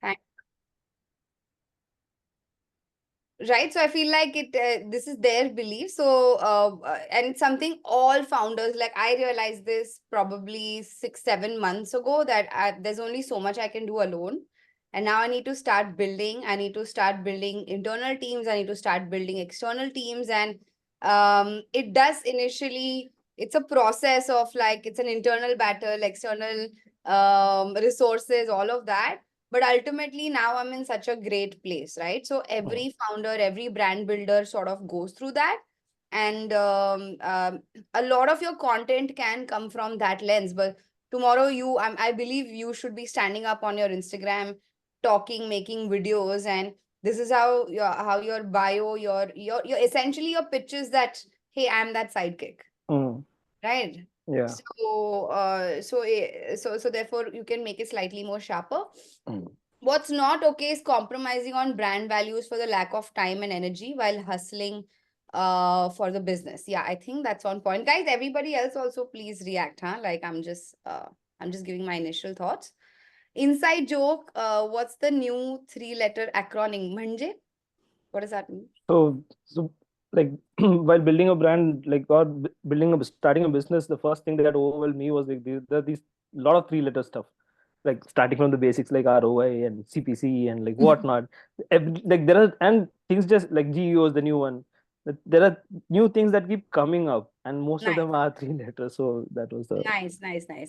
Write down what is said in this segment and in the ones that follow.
Thank Right. So I feel like this is their belief. So, and it's something all founders, like I realized this probably 6, 7 months ago that there's only so much I can do alone. And now I need to start building. I need to start building internal teams. I need to start building external teams. And it does initially, it's a process of like, it's an internal battle, external resources, all of that, but ultimately now I'm in such a great place, right? So every founder, every brand builder sort of goes through that. And a lot of your content can come from that lens. But tomorrow I believe you should be standing up on your Instagram, talking, making videos, and this is how your bio, your essentially your pitch is that, hey, I'm that sidekick, Mm. right? Yeah. So therefore you can make it slightly more sharper. Mm. What's not okay is compromising on brand values for the lack of time and energy while hustling for the business. Yeah, I think that's on point. Guys, everybody else also please react, huh? Like I'm just giving my initial thoughts. Inside joke, what's the new three-letter acronym? Manje? What does that mean? So like while building a brand, like or starting a business, the first thing that overwhelmed me was like there are these lot of three-letter stuff, like starting from the basics like ROI and CPC and like whatnot. Like there are and things just like GEO is the new one. There are new things that keep coming up, and most of Nice. them are three letters. So that was the Nice.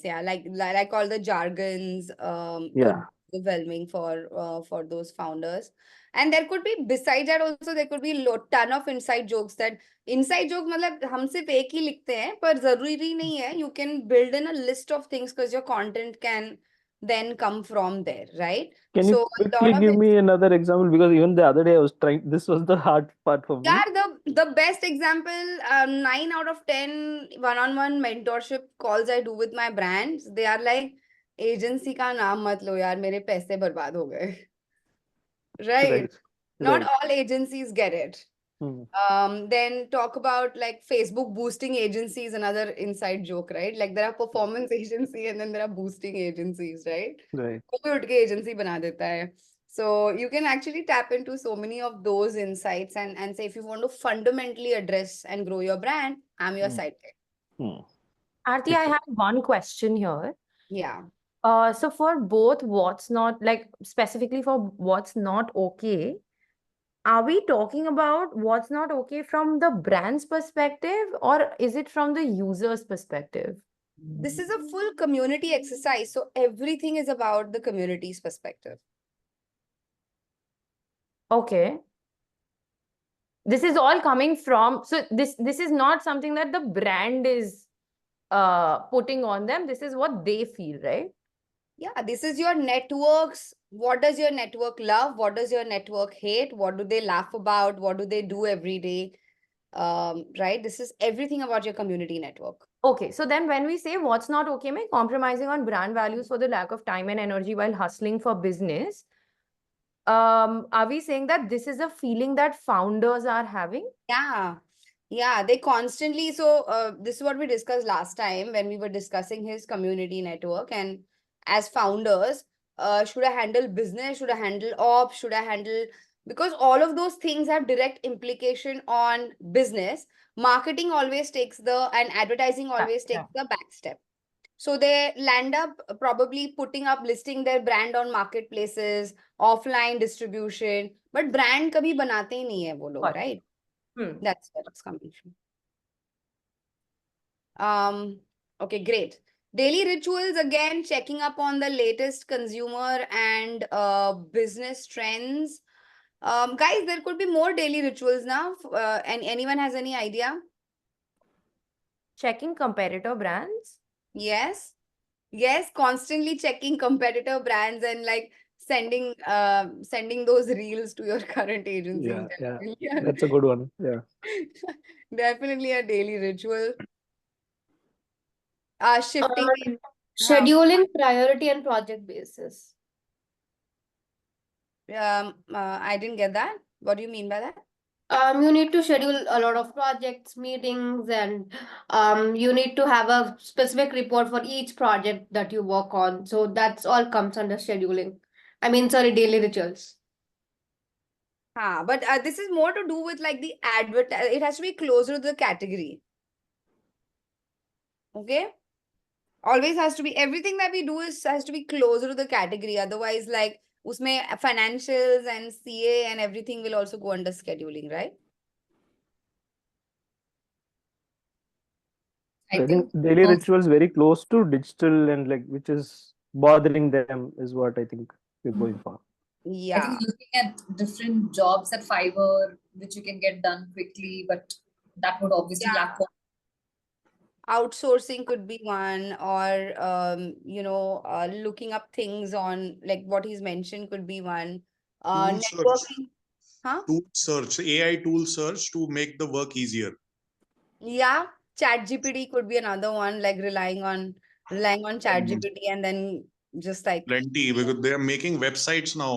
Yeah, like all the jargons could yeah. be overwhelming for those founders. And there could be besides that also there could be ton of inside jokes that inside joke मतलब हम सिर्फ एक ही लिखते हैं पर जरूरी नहीं है. You can build in a list of things because your content can then come from there, right? Can you So a quickly lot of give it. me another example? Because even the other day I was trying. This was the hard part for me. Yeah, the best example, 9 out of 10 one-on-one mentorship calls I do with my brands, they are like, agency का नाम मत लो यार मेरे पैसे बर्बाद हो गए. Right? Right. Not Right. all agencies get it. Hmm. Then talk about like Facebook boosting agencies, another inside joke, right? Like there are performance agency and then there are boosting agencies, right? Right. कोई उठ के agency बना देता है. So you can actually tap into so many of those insights and say if you want to fundamentally address and grow your brand, I'm your Hmm. sidekick. Hmm. Arti, I have one question here. Yeah. So for both what's not, like specifically for what's not okay, are we talking about what's not okay from the brand's perspective or is it from the user's perspective? This is a full community exercise. So everything is about the community's perspective. Okay. This is all coming from, so this is not something that the brand is putting on them. This is what they feel, right? Yeah, this is your networks. What does your network love? What does your network hate? What do they laugh about? What do they do every day? Right? This is everything about your community network. Okay, so then when we say what's not okay, mean compromising on brand values for the lack of time and energy while hustling for business, are we saying that this is a feeling that founders are having? Yeah, they constantly. So, this is what we discussed last time when we were discussing his community network. And as founders, should I handle business? Should I handle ops? Should I handle, because all of those things have direct implication on business. Marketing always takes and advertising always takes the back step. So they land up probably putting up, listing their brand on marketplaces, offline distribution, but brand कभी बनाते ही नहीं है वो लोग, right? That's where it's coming from. Okay, great. Daily rituals, again, checking up on the latest consumer and business trends. Guys, there could be more daily rituals now. And anyone has any idea? Checking competitor brands? Yes. Yes, constantly checking competitor brands and like sending those reels to your current agencies. Yeah. Definitely That's a good one. Yeah. definitely a daily ritual. Shifting Scheduling priority and project basis. I didn't get that. What do you mean by that? You need to schedule a lot of projects, meetings, and you need to have a specific report for each project that you work on. So that's all comes under scheduling. I mean, sorry, daily rituals. But this is more to do with like the it has to be closer to the category. Okay? Always has to be, everything that we do has to be closer to the category. Otherwise, like, usme financials and CA and everything will also go under scheduling, right? I think daily rituals very close to digital and like which is bothering them is what I think we're going for. I Yeah. think looking at different jobs at Fiverr, which you can get done quickly, but that would obviously Yeah. lack. Outsourcing could be one, or looking up things on like what he's mentioned could be one. Tool search. Networking. Tool search, AI tool search to make the work easier. Yeah, ChatGPT could be another one, like relying on ChatGPT and then just like Plenty, because they are making websites now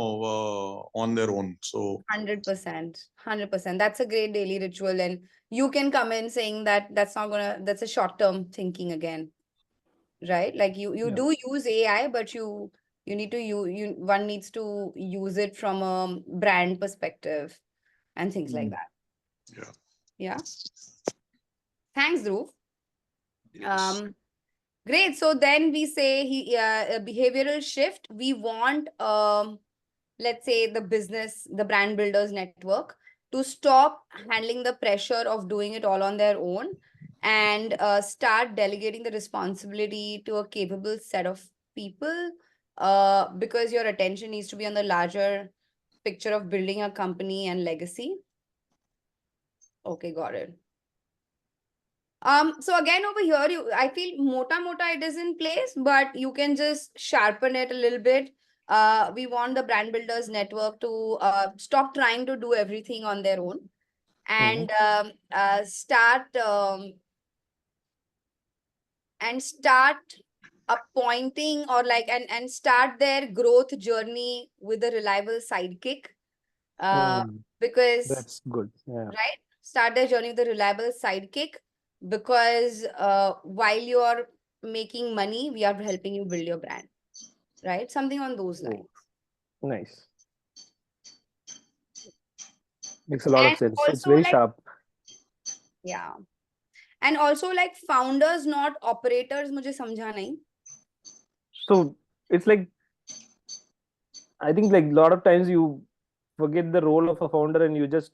on their own. So 100%, 100%. That's a great daily ritual, and you can come in saying that that's a short-term thinking again, right? Like you Yeah. do use AI, but you need to one needs to use it from a brand perspective and things like that. yeah. Yeah. Thanks, Dhruv. Yes. Great. So then we say a behavioral shift. We want let's say the brand builders network to stop handling the pressure of doing it all on their own and start delegating the responsibility to a capable set of people, because your attention needs to be on the larger picture of building a company and legacy. Okay, got it. So again over here, I feel mota it is in place, but you can just sharpen it a little bit. We want the brand builders network to stop trying to do everything on their own and start appointing or like and start their growth journey with a reliable sidekick. Because That's good. Yeah. right, start their journey with a reliable sidekick, because while you're making money, we are helping you build your brand, right? Something on those Oh, lines. nice. Makes a lot And of sense. It's also very like, sharp. yeah, and also like founders, not operators. मुझे समझा नहीं. So it's like I think like a lot of times you forget the role of a founder and you're just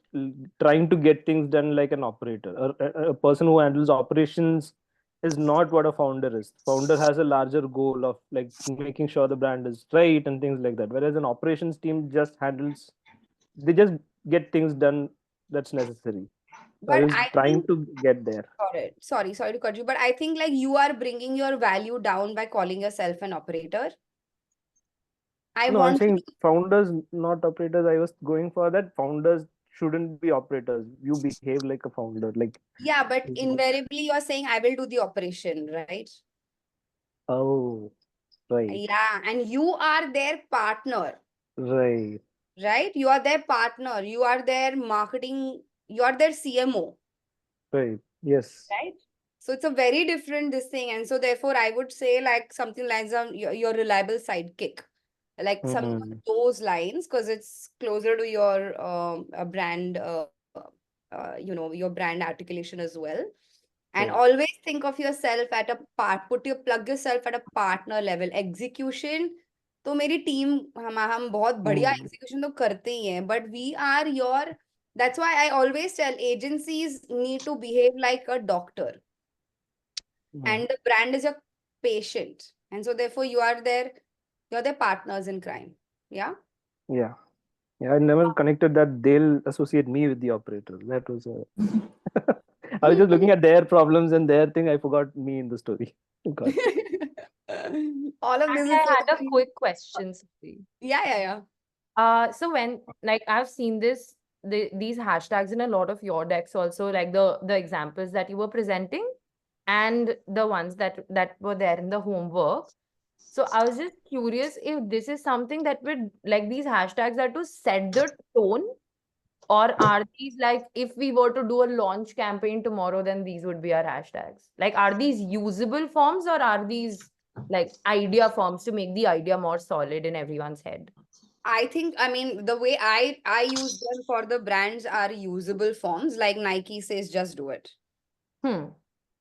trying to get things done like an operator. A person who handles operations is not what a founder is. Founder has a larger goal of like making sure the brand is right and things like that. Whereas an operations team just handles, they just get things done that's necessary. So I But was I trying think, to get there. sorry to cut you, but I think like you are bringing your value down by calling yourself an operator. I No, I'm want you saying to, founders, not operators. I was going for that. Founders shouldn't be operators. You behave like a founder. Like, yeah, but invariably you're saying I will do the operation, right? oh, right, Yeah, and you are their partner, right. right? You are their partner, you are their marketing, you are their CMO, Right. Yes. right? So it's a very different this thing. And so therefore I would say like something like your reliable sidekick, like something Mm-hmm. on those lines, because it's closer to your brand, your brand articulation as well. And Right. always think of yourself at a plug yourself at a partner level. Execution, तो मेरी team हम बहुत बढ़िया Mm. execution तो करते ही हैं, but we are your, that's why I always tell agencies need to behave like a doctor and the brand is your patient, and so therefore you're their partners in crime. Yeah. Yeah. Yeah. I never connected that they'll associate me with the operator. That was I was just looking at their problems and their thing. I forgot me in the story. God. All of this is I so had a quick question, Sufi. yeah. So when like I've seen these hashtags in a lot of your decks also, like the examples that you were presenting and the ones that were there in the homework. So I was just curious if this is something that would like these hashtags are to set the tone, or are these like if we were to do a launch campaign tomorrow, then these would be our hashtags? Like, are these usable forms or are these like idea forms to make the idea more solid in everyone's head? I think, I mean, the way I use them for the brands are usable forms, like Nike says, just do it.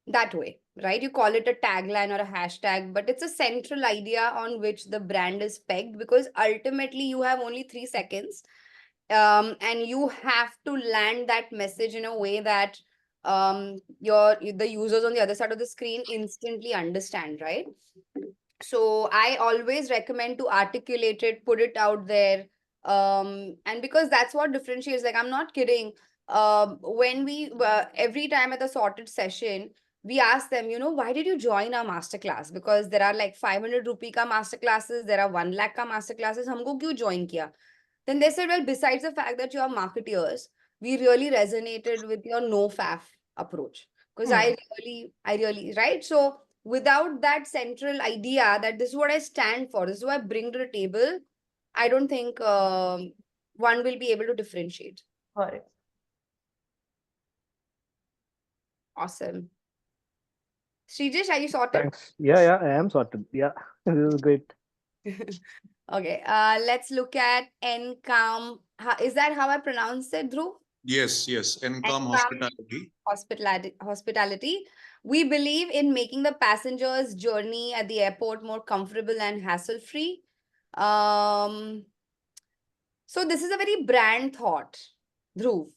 That way, right? You call it a tagline or a hashtag, but it's a central idea on which the brand is pegged, because ultimately you have only 3 seconds, and you have to land that message in a way that the users on the other side of the screen instantly understand, right? So I always recommend to articulate it, put it out there, and because that's what differentiates. Like, I'm not kidding. When we every time at the sorted session, we ask them, why did you join our masterclass? Because there are like 500 rupee ka master classes, there are 1 lakh ka master classes. Humko kyun join kiya? Then they said, well, besides the fact that you are marketeers, we really resonated with your no faff approach. Because I really, right? So without that central idea that this is what I stand for, this is what I bring to the table, I don't think one will be able to differentiate. Correct. Awesome. Srijesh, are you sorted? Thanks. Yeah, I am sorted. Yeah, this is great. Okay, let's look at Encom. Is that how I pronounce it, Dhruv? Yes, Encom Encom Hospitality. Hospitality. We believe in making the passenger's journey at the airport more comfortable and hassle-free. So this is a very brand thought, Dhruv.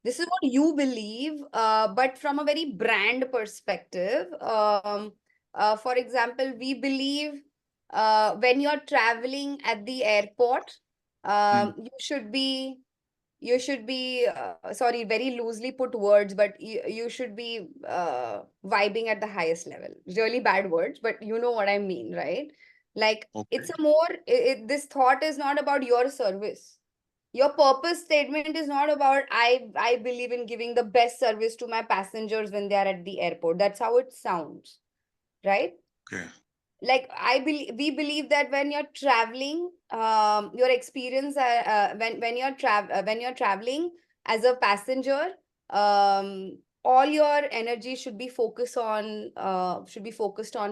This is what you believe, but from a very brand perspective. For example, we believe when you're traveling at the airport, you should be sorry, very loosely put words, but you should be vibing at the highest level. Really bad words, but you know what I mean, right? Like, it's a more, this thought is not about your service. Your purpose statement is not about I believe in giving the best service to my passengers when they are at the airport. That's how it sounds, right? Okay. Like, we believe that when you're traveling, your experience when you're traveling as a passenger, all your energy should be focused on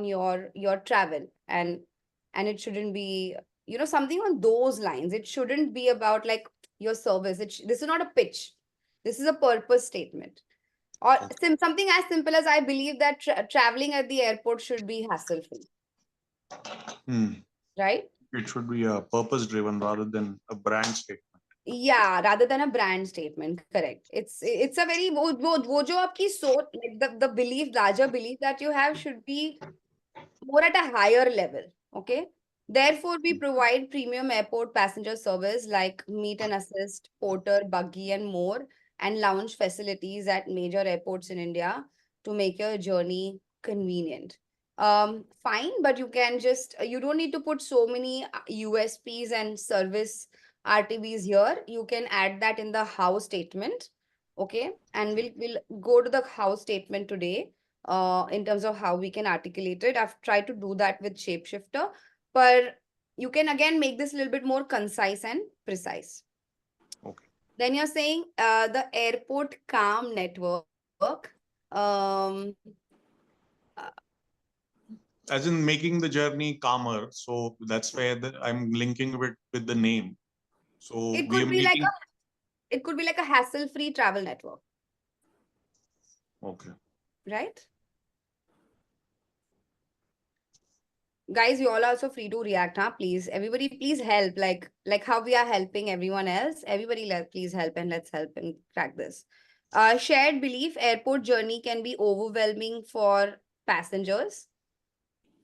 your travel, and it shouldn't be, something on those lines. It shouldn't be about like your service. This is not a pitch. This is a purpose statement. Or something as simple as, I believe that traveling at the airport should be hassle free. Right? It should be a purpose driven rather than a brand statement. Yeah, rather than a brand statement. Correct. It's a very wo jo aapki soch, like the belief, larger belief that you have should be more at a higher level. Okay. Therefore, we provide premium airport passenger service like meet and assist, porter, buggy, and more, and lounge facilities at major airports in India to make your journey convenient. Fine, but you can just, you don't need to put so many USPs and service RTBs here. You can add that in the how statement. Okay. And we'll go to the how statement today, in terms of how we can articulate it. I've tried to do that with Shapeshifter, but you can again make this a little bit more concise and precise. Okay. Then you're saying the airport calm network. As in making the journey calmer. So that's where I'm linking it with the name. So It we are could be like making. it could be like a hassle-free travel network. Okay. Right? Guys, you all are also free to react, huh? Please, everybody, please help. Like how we are helping everyone else. Everybody, please help, and let's help and crack this. Shared belief: airport journey can be overwhelming for passengers.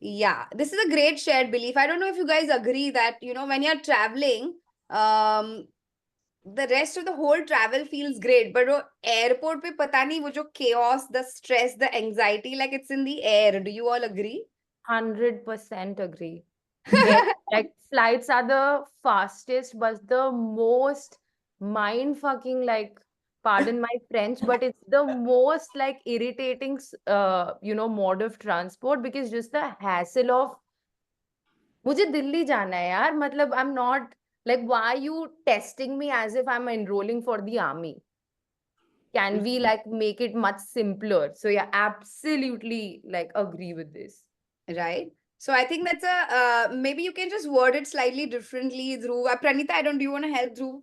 Yeah, this is a great shared belief. I don't know if you guys agree that, when you're traveling, the rest of the whole travel feels great, but airport pe pata nahi, wo jo chaos, the stress, the anxiety, like it's in the air. Do you all agree? 100% agree. Like flights are the fastest, but the most mind fucking, like, pardon my French, but it's the most like irritating, mode of transport, because just the hassle of मुझे दिल्ली जाना है यार, मतलब I'm not like, why are you testing me as if I'm enrolling for the army? Can we like make it much simpler? So yeah, absolutely like agree with this. Right? So I think that's a maybe you can just word it slightly differently, Dhruv. Pranita, I don't. Do you want to help Dhruv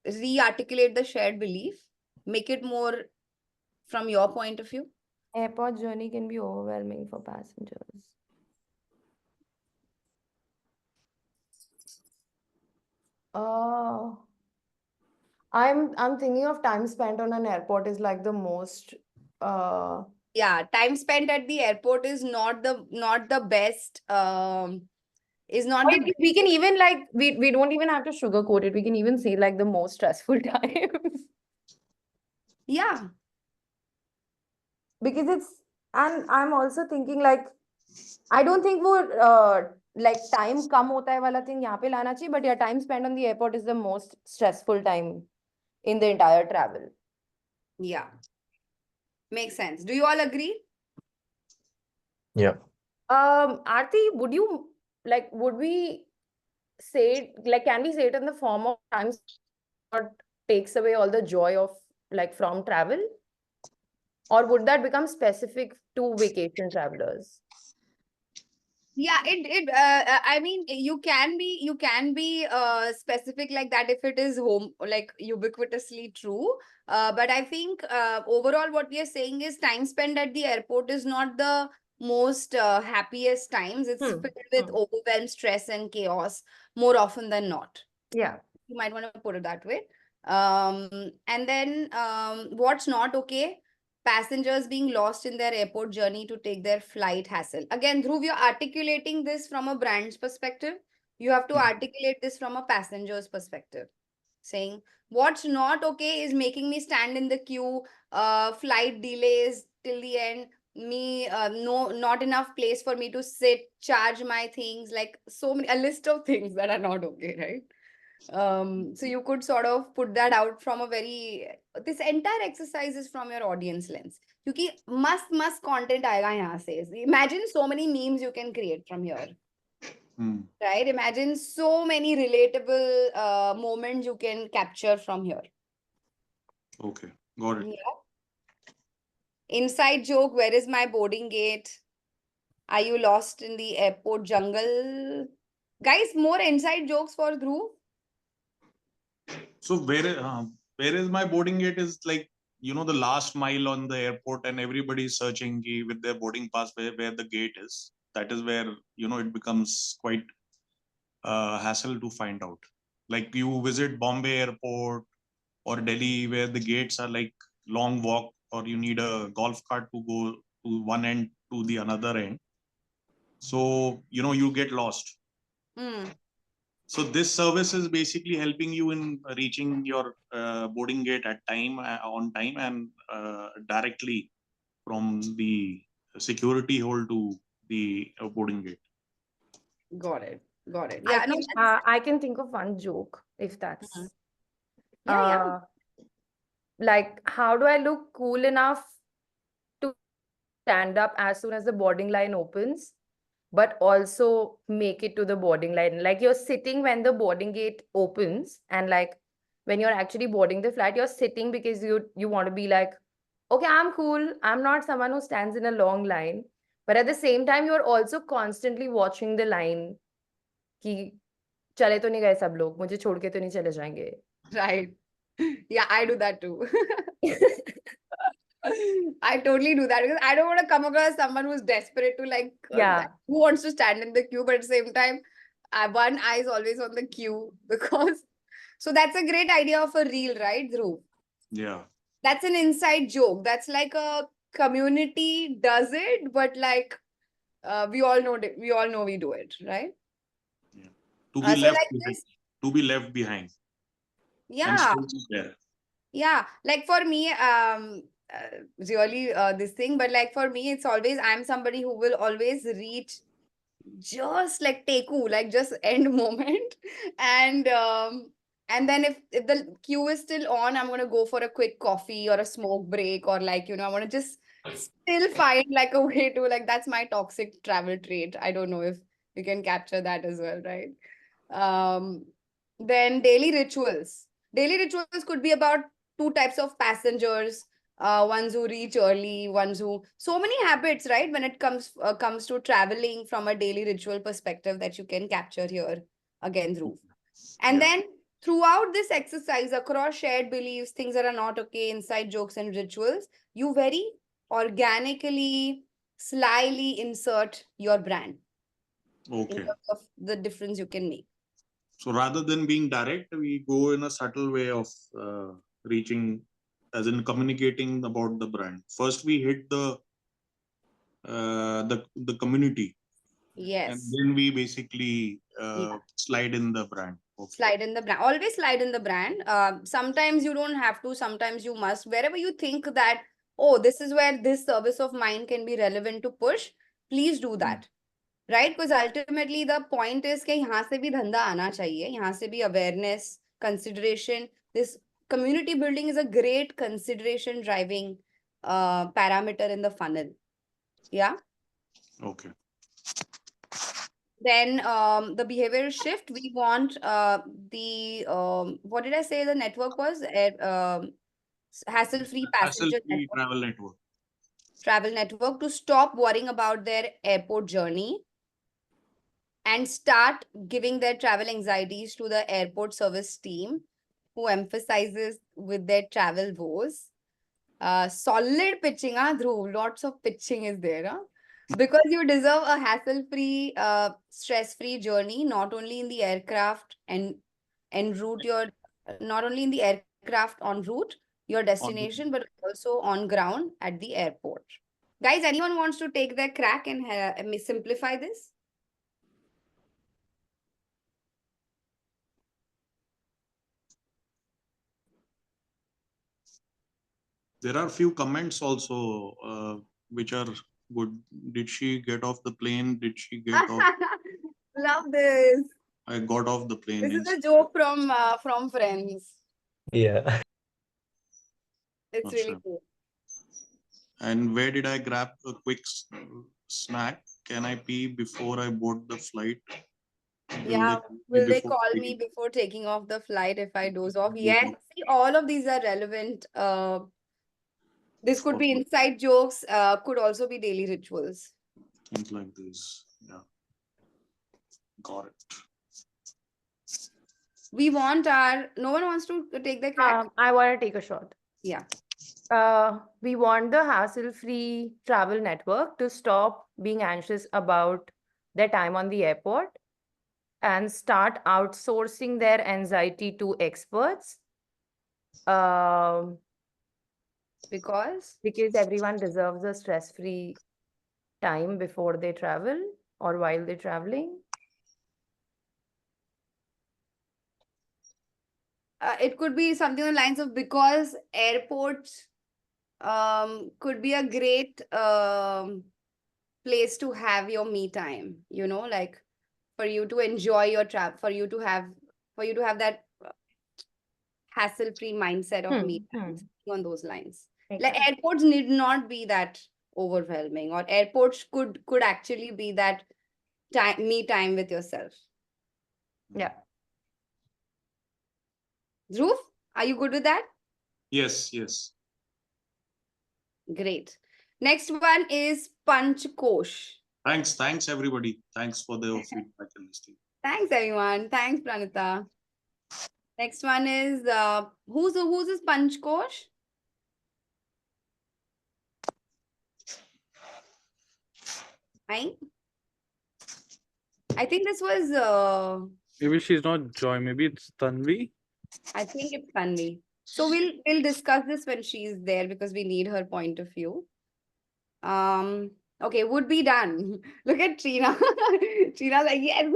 re-articulate the shared belief, make it more from your point of view? Airport journey can be overwhelming for passengers. Uh, I'm thinking of time spent on an airport is like the most Yeah, time spent at the airport is not the best. Is not or the we can even like we don't even have to sugarcoat it. We can even say like the most stressful times. yeah. Because it's and I'm also thinking like I don't think वो like time कम होता है वाला thing यहाँ पे लाना चाहिए, but yeah, time spent on the airport is the most stressful time in the entire travel. Yeah. Makes sense. Do you all agree? Yeah. Arthi, would you like would we say it like can we say it in the form of times what takes away all the joy of like from travel? Or would that become specific to vacation travelers? Yeah, I mean, you can be specific like that if it is home, like ubiquitously true. But I think overall what we are saying is time spent at the airport is not the most happiest times. It's Hmm. filled with overwhelm, stress, and chaos more often than not. Yeah. You might want to put it that way. And then what's not okay? Passengers being lost in their airport journey to take their flight hassle. Again, Dhruv, you're articulating this from a brand's perspective. You have to articulate this from a passenger's perspective. Saying what's not okay is making me stand in the queue, flight delays till the end, me no not enough place for me to sit, charge my things, like so many a list of things that are not okay, right? So you could sort of put that out from a very this entire exercise is from your audience lens क्योंकि must content आएगा यहाँ से. Imagine so many memes you can create from here, right? Imagine so many relatable moments you can capture from here. Okay, got it. Yeah. Inside joke, where is my boarding gate? Are you lost in the airport jungle? Guys, more inside jokes for Dhruv. So where is my boarding gate is like, you know, the last mile on the airport and everybody is searching with their boarding pass where the gate is. That is where, you know, it becomes quite hassle to find out. Like you visit Bombay airport or Delhi where the gates are like long walk, or you need a golf cart to go to one end to the another end. So, you know, you get lost. So this service is basically helping you in reaching your boarding gate at time, on time, and directly from the security hall to the boarding gate. Got it. Got it. I Yeah, no, can that's, I can think of one joke if that's yeah. like how do I look cool enough to stand up as soon as the boarding line opens, but also make it to the boarding line? Like you're sitting when the boarding gate opens, and like when you're actually boarding the flight, you're sitting because you want to be like, okay, I'm cool. I'm not someone who stands in a long line. But at the same time, you're also constantly watching the line. कि चले तो नहीं गए सब लोग, मुझे छोड़ के तो नहीं चले जाएंगे. Right. Yeah, I do that too. I totally do that because I don't want to come across someone who's desperate to like, Yeah. who wants to stand in the queue, but at the same time, one eye is always on the queue because. So that's a great idea of a reel, right, Dhruv? Yeah. That's an inside joke. That's like a community does it, but like we all know we do it, right? Yeah. To be So left like behind. this, To be left behind. And yeah. still be there. Yeah, like for me, really this thing, but like for me, it's always I'm somebody who will always reach just like teku, like just end moment, and then if the queue is still on, I'm gonna go for a quick coffee or a smoke break, or like I want to just still find like a way to like that's my toxic travel trait. I don't know if you can capture that as well, right? Then daily rituals. Daily rituals could be about two types of passengers. ones who reach early, ones who so many habits, right? When it comes to traveling from a daily ritual perspective that you can capture here again, Dhruv. And Yeah. then throughout this exercise, across shared beliefs, things that are not okay, inside jokes and rituals, you very organically, slyly insert your brand in Okay. terms of the difference you can make. So rather than being direct, we go in a subtle way of reaching, as in communicating about the brand. First, we hit the community, and Yes. then we basically Yeah. slide in the brand. Okay. Slide in the brand. Always slide in the brand. Sometimes you don't have to, sometimes you must. Wherever you think that, oh, this is where this service of mine can be relevant to push, please do that. Right? Because ultimately the point is कि यहाँ से भी धंधा आना चाहिए, यहाँ से भी awareness, consideration. This community building is a great consideration driving parameter in the funnel. Yeah. Okay. Then the behavioral shift, we want the what did I say the network was? Hassle-free passenger Hassle-free network, travel network. travel network to stop worrying about their airport journey and start giving their travel anxieties to the airport service team who emphasizes with their travel woes. Solid pitching, Dhruv. Lots of pitching is there, because you deserve a hassle-free, stress-free journey, not only in the aircraft and route your, not only in the aircraft en route your destination, but also on ground at the airport. Guys, anyone wants to take their crack and simplify this? There are few comments also which are good. Did she get off the plane? Did she get off? Love this. I got off the plane. This is Yes. a joke from Friends. Yeah. It's really Achha. cool. And where did I grab a quick snack? Can I pee before I board the flight? Yeah. They Will they before call me taking- before taking off the flight if I doze off? Yes. See, all of these are relevant. This could be inside jokes, could also be daily rituals. Things like this. Yeah. Got it. We want our, no one wants to take the crack? I want to take a shot. Yeah. We want the hassle-free travel network to stop being anxious about their time on the airport and start outsourcing their anxiety to experts. Because? Because everyone deserves a stress-free time before they travel or while they're traveling. It could be something on the lines of, because airports could be a great place to have your me time, you know, like for you to enjoy your trap, for you to have that hassle-free mindset of me time, something on those lines. Like Exactly. airports need not be that overwhelming, or airports could actually be that me time with yourself. Yeah. Dhruv, are you good with that? Yes, yes. Great. Next one is Panch Kosh. Thanks everybody. Thanks for the feedback and listening. Thanks everyone. Thanks Pranita. Next one is who's this Panch Kosh? I think this was Maybe she's not Joy. Maybe it's Tanvi. I think it's Tanvi. So we'll discuss this when she's there because we need her point of view. Okay, would be done. Look at Trina. Trina's like, yes.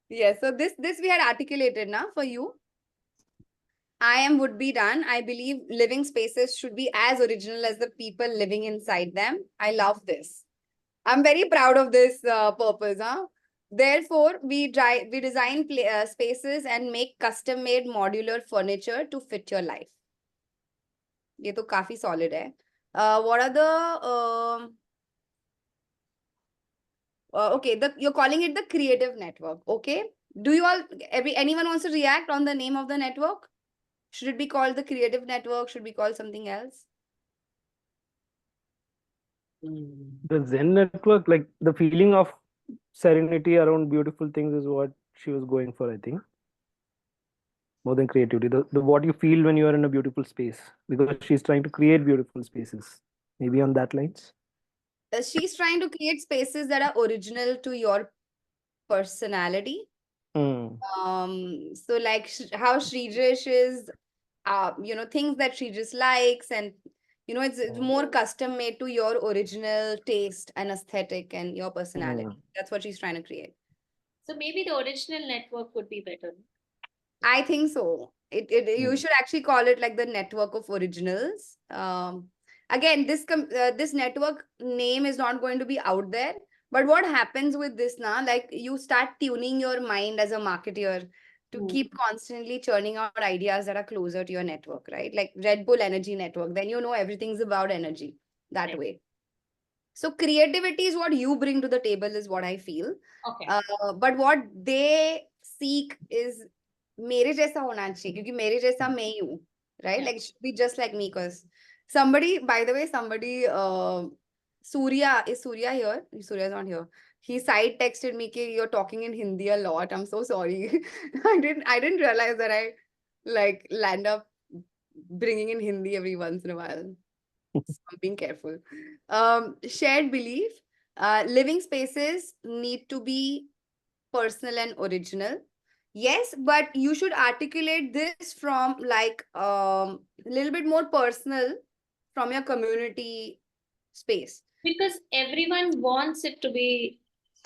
Yes, so this we had articulated now for you. I am would be done. I believe living spaces should be as original as the people living inside them. I love this. I'm very proud of this purpose. Therefore, we design spaces and make custom-made modular furniture to fit your life. ये तो काफी solid है. What are the okay, you're calling it the creative network. Okay. Do you all anyone wants to react on the name of the network? Should it be called the creative network? Should it be called something else? The Zen network, like the feeling of serenity around beautiful things is what she was going for, I think. More than creativity. The what you feel when you are in a beautiful space. Because she's trying to create beautiful spaces. Maybe on that lines. She's trying to create spaces that are original to your personality. Hmm. So like how Sridrish is, things that she just likes, and it's more custom made to your original taste and aesthetic and your personality. That's what she's trying to create. So maybe the original network would be better. I think so. You should actually call it like the network of originals. Again, this network name is not going to be out there. But what happens with this now? Like you start tuning your mind as a marketer to keep constantly churning out ideas that are closer to your network, right? Like Red Bull Energy Network. Then everything's about energy that Right. way. So creativity is what you bring to the table, is what I feel. Okay. But what they seek is मेरे जैसा होना चाहिए, क्योंकि मेरे जैसा मैं ही हूँ, right? Yeah. Like it should be just like me, because somebody, by the way, Surya, is Surya here? Surya is not here. He side texted me कि you're talking in Hindi a lot. I'm so sorry. I didn't realize that I like land up bringing in Hindi every once in a while. So I'm being careful. Shared belief. Living spaces need to be personal and original. Yes, but you should articulate this from like a little bit more personal from your community space. Because everyone wants it to be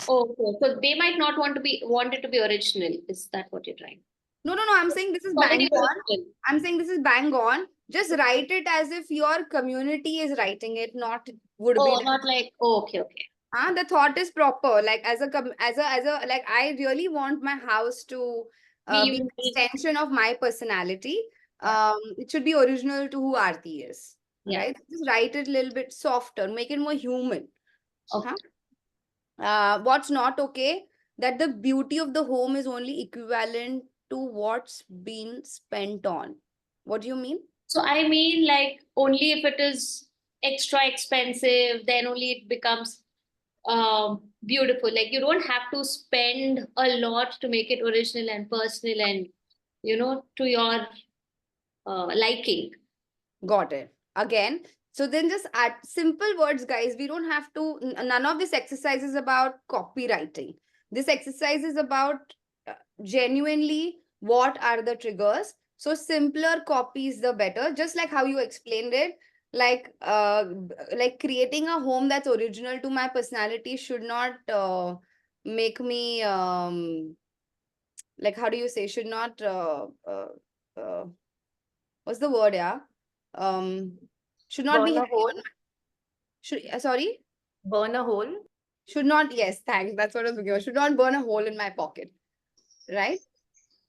okay. So they might not want it to be original. Is that what you're trying? No, I'm saying this is Call it bang on. original. I'm saying this is bang on. Just write it as if your community is writing it, not would be. Oh, not like, oh, okay. The thought is proper. Like as a like I really want my house to Be be an unique. extension of my personality. Yeah. It should be original to who Arthi is. Yeah. Right? Just write it a little bit softer, make it more human. Okay. What's not okay? That the beauty of the home is only equivalent to what's been spent on. What do you mean? So I mean, like, only if it is extra expensive, then only it becomes beautiful. Like, you don't have to spend a lot to make it original and personal and, to your liking. Got it. Again, so then just add simple words, guys. We don't have to, none of this exercise is about copywriting. This exercise is about genuinely what are the triggers. So simpler copies, the better. Just like how you explained it, like creating a home that's original to my personality should not make me like, how do you say, should not what's the word, yeah? Should not be Burn a heavy hole. on should sorry? Burn a hole. Should not, yes, thanks. That's what I was looking for. Should not burn a hole in my pocket. Right?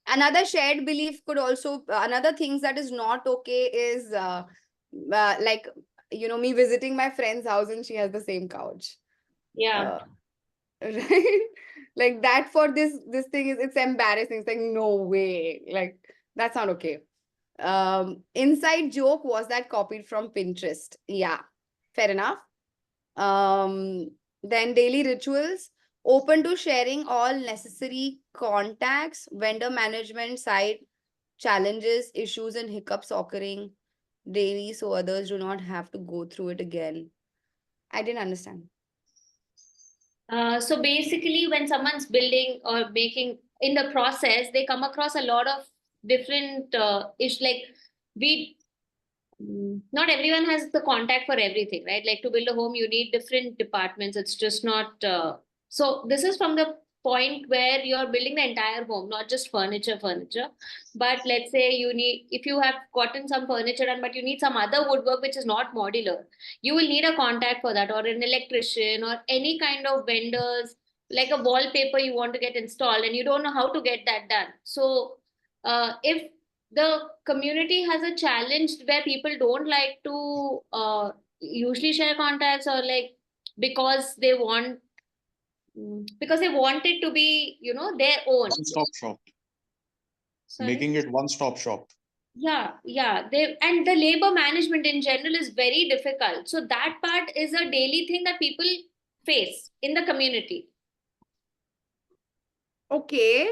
Another shared belief could also, another things that is not okay is like, me visiting my friend's house and she has the same couch. Yeah. Right? Like that for this thing is, it's embarrassing. It's like, no way. Like, that's not okay. Inside joke, was that copied from Pinterest? Yeah, fair enough. Then daily rituals, open to sharing all necessary contacts, vendor management, site challenges, issues, and hiccups occurring daily so others do not have to go through it again. I didn't understand. So basically, when someone's building or making in the process, they come across a lot of different issues. Like not everyone has the contact for everything, right? Like to build a home, you need different departments. It's just not. So this is from the point where you're building the entire home, not just furniture. But let's say if you have gotten some furniture done, but you need some other woodwork which is not modular, you will need a contact for that, or an electrician, or any kind of vendors, like a wallpaper you want to get installed and you don't know how to get that done. So if the community has a challenge where people don't like to usually share contacts, or like because they want it to be their own. One-stop shop. Sorry? Making it one-stop shop. Yeah. And the labor management in general is very difficult. So that part is a daily thing that people face in the community. Okay.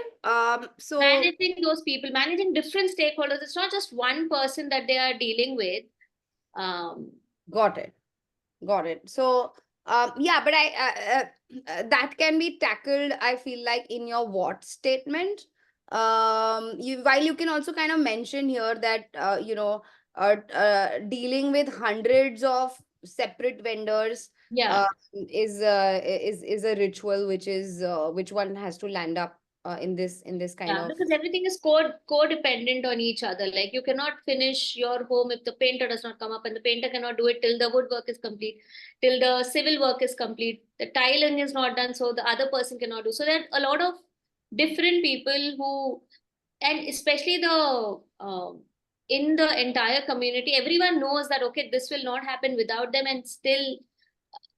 So Managing those people, managing different stakeholders. It's not just one person that they are dealing with. Um, got it. Got it. So, yeah, but that can be tackled, I feel like, in your what statement. While you can also kind of mention here that, dealing with hundreds of separate vendors yeah. is a ritual which one has to land up in this kind Yeah, of. because everything is codependent on each other. Like you cannot finish your home if the painter does not come up, and the painter cannot do it till the woodwork is complete, till the civil work is complete. The tiling is not done, so the other person cannot do. So there are a lot of different people who, and especially the in the entire community, everyone knows that okay, this will not happen without them, and still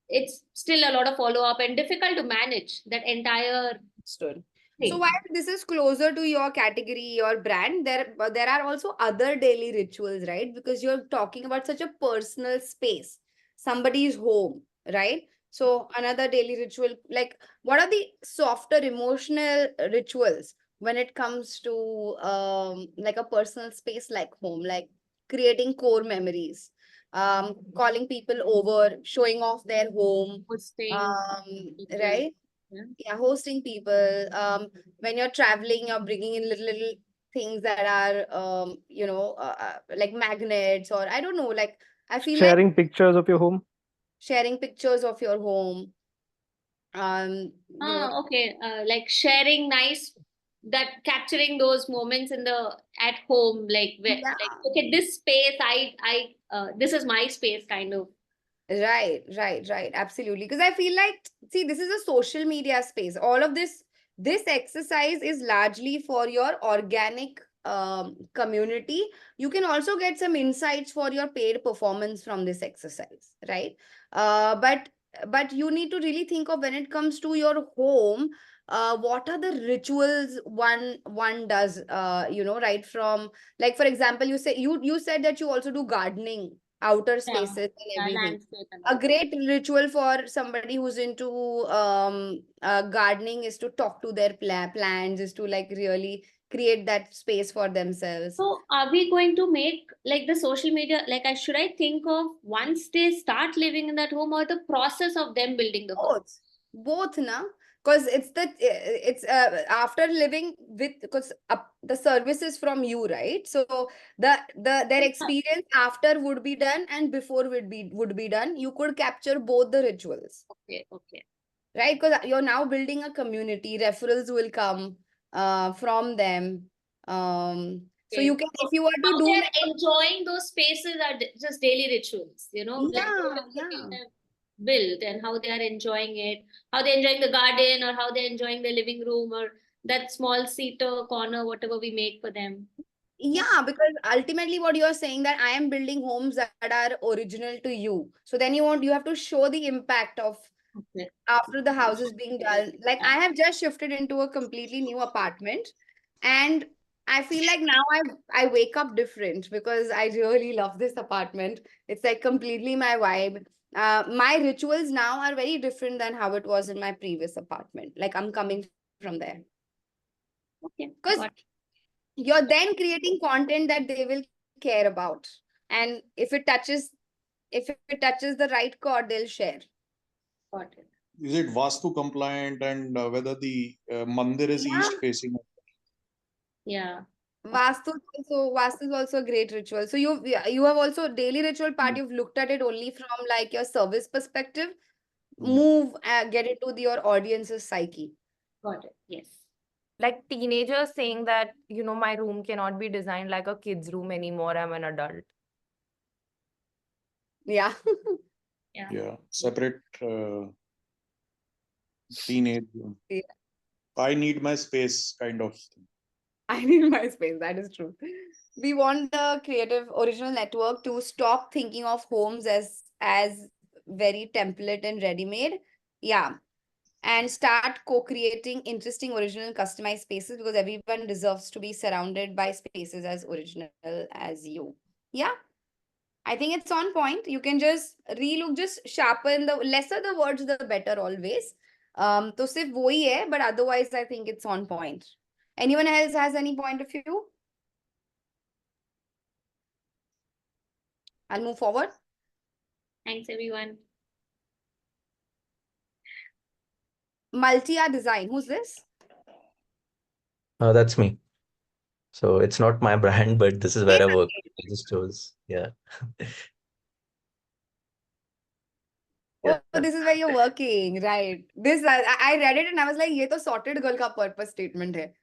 it's still a lot of follow up and difficult to manage that entire Understood. So thing. while this is closer to your category, your brand, there are also other daily rituals, right? Because you're talking about such a personal space, somebody's home, right? So another daily ritual, like what are the softer emotional rituals when it comes to like a personal space like home, like creating core memories, calling people over, showing off their home, Hosting people. right? Yeah. Yeah, hosting people. When you're traveling, you're bringing in little things that are like magnets, or I don't know, like I feel like Sharing pictures of your home. sharing pictures of your home. You know, Okay. Like sharing nice, that capturing those moments in the at home, like where, like yeah. okay, this space, this is my space, kind of. Right. Absolutely. Because I feel like, see, this is a social media space. All of this exercise is largely for your organic community. You can also get some insights for your paid performance from this exercise, right? But you need to really think of when it comes to your home, what are the rituals one does, right from, like, for example, you said that you also do gardening, outer Yeah. spaces and Yeah, everything. landscape and A all. great ritual for somebody who's into gardening is to talk to their plants, is to like really create that space for themselves. So are we going to make like the social media, like should I think of once they start living in that home, or the process of them building the home? Both na, because it's after living with, because the service is from you, right? So their Yeah. experience after would be done and before would be done. You could capture both the rituals, Okay. right? Because you're now building a community, referrals will come from them. So you Okay. can, So if you were how to do they're like enjoying those spaces are just daily rituals, like yeah, whatever they yeah. have built and how they are enjoying it, how they're enjoying the garden, or how they're enjoying the living room, or that small seater corner, whatever we make for them. Yeah. Yeah, because ultimately what you're saying, that I am building homes that are original to you. So then you have to show the impact of Okay. after the house is being done. Like Yeah. I have just shifted into a completely new apartment, and I feel like now I wake up different because I really love this apartment. It's like completely my vibe. My rituals now are very different than how it was in my previous apartment. Like I'm coming from there. Okay. Because Got you're then creating content that they will care about. And if it touches the right chord, they'll share. got it. Is it Vastu compliant, and whether the mandir is Yeah. east facing? Yeah. Vastu is also a great ritual. So you have also daily ritual part. You've looked at it only from like your service perspective. Move, get into your audience's psyche. Got it. Yes. Like teenagers saying that, my room cannot be designed like a kid's room anymore. I'm an adult. Yeah. Yeah. Yeah, separate teenage. Yeah. I need my space, kind of thing. I need my space. That is true. We want the creative original network to stop thinking of homes as very template and ready made. Yeah. and start co-creating interesting, original, customized spaces, because everyone deserves to be surrounded by spaces as original as you. Yeah, I think it's on point. You can just relook, just sharpen the lesser the words, the better always. तो सिर्फ वो ही है, but otherwise I think it's on point. Anyone else has any point of view? I'll move forward. Thanks, everyone. Multi-art design. Who's this? That's me. So it's not my brand, but this is where I Yes, work. again. I just chose, yeah. Oh, this is where you're working, right? This I read it and I was like, ये तो sorted girl का purpose statement है.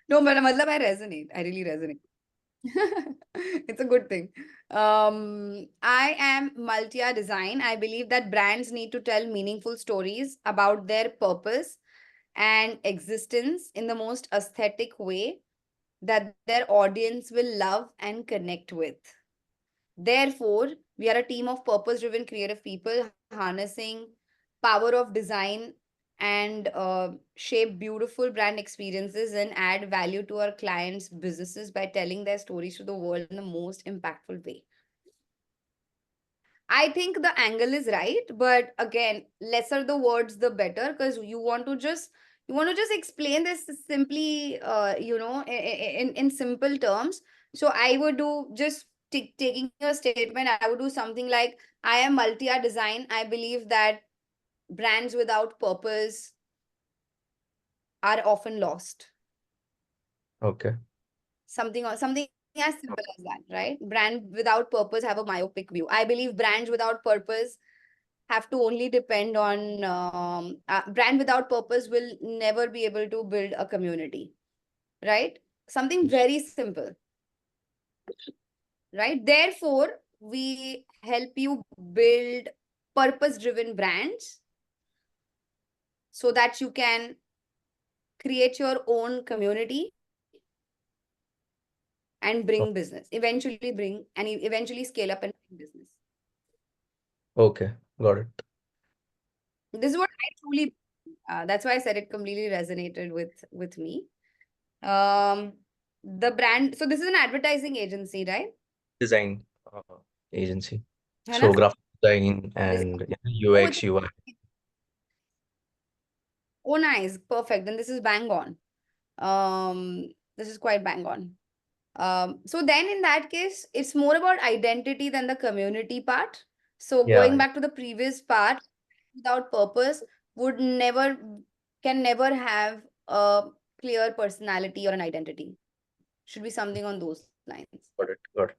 No, but matlab I resonate. I really resonate. It's a good thing. I am multi-art design. I believe that brands need to tell meaningful stories about their purpose and existence in the most aesthetic way that their audience will love and connect with. Therefore, we are a team of purpose-driven creative people harnessing power of design and shape beautiful brand experiences and add value to our clients' businesses by telling their stories to the world in the most impactful way. I think the angle is right, but again, lesser the words, the better, because you want to just explain this simply, in simple terms. So I would do just taking your statement. I would do something like, I am multi-art design. I believe that brands without purpose are often lost. Okay. Something as simple as that, right? Brand without purpose have a myopic view. I believe brands without purpose have to only depend on brand without purpose will never be able to build a community, right? Something very simple, right? Therefore, we help you build purpose driven brands so that you can create your own community and bring business, eventually scale up and bring business. Okay, got it. This is what I truly, that's why I said it completely resonated with me. The brand, so this is an advertising agency, right? Design agency. है So ना? graphic design and Oh, it's UX, UI. oh nice, perfect. Then this is bang on. This is quite bang on. So then in that case, it's more about identity than the community part. So Yeah, going back to the previous part, without purpose can never have a clear personality or an identity. Should be something on those lines. got it, got it.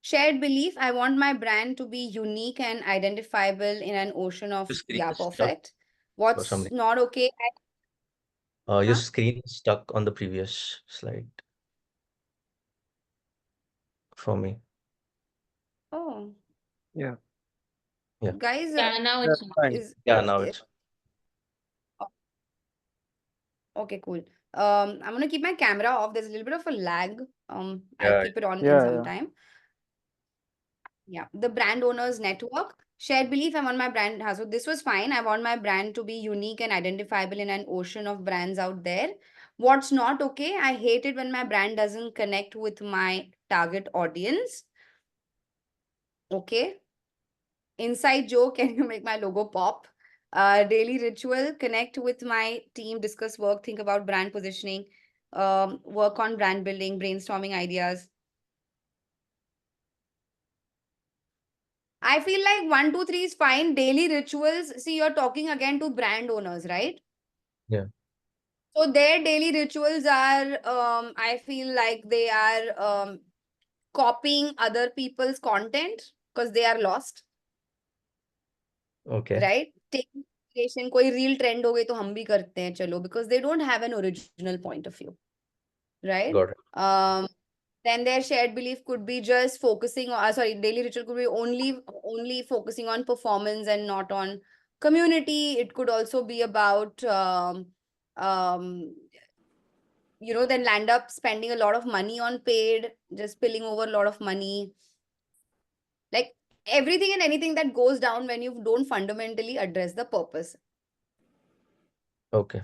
Shared belief. I want my brand to be unique and identifiable in an ocean of, Your screen yeah, is stuck perfect. or What's something. not okay? Your Huh? screen is stuck on the previous slide for me. Oh, Yeah. Yeah. guys, Yeah, now That's it's fine. Yeah, now it's okay, cool. I'm gonna keep my camera off. There's a little bit of a lag. I'll yeah, keep it on in Yeah, some yeah. time. Yeah, the brand owners network. Shared belief, I want my brand. So this was fine. I want my brand to be unique and identifiable in an ocean of brands out there. What's not okay? I hate it when my brand doesn't connect with my target audience. Okay. Inside joke, can you make my logo pop? Daily ritual, connect with my team, discuss work, think about brand positioning, work on brand building, brainstorming ideas. I feel like 1, 2, 3 is fine. Daily rituals. See, you're talking again to brand owners, right? Yeah. So their daily rituals are, I feel like they are copying other people's content because they are lost, Okay, right? Taking inspiration, कोई real trend हो गई तो हम भी करते हैं चलो, because they don't have an original point of view, right? got it. Then their shared belief could be just focusing on, daily ritual could be only focusing on performance and not on community. It could also be about, then land up spending a lot of money on paid, just spilling over a lot of money. everything and anything that goes down when you don't fundamentally address the purpose. Okay.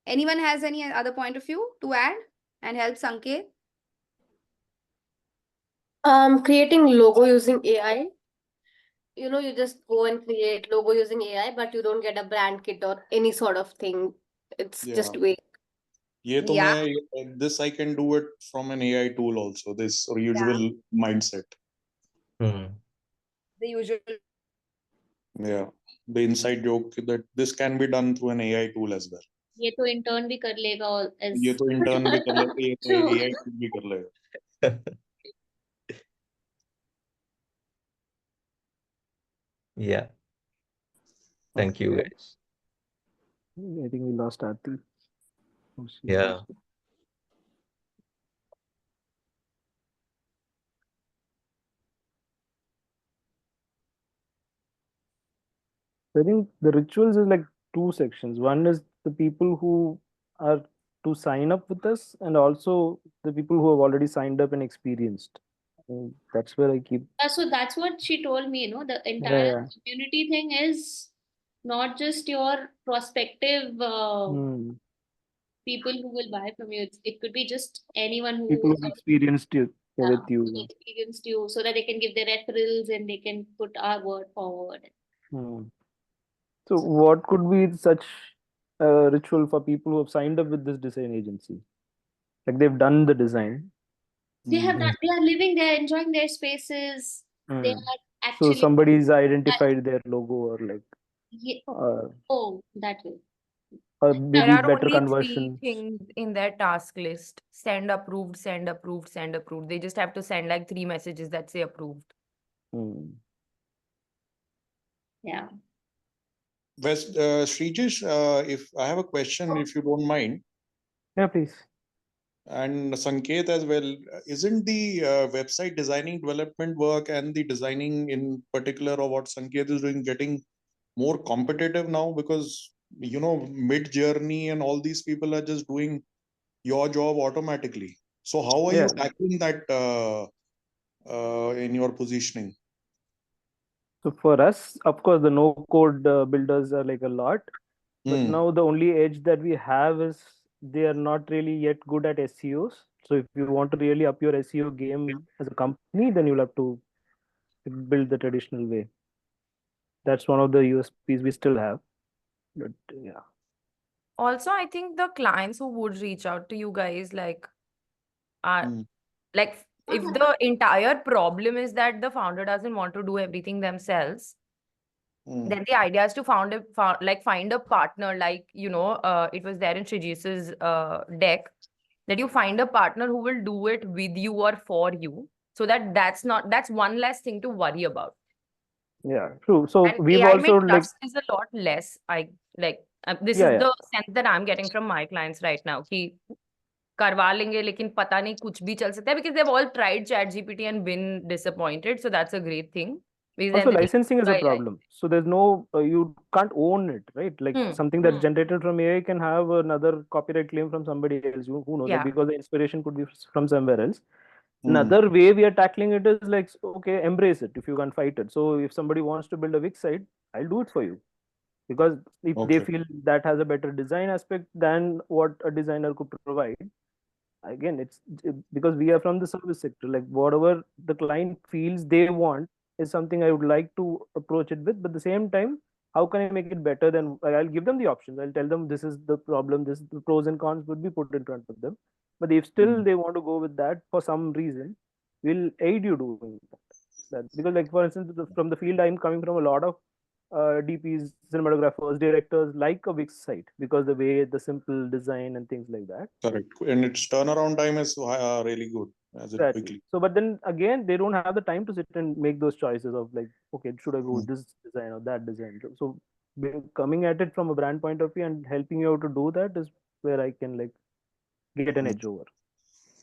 Anyone has any other point of view to add and help Sanket? Creating logo using AI. You just go and create logo using AI, but you don't get a brand kit or any sort of thing. It's just Yeah. way. ये तो Yeah. this I can do it from an AI tool also, this usual mindset. Hmm. The usual. Yeah. The inside joke that this can be done through an AI tool as well. ये तो intern भी कर लेगा और as ये तो intern भी कर लेगा, ये तो True. AI tool भी कर लेगा. Yeah. Thank you, Okay. guys. I think we lost Arthi. Oh, she Yeah. lost it. I think the rituals is like two sections. One is the people who are to sign up with us, and also the people who have already signed up and experienced. That's where I keep. So that's what she told me, the Yeah, entire yeah. community thing is not just your prospective people who will buy from you. It could be just anyone who People who've experienced it with you. experienced you, so that they can give their referrals and they can put our word forward. So, what could be such ritual for people who have signed up with this design agency? Like they've done the design. They have that. They are living there, enjoying their spaces. They are So actually. somebody's identified their logo or like, Yeah. uh, That way. or There maybe are better only three conversions. things in their task list: send approved, send approved, send approved. They just have to send like 3 messages that say approved. Yeah. West, Srijesh, if I have a question, if you don't mind, Yeah, please. and Sanket as well, isn't the website designing development work and the designing in particular of what Sanket is doing getting more competitive now? Because, mid journey and all these people are just doing your job automatically. So how are you tackling that in your positioning? So for us, of course, the no-code builders are like a lot. But now the only edge that we have is they are not really yet good at SEOs. So if you want to really up your SEO game as a company, then you'll have to build the traditional way. That's one of the USPs we still have. But yeah. Also, I think the clients who would reach out to you guys are like, if the entire problem is that the founder doesn't want to do everything themselves, then the idea is to find a partner, like, it was there in Shrijish's deck, that you find a partner who will do it with you or for you, so that's one less thing to worry about. Yeah, true. So And we've AI also made trust is a lot less. This is the sense that I'm getting from my clients right now. कि करवा लेंगे लेकिन पता नहीं कुछ भी चल सकता है, because they've all tried ChatGPT and been disappointed. So that's a great thing. Also, licensing is a problem. So there's no, you can't own it, right? Like something that's generated from AI can have another copyright claim from somebody else. Who knows? Like, because the inspiration could be from somewhere else. Another way we are tackling it is like, okay, embrace it if you can't fight it. So if somebody wants to build a Wix site, I'll do it for you. Because if they feel that has a better design aspect than what a designer could provide, again, it's because we are from the service sector. Like whatever the client feels they want is something I would like to approach it with. But at the same time, how can I make it better? Than I'll give them the options. I'll tell them this is the problem. This the pros and cons would be put in front of them. But if still they want to go with that for some reason, we'll aid you doing that. Because like for instance, from the field I'm coming from, a lot of DPs, cinematographers, directors like a Wix site because the way the simple design and things like that. Correct, and its turnaround time is really good. Quickly. So, but then again, they don't have the time to sit and make those choices of like, okay, should I go with this design or that design? So, coming at it from a brand point of view and helping you out to do that is where I can like get an edge over.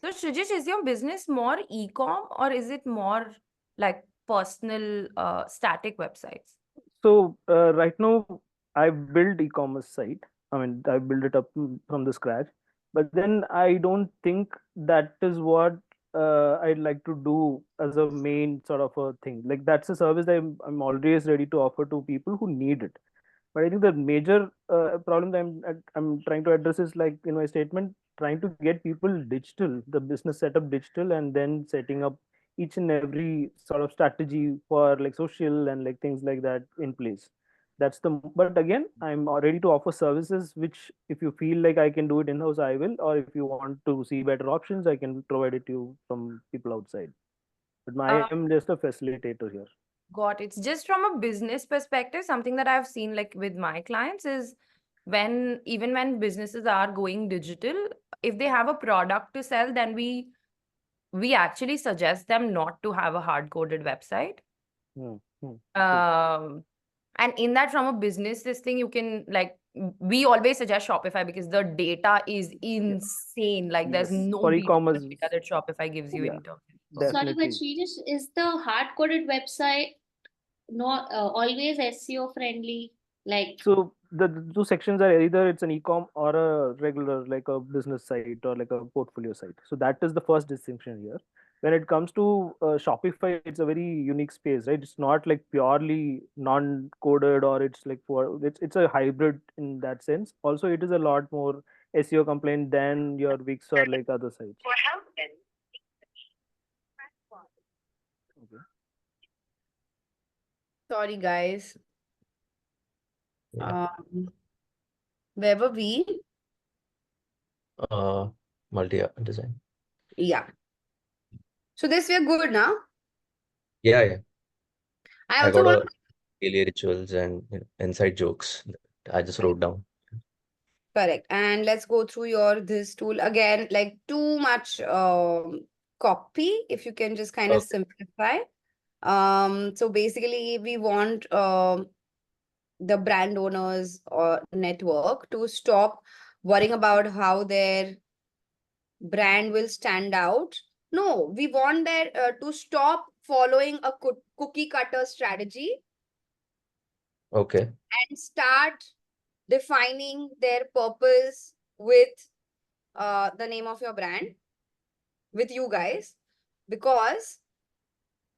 So, Shrijish, is your business more e-com or is it more like personal static websites? So right now I've built e-commerce site. I mean, I built it up from the scratch. But then I don't think that is what I'd like to do as a main sort of a thing. Like that's a service that I'm always ready to offer to people who need it. But I think the major problem that I'm trying to address is, like in my statement, trying to get people digital, the business setup digital, and then setting up each and every sort of strategy for like social and like things like that in place. That's the, but again, I'm ready to offer services which, if you feel like I can do it in house, I will, or if you want to see better options, I can provide it to you from people outside. But I Uh, am just a facilitator here. Got it. Just from a business perspective, something that I've seen like with my clients is when even when businesses are going digital, if they have a product to sell, then we actually suggest them not to have a hard-coded website. Hmm, hmm, Um, and in that, from a business, this thing you can like we always suggest Shopify because the data is insane. Like there's yes, no for beat the e-commerce, data that Shopify gives you yeah, in terms of Sorry, but definitely. Srijesh, is the hard-coded website not always SEO friendly? Like, So the two sections are either it's an e-com or a regular like a business site or like a portfolio site. So that is the first distinction here. When it comes to Shopify, it's a very unique space, right? It's not like purely non-coded, or it's like for it's a hybrid in that sense. Also, it is a lot more SEO compliant than your Wix or like other sites. Okay. Sorry, guys. Yeah. Where were we? Uh, Multi design. Yeah. So this we're good now. Yeah, yeah. I I also got want a daily rituals and inside jokes that I just to wrote down. correct. And let's go through your this tool again. Like too much copy. If you can just kind of Okay. simplify. So basically, we want the brand owners or network to stop worrying about how their brand will stand out. No, we want their to stop following a cookie cutter strategy Okay. and start defining their purpose with the name of your brand, with you guys, because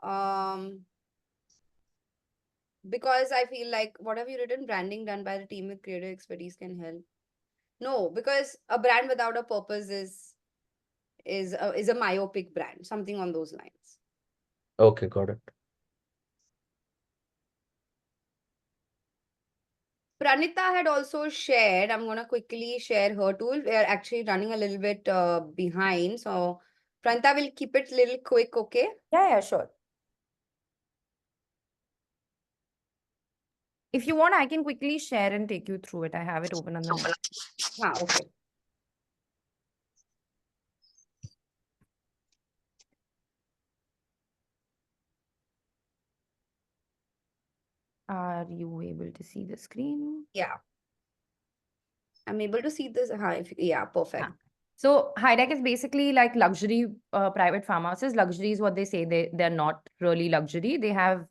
um I feel like what have you written, branding done by the team with creative expertise can help. No, because a brand without a purpose is a myopic brand, something on those lines. Okay, got it. Pranita had also shared, I'm going to quickly share her tool. We are actually running a little bit behind. So Pranita will keep it a little quick, okay? Yeah, sure. If you want, I can quickly share and take you through it. I have it open on the net. Okay. Are you able to see the screen? Yeah. I'm able to see this. Yeah, perfect. So Hydeck is basically like luxury private farmhouses. Luxury is what they say. They're not really luxury. They have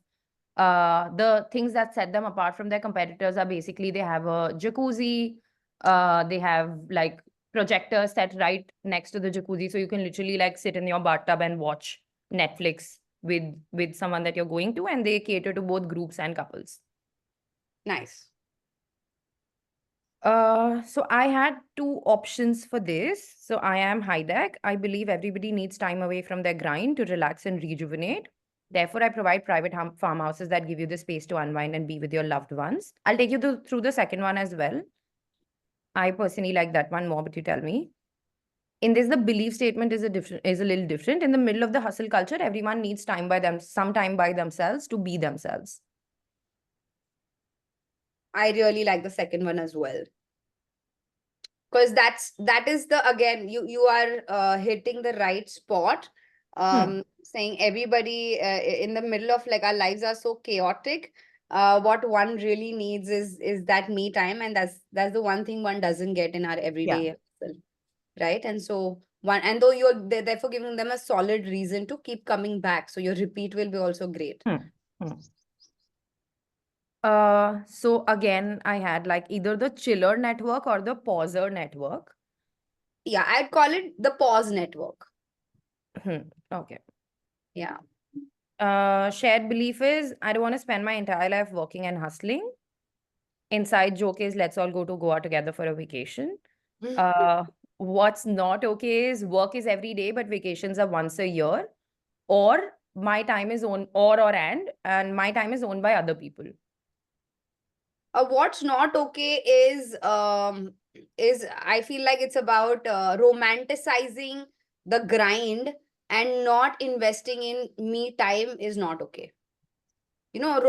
the things that set them apart from their competitors are basically they have a jacuzzi, they have like projectors set right next to the jacuzzi, so you can literally like sit in your bathtub and watch Netflix with someone that you're going to, and they cater to both groups and couples. Nice. So I had two options for this. So I am Hydeck. I believe everybody needs time away from their grind to relax and rejuvenate. Therefore, I provide private farmhouses that give you the space to unwind and be with your loved ones. I'll take you through the second one as well. I personally like that one more, but you tell me. In this, the belief statement is a little different. In the middle of the hustle culture, everyone needs some time by themselves to be themselves. I really like the second one as well. Because that is the, again, you are hitting the right spot. Saying everybody in the middle of like our lives are so chaotic. What one really needs is that me time, and that's the one thing one doesn't get in our everyday hustle, right? And so one, and though you're therefore giving them a solid reason to keep coming back, so your repeat will be also great. So again, I had like either the chiller network or the pauser network. Yeah, I'd call it the pause network. Okay. Yeah. Shared belief is I don't want to spend my entire life working and hustling. Inside joke is let's all go to Goa together for a vacation. What's not okay is work is every day, but vacations are once a year. Or my time is owned, and my time is owned by other people. What's not okay is I feel like it's about romanticizing the grind and not investing in me time is not okay. You know,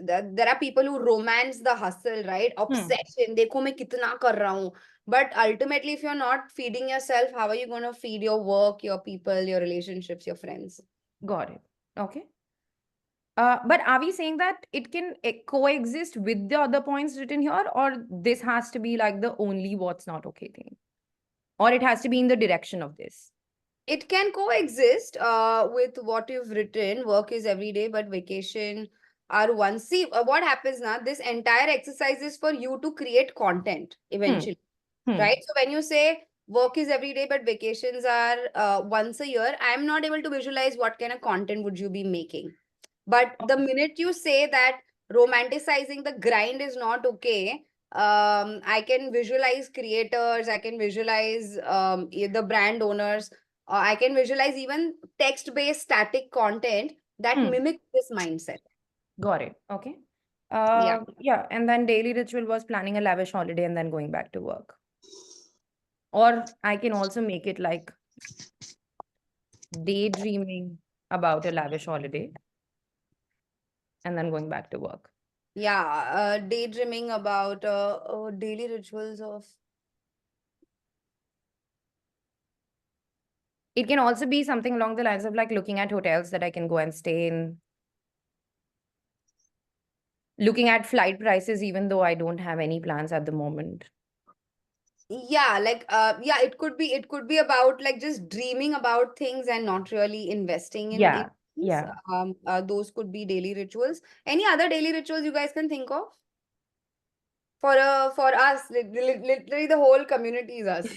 there are people who romance the hustle, right? Obsession. Dekho main kitna kar raha hu. But ultimately, if you're not feeding yourself, how are you going to feed your work, your people, your relationships, your friends? Got it. Okay. But are we saying that it can coexist with the other points written here, or this has to be like the only what's not okay thing? Or it has to be in the direction of this? It can coexist with what you've written. Work is every day, but vacation are one. See, what happens now? This entire exercise is for you to create content eventually, right? So when you say work is every day, but vacations are once a year, I'm not able to visualize what kind of content would you be making. But the minute you say that romanticizing the grind is not okay, I can visualize creators, I can visualize the brand owners, I can visualize even text-based static content that mimics this mindset. Got it. Okay. Yeah. Yeah. And then daily ritual was planning a lavish holiday and then going back to work. Or I can also make it like daydreaming about a lavish holiday and then going back to work. Yeah, daydreaming about daily rituals of. It can also be something along the lines of like looking at hotels that I can go and stay in. Looking at flight prices, even though I don't have any plans at the moment. Yeah, like yeah, it could be about like just dreaming about things and not really investing in Yeah, things. yeah. Those could be daily rituals. Any other daily rituals you guys can think of? For us, literally the whole community is us.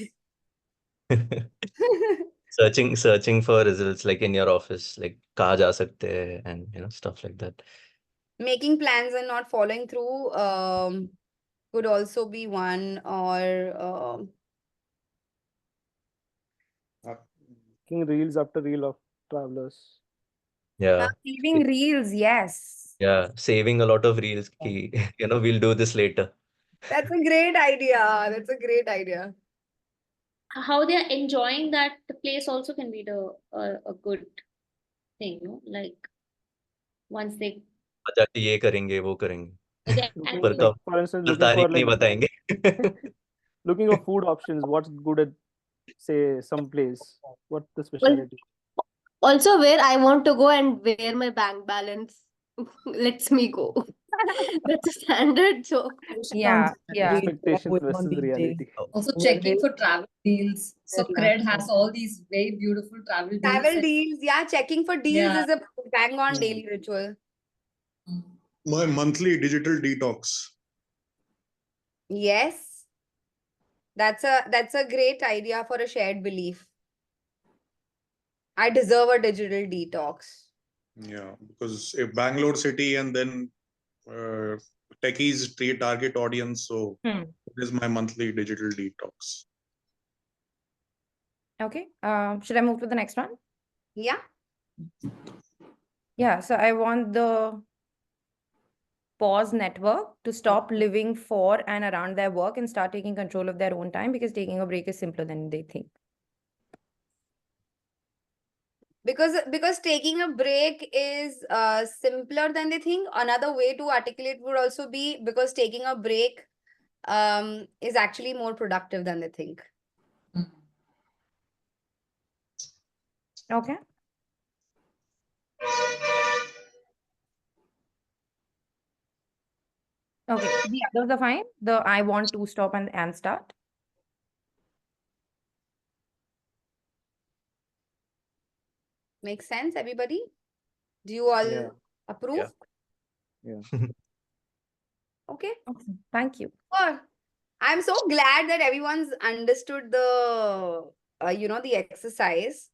Searching for results like in your office, like kaha ja sakte hai, and stuff like that. Making plans and not following through could also be one, or Making reels after reel of travelers. Yeah. Saving reels, yes. Yeah, saving a lot of reels ki, we'll do this later. that's a great idea. That's a great idea. How they are enjoying that place also can be a good thing, no? Like once they जाके ये करेंगे वो करेंगे they Looking, पर like कब for instance, सिर्फ looking for तारीख नहीं like बताएंगे looking for food options. What's good at, say, some place? What's the Well, specialty? also where I want to go and where my bank balance lets me go. That's a standard joke. Yeah, yeah. Expectations versus reality. Also checking for travel deals. So Cred has all these very beautiful travel deals. Travel deals, yeah, checking for deals Yeah. is a bang on daily ritual. My monthly digital detox. Yes, that's a great idea for a shared belief. I deserve a digital detox. Yeah, because if Bangalore city and then techies target audience, so it is my monthly digital detox. Okay. Should I move to the next one? Yeah. Yeah. So I want the pause network to stop living for and around their work and start taking control of their own time, because taking a break is simpler than they think. Because taking a break is simpler than they think. Another way to articulate would also be because taking a break is actually more productive than they think. Okay. Okay. The others are fine. The I want to stop and start. Makes sense, everybody? Do you all Yeah. approve? Yeah. Okay. Awesome. Thank you. Sure. I'm so glad that everyone's understood the the exercise.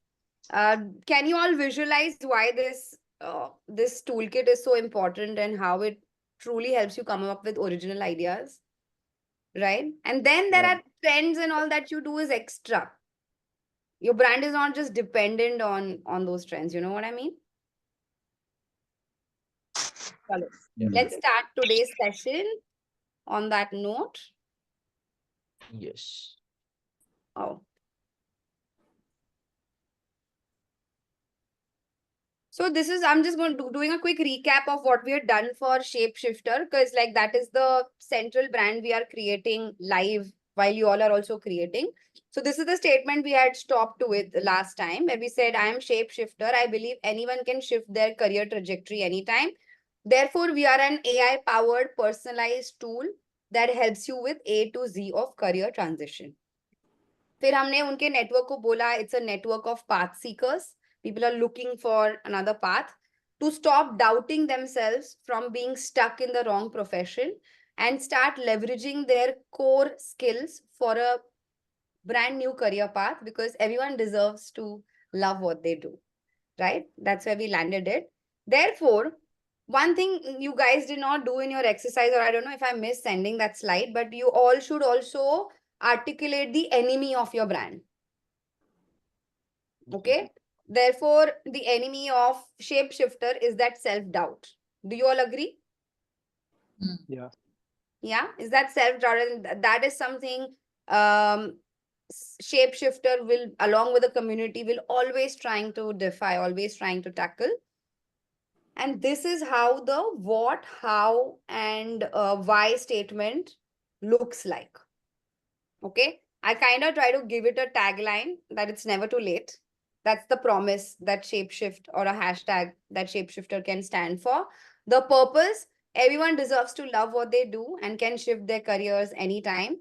Can you all visualize why this toolkit is so important and how it truly helps you come up with original ideas, right? And then there Yeah. are trends and all that you do is extra. Your brand is not just dependent on those trends. You know what I mean? Chalo. Yeah. Let's start today's session on that note. Yes. Oh. So this is, I'm just going to doing a quick recap of what we have done for Shapeshifter, because like that is the central brand we are creating live while you all are also creating. So this is the statement we had stopped with last time where we said, I am Shapeshifter. I believe anyone can shift their career trajectory anytime. Therefore, we are an AI powered personalized tool that helps you with A to Z of career transition. फिर हमने उनके network को बोला it's a network of path seekers. People are looking for another path to stop doubting themselves from being stuck in the wrong profession and start leveraging their core skills for a brand new career path, because everyone deserves to love what they do, right? That's where we landed it. Therefore, one thing you guys did not do in your exercise, or I don't know if I missed sending that slide, but you all should also articulate the enemy of your brand. Okay. Therefore, the enemy of Shapeshifter is that self-doubt. Do you all agree? Yeah. Yeah. Is that self-doubt? And that is something um, Shapeshifter will, along with the community, will always trying to defy, always trying to tackle. And this is how the what, how, and why statement looks like. Okay. I kind of try to give it a tagline that it's never too late. That's the promise that Shapeshift, or a hashtag that Shapeshifter can stand for. The purpose, everyone deserves to love what they do and can shift their careers anytime.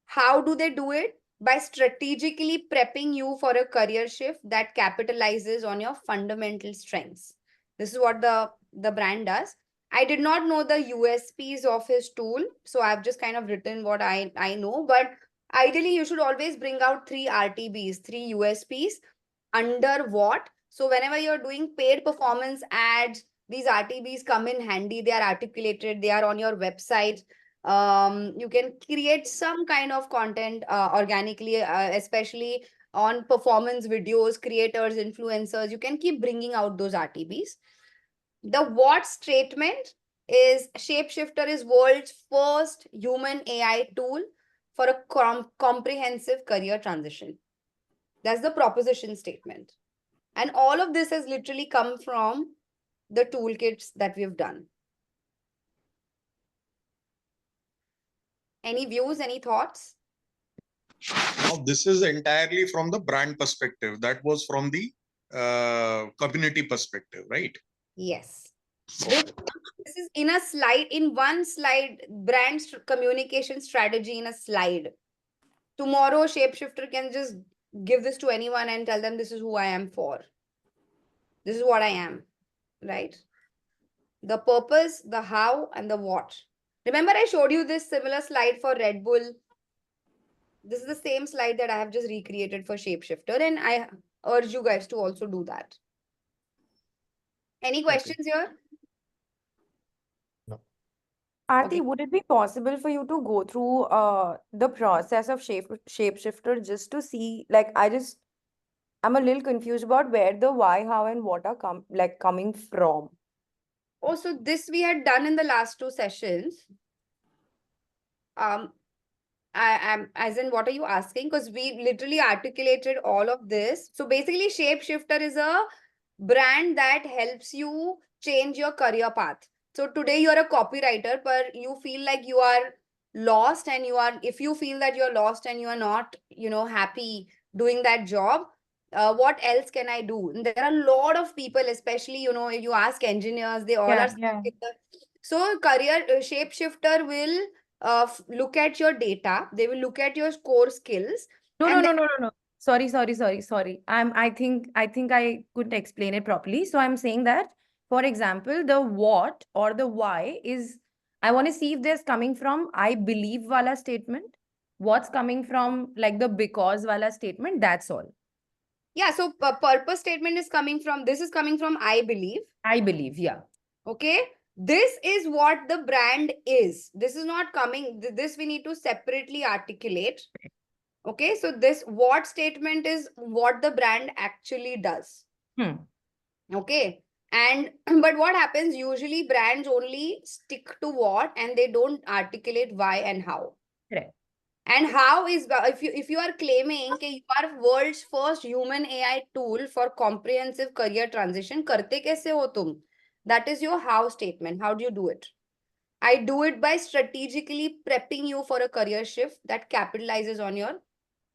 How do they do it? By strategically prepping you for a career shift that capitalizes on your fundamental strengths. This is what the brand does. I did not know the USPs of his tool, so I've just kind of written what I know. But ideally, you should always bring out 3 RTBs, 3 USPs under what. So whenever you're doing paid performance ads, these RTBs come in handy. They are articulated. They are on your website. You can create some kind of content organically, especially on performance videos, creators, influencers. You can keep bringing out those RTBs. The what statement is Shapeshifter is world's first human AI tool for a comprehensive career transition. That's the proposition statement. And all of this has literally come from the toolkits that we've done. Any views, any thoughts? Now, this is entirely from the brand perspective. That was from the community perspective, right? Yes. This is in a slide, in one slide, brand communication strategy in a slide. Tomorrow, Shapeshifter can just give this to anyone and tell them this is who I am for. This is what I am, right? The purpose, the how, and the what. Remember, I showed you this similar slide for Red Bull. This is the same slide that I have just recreated for Shapeshifter, and I urge you guys to also do that. Any questions here? No. Arti, Okay. would it be possible for you to go through the process of Shapeshifter just to see, like, I'm a little confused about where the why, how, and what are coming from. Oh, so this we had done in the last 2 sessions. I am, as in, what are you asking? Because we literally articulated all of this. So basically, Shapeshifter is a brand that helps you change your career path. So today you're a copywriter, but you feel like you are lost, and if you feel that you're lost and you are not, happy doing that job, what else can I do? And there are a lot of people, especially, if you ask engineers, they all are. Yeah. So career Shapeshifter will look at your data. They will look at your core skills. No. Sorry. I think I couldn't explain it properly. So I'm saying that, for example, the what or the why is, I want to see if there's coming from I believe wala statement. What's coming from like the because wala statement, that's all. Yeah, so purpose statement is coming from, this is coming from I believe. I believe, yeah. Okay, this is what the brand is. This is not coming, this we need to separately articulate. Okay, so this what statement is what the brand actually does. Okay, and but what happens, usually brands only stick to what and they don't articulate why and how. Correct. And how is, if you are claiming that you are world's first human AI tool for comprehensive career transition, karte kaise ho tum? That is your how statement. How do you do it? I do it by strategically prepping you for a career shift that capitalizes on your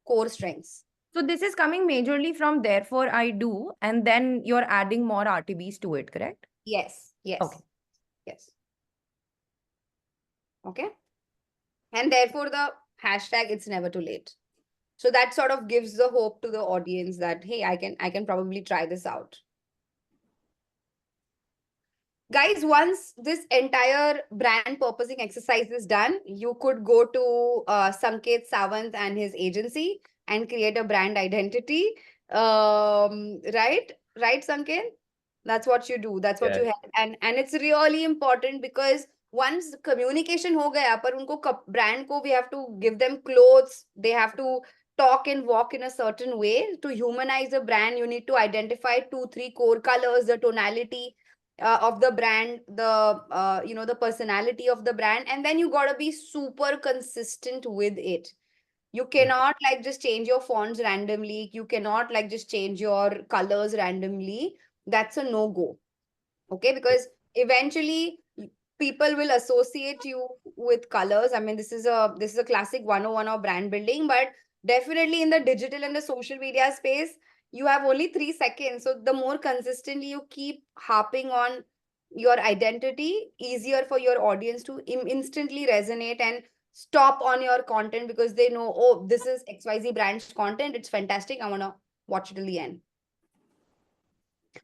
core strengths. So this is coming majorly from therefore I do, and then you're adding more RTBs to it, correct? Yes, yes. Okay. Yes. Okay. And therefore the hashtag it's never too late. So that sort of gives the hope to the audience that, hey, I can probably try this out. Guys, once this entire brand purposing exercise is done, you could go to Sanket Sawant and his agency and create a brand identity. Right? Right, Sanket? That's what you do. That's what Yeah. you have. And it's really important because once communication ho gaya, par unko brand ko we have to give them clothes. They have to talk and walk in a certain way. To humanize a brand, you need to identify 2-3 core colors, the tonality of the brand, the the personality of the brand, and then you got to be super consistent with it. You cannot like just change your fonts randomly, you cannot like just change your colors randomly. That's a no go. Okay, because eventually people will associate you with colors. I mean, this is a classic 101 of brand building, but definitely in the digital and the social media space, you have only 3 seconds. So the more consistently you keep harping on your identity, easier for your audience to instantly resonate and stop on your content, because they know, oh, this is XYZ brand's content, it's fantastic, I want to watch it till the end.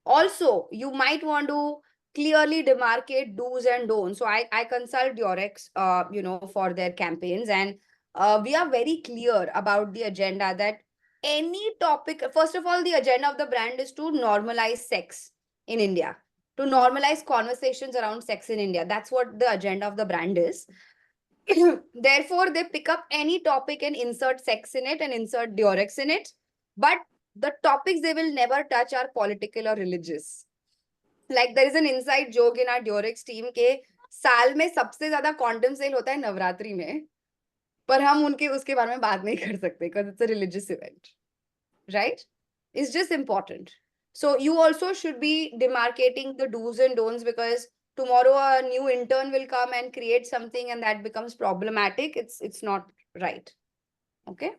Also, you might want to clearly demarcate do's and don'ts. So I consult Durex, for their campaigns, and we are very clear about the agenda that any topic, first of all, the agenda of the brand is to normalize sex in India, to normalize conversations around sex in India. That's what the agenda of the brand is. Therefore, they pick up any topic and insert sex in it and insert Durex in it. But the topics they will never touch are political or religious. Like there is an inside joke in our Durex team के साल में सबसे ज्यादा condom sale होता है नवरात्रि में, पर हम उनके उसके बारे में बात नहीं कर सकते because it's a religious event, right? It's just important. So you also should be demarcating the do's and don'ts, because tomorrow a new intern will come and create something and that becomes problematic. It's not right. Okay.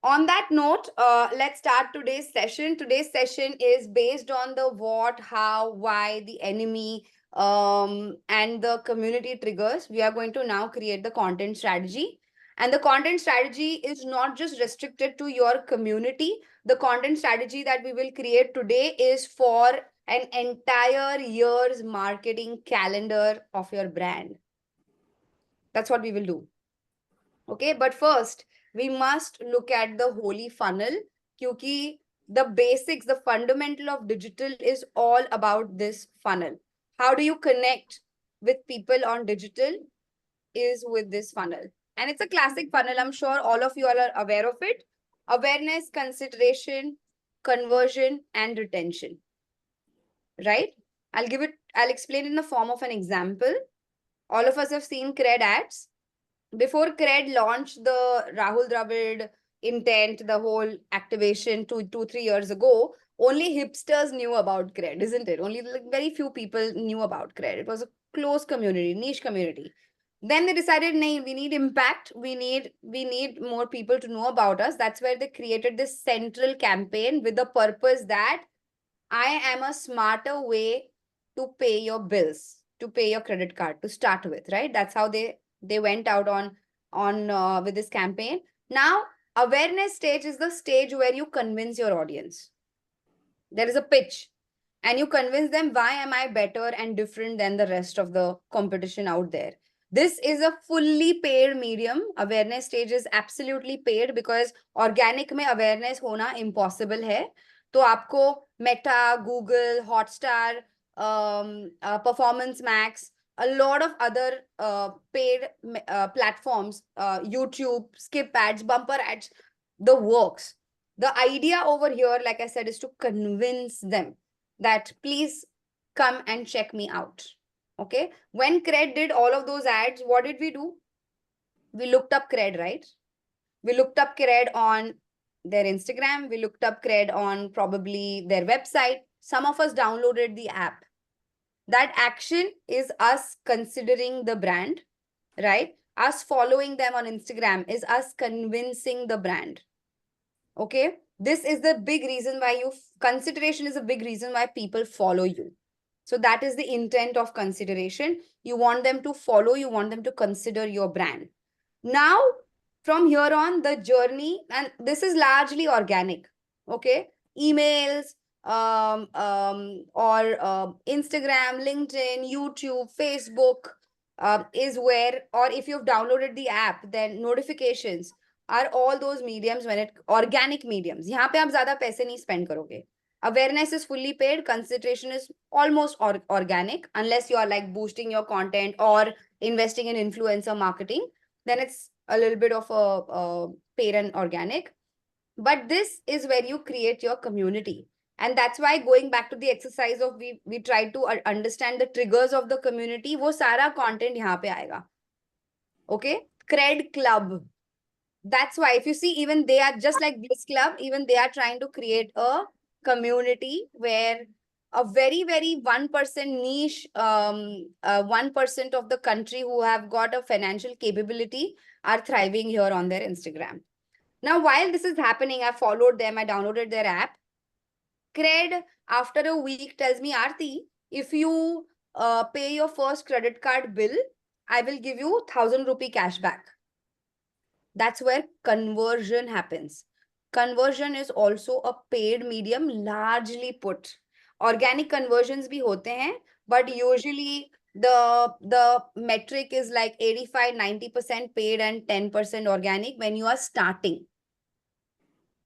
On that note, let's start today's session. Today's session is based on the what, how, why, the enemy, and the community triggers. We are going to now create the content strategy. And the content strategy is not just restricted to your community. The content strategy that we will create today is for an entire year's marketing calendar of your brand. That's what we will do. Okay, but first, we must look at the holy funnel, because the basics, the fundamental of digital is all about this funnel. How do you connect with people on digital is with this funnel. And it's a classic funnel. I'm sure all of you are aware of it. Awareness, consideration, conversion, and retention. Right? I'll explain in the form of an example. All of us have seen Cred ads. Before Cred launched the Rahul Dravid intent, the whole activation 3 years ago, only hipsters knew about Cred, isn't it? Only like very few people knew about Cred. It was a close community, niche community. Then they decided, nee, we need impact. We need more people to know about us. That's where they created this central campaign with the purpose that I am a smarter way to pay your bills, to pay your credit card, to start with, right? That's how they went out on with this campaign. Now, awareness stage is the stage where you convince your audience. There is a pitch and you convince them, why am I better and different than the rest of the competition out there? This is a fully paid medium. Awareness stage is absolutely paid because organic में awareness होना impossible है. तो आपको Meta, Google, Hotstar, Performance Max, a lot of other paid platforms, YouTube, skip ads, bumper ads, the works. The idea over here, like I said, is to convince them that please come and check me out. Okay. When Cred did all of those ads, what did we do? We looked up Cred, right? We looked up Cred on their Instagram. We looked up Cred on probably their website. Some of us downloaded the app. That action is us considering the brand, right? Us following them on Instagram is us convincing the brand. Okay. This is the big reason why consideration is a big reason why people follow you. So that is the intent of consideration. You want them to follow, you want them to consider your brand. Now, from here on, the journey, and this is largely organic, okay? Emails, or Instagram, LinkedIn, YouTube, Facebook is where, or if you've downloaded the app, then notifications are all those mediums when organic mediums. यहाँ पे आप ज़्यादा पैसे नहीं spend करोगे. Awareness is fully paid. Consideration is almost organic, unless you are like boosting your content or investing in influencer marketing. Then it's a little bit of a paid and organic. But this is where you create your community. And that's why going back to the exercise of we try to understand the triggers of the community, वो सारा content यहाँ पे आएगा. Okay? Cred Club. That's why if you see, even they are just like Bliss Club, even they are trying to create a community where a very, very 1% niche, 1% of the country who have got a financial capability are thriving here on their Instagram. Now, while this is happening, I followed them, I downloaded their app. Cred, after a week, tells me, Arthi, if you pay your first credit card bill, I will give you 1,000 rupee cash back. That's where conversion happens. Conversion is also a paid medium, largely put. Organic conversions bhi hote hain, but usually the metric is like 85-90% paid and 10% organic when you are starting.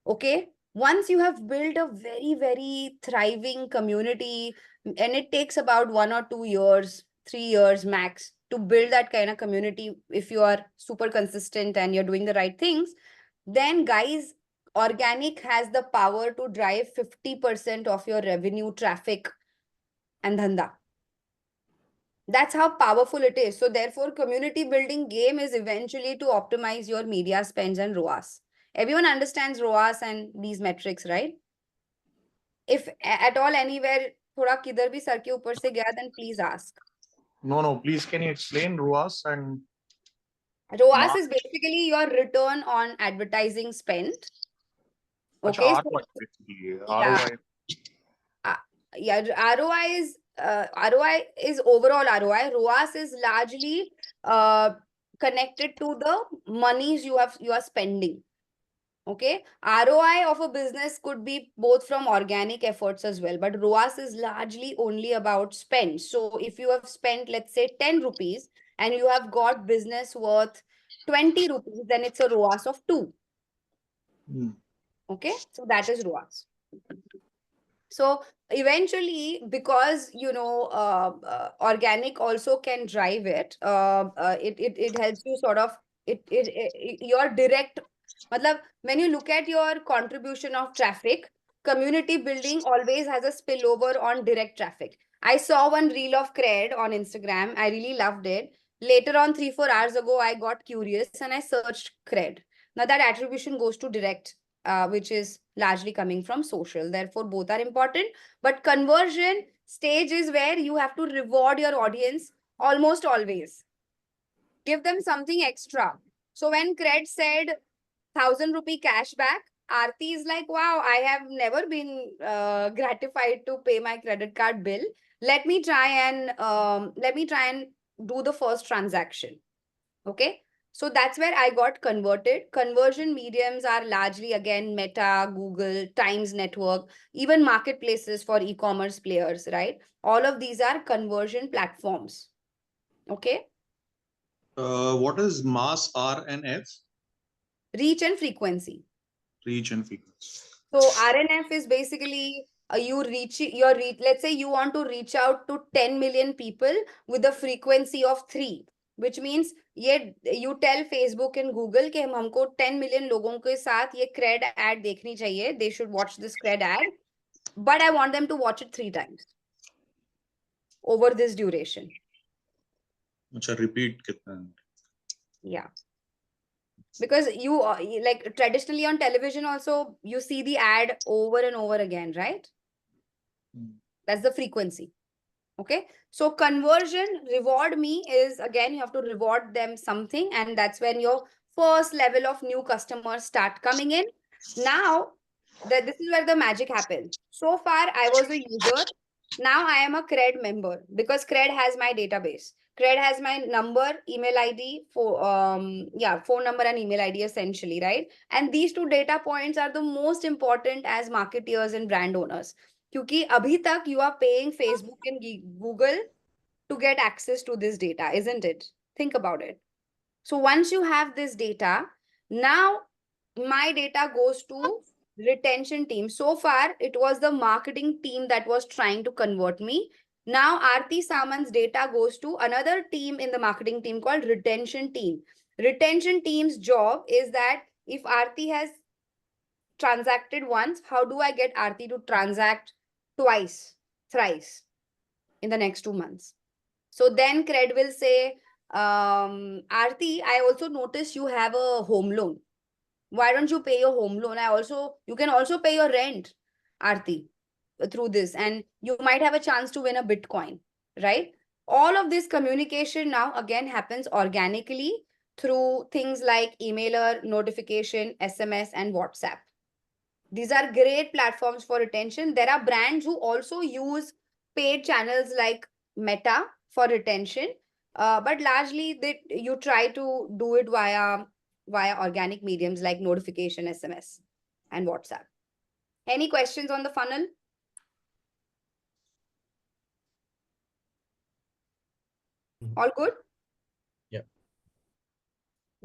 Okay? Once you have built a very, very thriving community, and it takes about 1 or 2 years, 3 years max to build that kind of community, if you are super consistent and you're doing the right things, then guys, organic has the power to drive 50% of your revenue, traffic, and dhanda. That's how powerful it is. So therefore, community building game is eventually to optimize your media spends and ROAS. Everyone understands ROAS and these metrics, right? If at all anywhere थोड़ा किधर भी sir के ऊपर से गया, then please ask. No, please can you explain ROAS and ROAS is basically your return on advertising spend. Okay. Achha, So, ROI basically. yeah. ROI. Yeah, ROI is overall ROI. ROAS is largely connected to the monies you are spending. Okay. ROI of a business could be both from organic efforts as well, but ROAS is largely only about spend. So if you have spent, let's say 10 rupees and you have got business worth 20 rupees, then it's a ROAS of 2. Okay. So that is ROAS. So eventually, because organic also can drive it, it helps you sort of your direct. When you look at your contribution of traffic, community building always has a spillover on direct traffic. I saw one reel of Cred on Instagram. I really loved it. Later on, 3-4 hours ago, I got curious and I searched Cred. Now that attribution goes to direct, which is largely coming from social. Therefore, both are important. But conversion stage is where you have to reward your audience almost always. Give them something extra. So when Cred said 1,000 rupee cash back, Arthi is like, wow, I have never been gratified to pay my credit card bill. Let me try and do the first transaction. Okay. So that's where I got converted. Conversion mediums are largely, again, Meta, Google, Times Network, even marketplaces for e-commerce players, right? All of these are conversion platforms. Okay. What is mass, R and F? Reach and frequency. Reach and frequency. So RNF is basically let's say you want to reach out to 10 million people with a frequency of 3, which means you tell Facebook and Google कि हमको 10 million लोगों के साथ ये cred ad देखनी चाहिए, they should watch this cred ad, but I want them to watch it 3 times over this duration. अच्छा, repeat कितना? Yeah. Because like traditionally on television also, you see the ad over and over again, right? That's the frequency. Okay. So conversion, reward me is, again, you have to reward them something. And that's when your first level of new customers start coming in. Now, this is where the magic happens. So far, I was a user. Now I am a Cred member because Cred has my database. Cred has my number, email ID, phone number and email ID essentially, right? And these 2 data points are the most important as marketeers and brand owners. क्योंकि अभी तक you are paying Facebook and Google to get access to this data, isn't it? Think about it. So once you have this data, now my data goes to retention team. So far, it was the marketing team that was trying to convert me. Now Arthi Saman's data goes to another team in the marketing team called retention team. Retention team's job is that if Arthi has transacted once, how do I get Arthi to transact twice, thrice in the next 2 months? So then Cred will say, Arthi, I also noticed you have a home loan. Why don't you pay your home loan? You can also pay your rent, Arthi, through this. And you might have a chance to win a Bitcoin, right? All of this communication now again happens organically through things like emailer, notification, SMS, and WhatsApp. These are great platforms for retention. There are brands who also use paid channels like Meta for retention. But largely you try to do it via organic mediums like notification, SMS, and WhatsApp. Any questions on the funnel? All good? Yeah.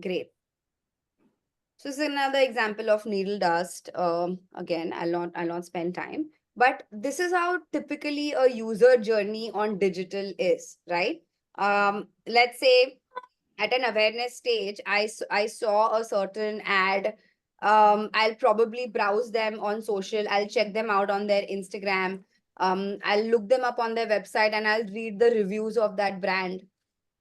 Great. So this is another example of needle dust. Again, I'll not spend time. But this is how typically a user journey on digital is, right? Let's say at an awareness stage, I saw a certain ad. I'll probably browse them on social. I'll check them out on their Instagram. I'll look them up on their website and I'll read the reviews of that brand.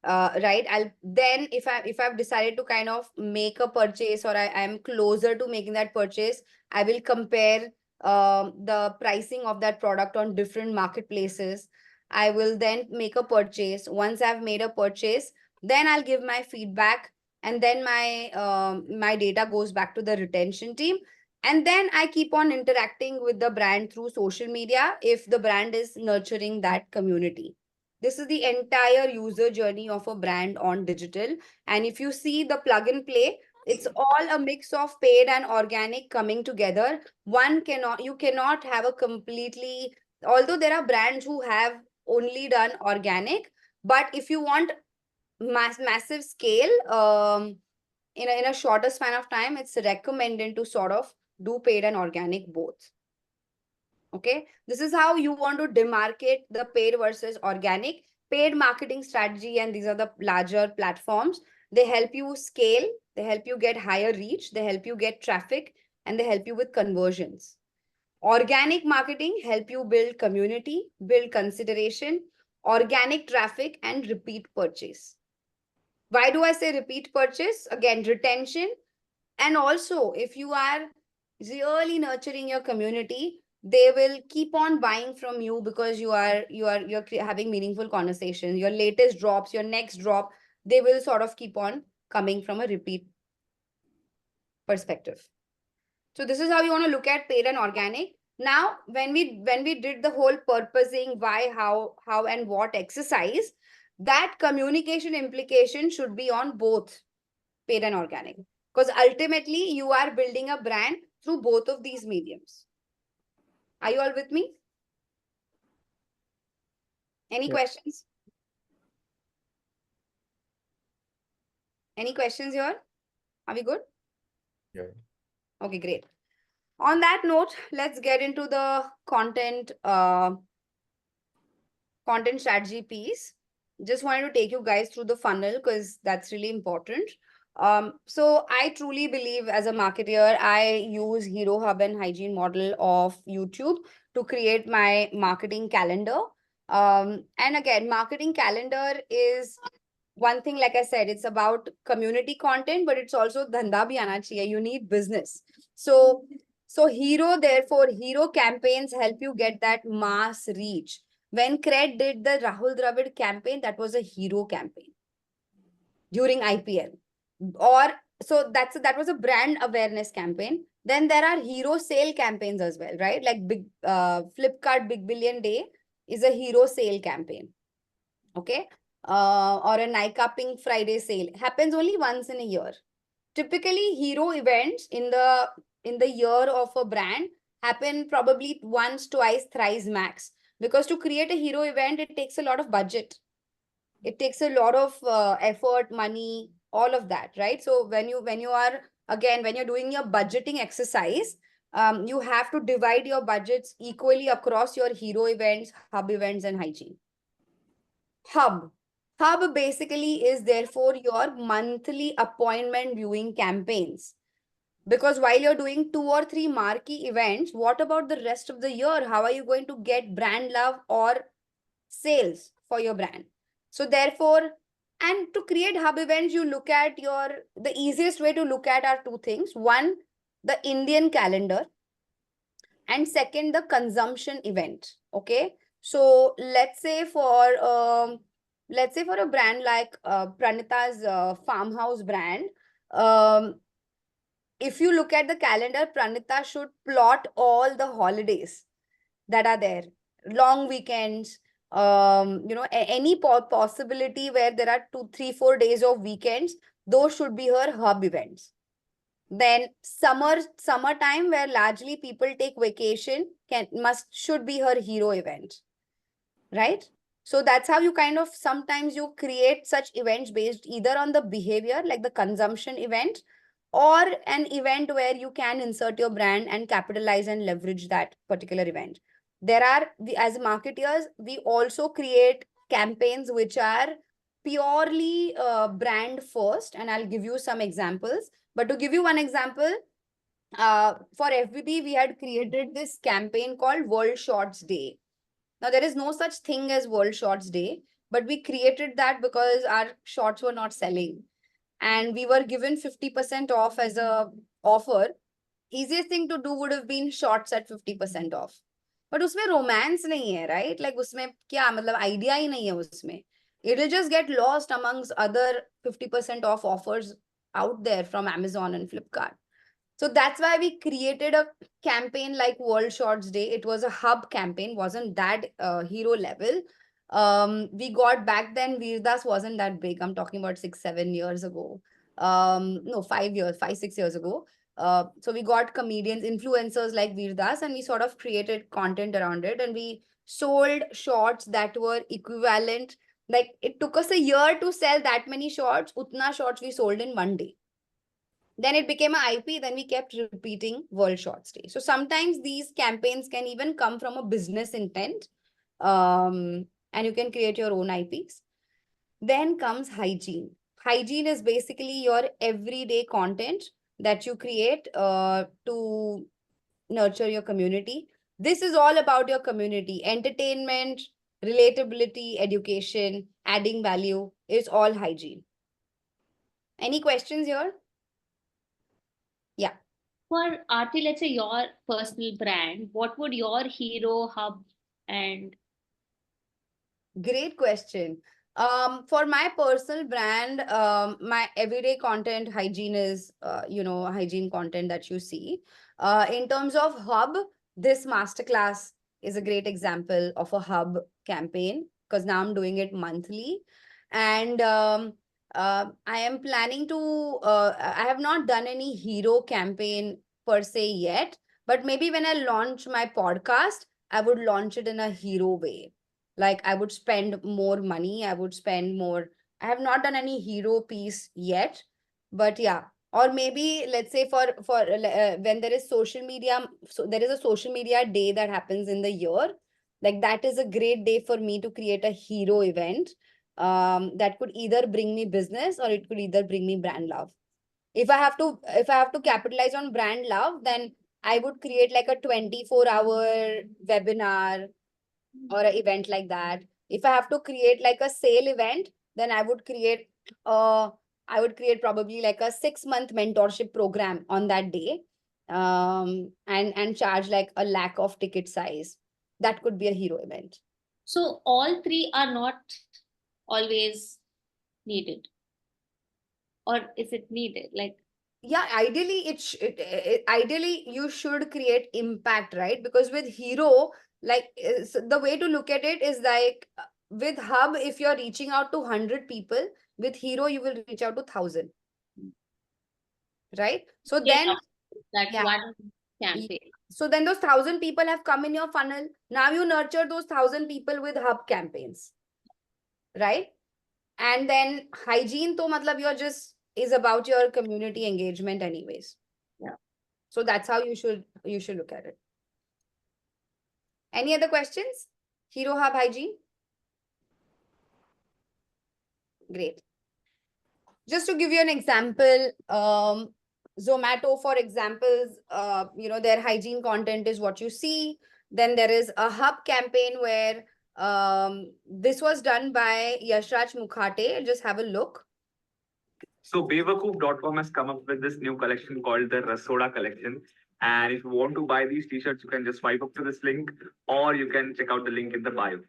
Right. I'll then if I've decided to kind of make a purchase or I'm closer to making that purchase, I will compare the pricing of that product on different marketplaces. I will then make a purchase. Once I've made a purchase, then I'll give my feedback, and then my data goes back to the retention team. And then I keep on interacting with the brand through social media if the brand is nurturing that community. This is the entire user journey of a brand on digital. And if you see the plug and play, it's all a mix of paid and organic coming together. You cannot have a completely, although there are brands who have only done organic, but if you want massive scale, in a shorter span of time, it's recommended to sort of do paid and organic both. Okay, this is how you want to demarcate the paid versus organic. Paid marketing strategy, and these are the larger platforms. They help you scale, they help you get higher reach, they help you get traffic, and they help you with conversions. Organic marketing help you build community, build consideration, organic traffic, and repeat purchase. Why do I say repeat purchase? Again, retention. And also, if you are really nurturing your community, they will keep on buying from you because you're having meaningful conversations. Your latest drops, your next drop, they will sort of keep on coming from a repeat perspective. So this is how you want to look at paid and organic. Now, when we did the whole purposing, why, how, and what exercise, that communication implication should be on both paid and organic. Because ultimately, you are building a brand through both of these mediums. Are you all with me? Any questions? Any questions here? Are we good? Yeah. Okay, great. On that note, let's get into the content strategy piece. Just wanted to take you guys through the funnel because that's really important. So I truly believe as a marketer, I use Hero Hub and Hygiene model of YouTube to create my marketing calendar. And again, marketing calendar is one thing, like I said, it's about community content, but it's also dhanda bhi aana chahiye. You need business. So Hero campaigns help you get that mass reach. When Cred did the Rahul Dravid campaign, that was a hero campaign during IPL. Or so that was a brand awareness campaign. Then there are hero sale campaigns as well, right? Like Flipkart Big Billion Day is a hero sale campaign. Okay. Or a Nykaa Pink Friday sale happens only once in a year. Typically, hero events in the year of a brand happen probably once, twice, thrice max. Because to create a hero event, it takes a lot of budget. It takes a lot of effort, money, all of that, right? So when you are again when you're doing your budgeting exercise, you have to divide your budgets equally across your hero events, hub events, and hygiene. Hub. Hub basically is therefore your monthly appointment viewing campaigns. Because while you're doing 2 or 3 marquee events, what about the rest of the year? How are you going to get brand love or sales for your brand? So therefore, and to create hub events, you look at the easiest way to look at are two things. One, the Indian calendar, and second, the consumption event. Okay. So let's say for a brand like Pranita's farmhouse brand, if you look at the calendar, Pranita should plot all the holidays that are there, long weekends, any possibility where there are 2, 3, 4 days of weekends, those should be her hub events. Then summertime where largely people take vacation should be her hero event, right? So that's how you kind of sometimes you create such events based either on the behavior, like the consumption event, or an event where you can insert your brand and capitalize and leverage that particular event. As marketers, we also create campaigns which are purely brand first, and I'll give you some examples. But to give you one example, for FBB, we had created this campaign called World Shorts Day. Now, there is no such thing as World Shorts Day, but we created that because our shorts were not selling. And we were given 50% off as a offer. Easiest thing to do would have been shorts at 50% off. But उसमें romance नहीं है, right? Like उसमें क्या मतलब idea ही नहीं है उसमें. It will just get lost amongst other 50% off offers out there from Amazon and Flipkart. So that's why we created a campaign like World Shorts Day. It was a hub campaign, wasn't that hero level. We got back then, Veerdas wasn't that big. I'm talking about 6, 7 years ago. No, 5 years, 5, 6 years ago. So we got comedians, influencers like Veerdas, and we sort of created content around it. And we sold shorts that were equivalent. Like it took us a year to sell that many shorts. Utna shorts we sold in one day. Then it became an IP. Then we kept repeating World Shorts Day. So sometimes these campaigns can even come from a business intent. And you can create your own IPs. Then comes hygiene. Hygiene is basically your everyday content that you create to nurture your community. This is all about your community. Entertainment, relatability, education, adding value is all hygiene. Any questions here? Yeah. For Arthi, let's say your personal brand, what would your hero hub and Great question. For my personal brand, my everyday content hygiene is, hygiene content that you see. In terms of hub, this masterclass is a great example of a hub campaign because now I'm doing it monthly. And I am planning to, I have not done any hero campaign per se yet, but maybe when I launch my podcast, I would launch it in a hero way. Like I would spend more money, I would spend more I have not done any hero piece yet, but yeah. Or maybe let's say for when there is social media, so there is a social media day that happens in the year. Like that is a great day for me to create a hero event. That could either bring me business or it could either bring me brand love. If I have to capitalize on brand love, then I would create like a 24-hour webinar or an event like that. If I have to create like a sale event, then uh I would create probably like a 6-month mentorship program on that day. And charge like a lakh of ticket size. That could be a hero event. So all three are not always needed. Or is it needed? Like, Yeah, ideally ideally you should create impact, right? Because with hero, like the way to look at it is like with hub, if you're reaching out to 100 people, with hero you will reach out to 1,000, right? So get then out that yeah, one campaign. so then those 1,000 people have come in your funnel. Now you nurture those 1,000 people with hub campaigns, right? And then hygiene to matlab you're just is about your community engagement anyways. Yeah. So that's how you should look at it. Any other questions? Hero Hub hygiene? Great. Just to give you an example, Zomato, for examples, their hygiene content is what you see. Then there is a hub campaign where this was done by Yashraj Mukhate. Just have a look. So Bewakoof.com has come up with this new collection called the Rasoda collection. And if you want to buy these t-shirts, you can just swipe up to this link, or you can check out the link in the bio.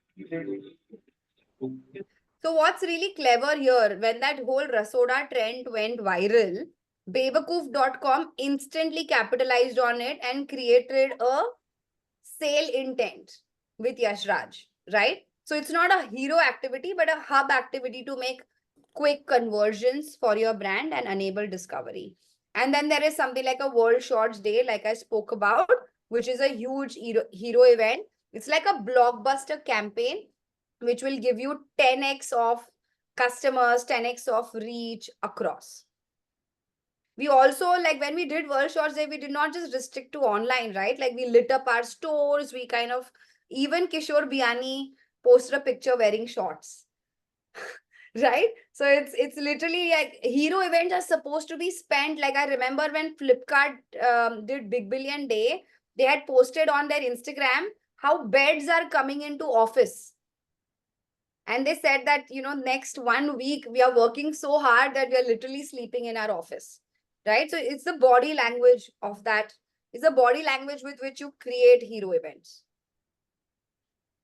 So what's really clever here, when that whole Rasoda trend went viral, Bewakoof.com instantly capitalized on it and created a sale intent with Yashraj, right? So it's not a hero activity, but a hub activity to make quick conversions for your brand and enable discovery. And then there is something like a World Shorts Day, like I spoke about, which is a huge hero event. It's like a blockbuster campaign, which will give you 10x of customers, 10x of reach across. We also, like when we did World Shorts Day, we did not just restrict to online, right? Like we lit up our stores. We kind of, even Kishore Biani posted a picture wearing shorts. Right? So it's literally like hero events are supposed to be spent. Like I remember when Flipkart did Big Billion Day, they had posted on their Instagram how beds are coming into office. And they said that, next 1 week, we are working so hard that we are literally sleeping in our office, right? So it's the body language of that. It's the body language with which you create hero events.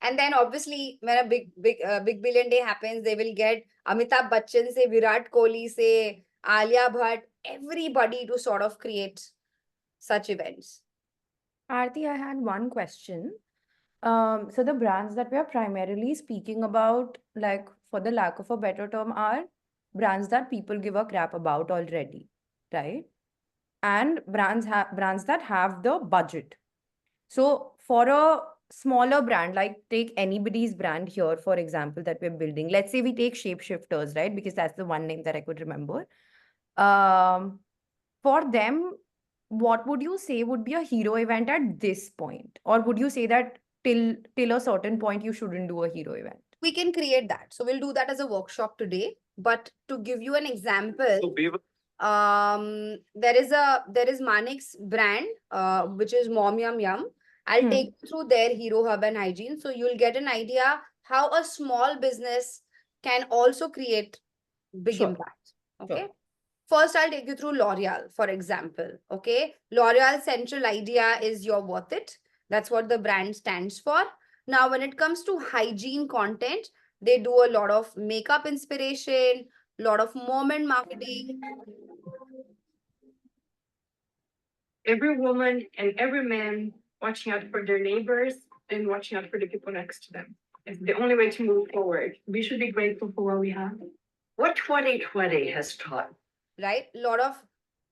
And then obviously, when a big billion day happens, they will get Amitabh Bachchan, say Virat Kohli, say Alia Bhatt, everybody to sort of create such events. Arthi, I had one question. So the brands that we are primarily speaking about, like for the lack of a better term, are brands that people give a crap about already, right? And brands that have the budget. So for a smaller brand, like take anybody's brand here, for example, that we're building. Let's say we take Shapeshifters, right? Because that's the one name that I could remember. For them, what would you say would be a hero event at this point? Or would you say that till a certain point you shouldn't do a hero event? We can create that. So we'll do that as a workshop today. But to give you an example, there is Manik's brand, which is Mom Yum Yum. I'll take you through their hero hub and hygiene, so you'll get an idea how a small business can also create big impact. Okay. First, I'll take you through L'Oreal, for example. Okay. L'Oreal's central idea is you're worth it. That's what the brand stands for. Now, when it comes to hygiene content, they do a lot of makeup inspiration, a lot of moment marketing. Every woman and every man watching out for their neighbors and watching out for the people next to them. It's the only way to move forward. We should be grateful for what we have. What 2020 has taught. Right? A lot of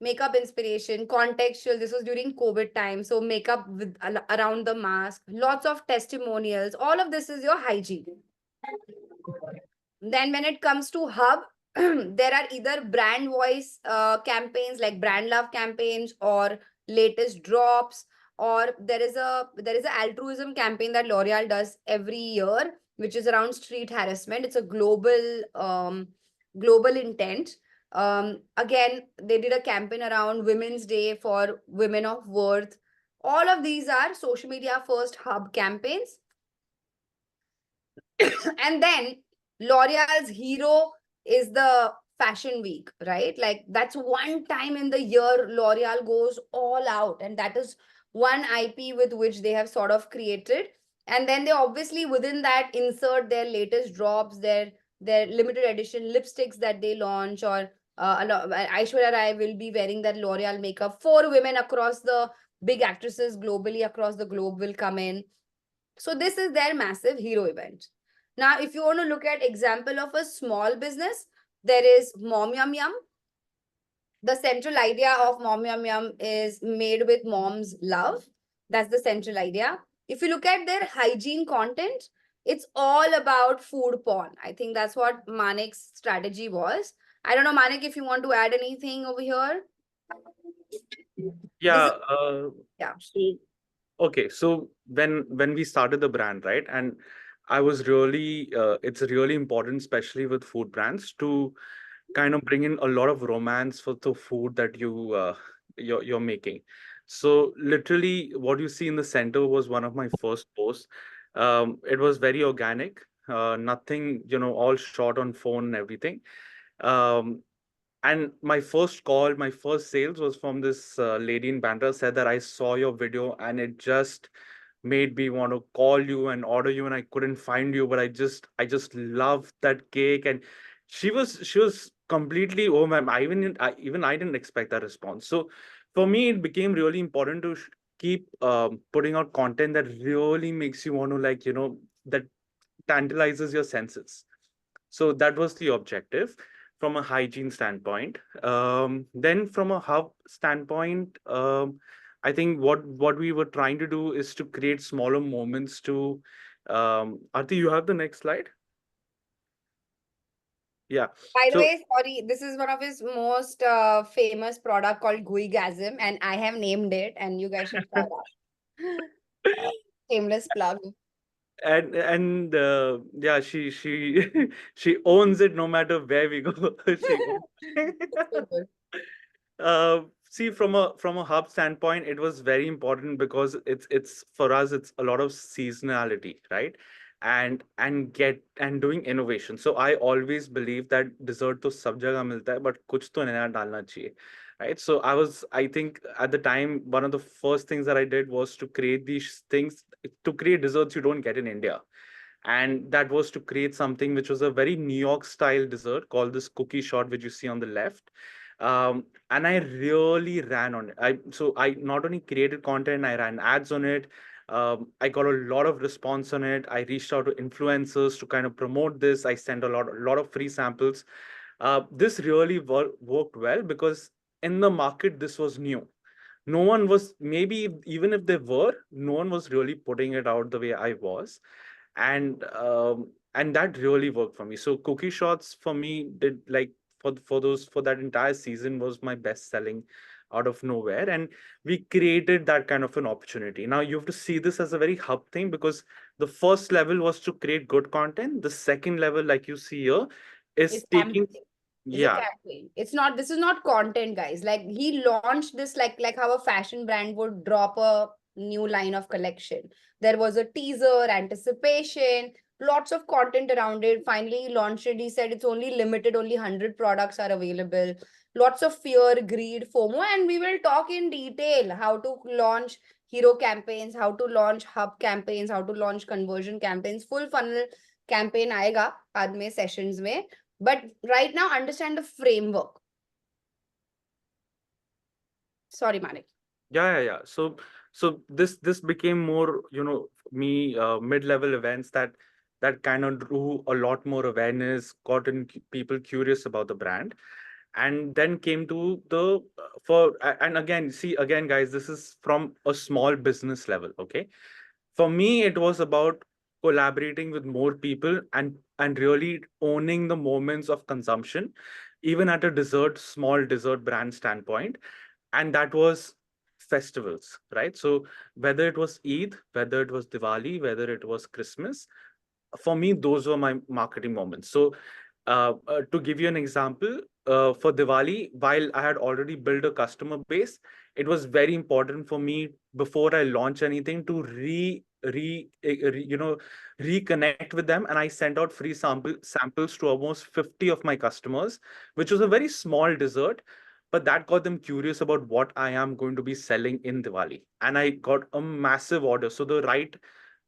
makeup inspiration, contextual. This was during COVID time. So makeup with around the mask, lots of testimonials. All of this is your hygiene. Then when it comes to hub, there are either brand voice campaigns like brand love campaigns or latest drops, or there is a altruism campaign that L'Oreal does every year, which is around street harassment. It's a global intent. Again, they did a campaign around Women's Day for women of worth. All of these are social media first hub campaigns. And then L'Oreal's hero is the fashion week, right? Like that's one time in the year L'Oreal goes all out, and that is one IP with which they have sort of created. And then they obviously within that insert their latest drops, their limited edition lipsticks that they launch, or Aishwarya Rai will be wearing that L'Oreal makeup. 4 women across the big actresses globally across the globe will come in. So this is their massive hero event. Now, if you want to look at example of a small business, there is Mom Yum Yum. The central idea of Mom Yum Yum is made with mom's love. That's the central idea. If you look at their hygiene content, it's all about food porn. I think that's what Manik's strategy was. I don't know, Manik, if you want to add anything over here. Yeah. Yeah. So okay, so when we started the brand, right, and I was really it's really important, especially with food brands, to kind of bring in a lot of romance for the food that you're making. So literally, what you see in the center was one of my first posts. It was very organic, nothing, all shot on phone and everything. Um, and my first call, my first sales was from this lady in Bandra, said that I saw your video and it just made me want to call you and order you, and I couldn't find you, but I just loved that cake. And she was completely, oh man, I didn't expect that response. So for me, it became really important to keep putting out content that really makes you want to, like, that tantalizes your senses. So that was the objective from a hygiene standpoint. Then from a hub standpoint, I think what we were trying to do is to create smaller moments to. Arti, you have the next slide. Yeah. By the So way, sorry, this is one of his most famous product called Guigasm, and I have named it, and you guys should try that. Shameless plug. and yeah, she she owns it no matter where we go. She owns So good. See, from a hub standpoint, it was very important because it's for us, it's a lot of seasonality, right? And doing innovation. So I always believe that dessert to sab jagah milta hai, but kuch to naya dalna chahiye, right? So I think at the time, one of the first things that I did was to create these things, to create desserts you don't get in India. And that was to create something which was a very New York style dessert called this cookie shot, which you see on the left. And I really ran on it. I not only created content, I ran ads on it. I got a lot of response on it. I reached out to influencers to kind of promote this. I sent a lot of free samples. This really worked well because in the market this was new. No one was, maybe even if they were, no one was really putting it out the way I was. And that really worked for me. So cookie shots for me did, like, for that entire season was my best selling out of nowhere. And we created that kind of an opportunity. Now you have to see this as a very hub thing, because the first level was to create good content. The second level, like you see here, is It's taking, campaign. It's a yeah. campaign. It's not, this is not content, guys. Like he launched this like how a fashion brand would drop a new line of collection. There was a teaser, anticipation, lots of content around it. Finally, he launched it. He said it's only limited, only 100 products are available. Lots of fear, greed, FOMO, and we will talk in detail how to launch hero campaigns, how to launch hub campaigns, how to launch conversion campaigns. Full funnel campaign आएगा बाद में sessions में. But right now, understand the framework. Sorry, Manik. Yeah. So this became more, me mid-level events that kind of drew a lot more awareness, people curious about the brand, and then came to the and again, see, again, guys, this is from a small business level. Okay, for me, it was about collaborating with more people and really owning the moments of consumption, even at a small dessert brand standpoint. And that was festivals, right? So whether it was Eid, whether it was Diwali, whether it was Christmas, for me, those were my marketing moments. So to give you an example, for Diwali, while I had already built a customer base, it was very important for me before I launch anything to reconnect with them, and I sent out free samples to almost 50 of my customers, which was a very small dessert, but that got them curious about what I am going to be selling in Diwali, and I got a massive order. So the right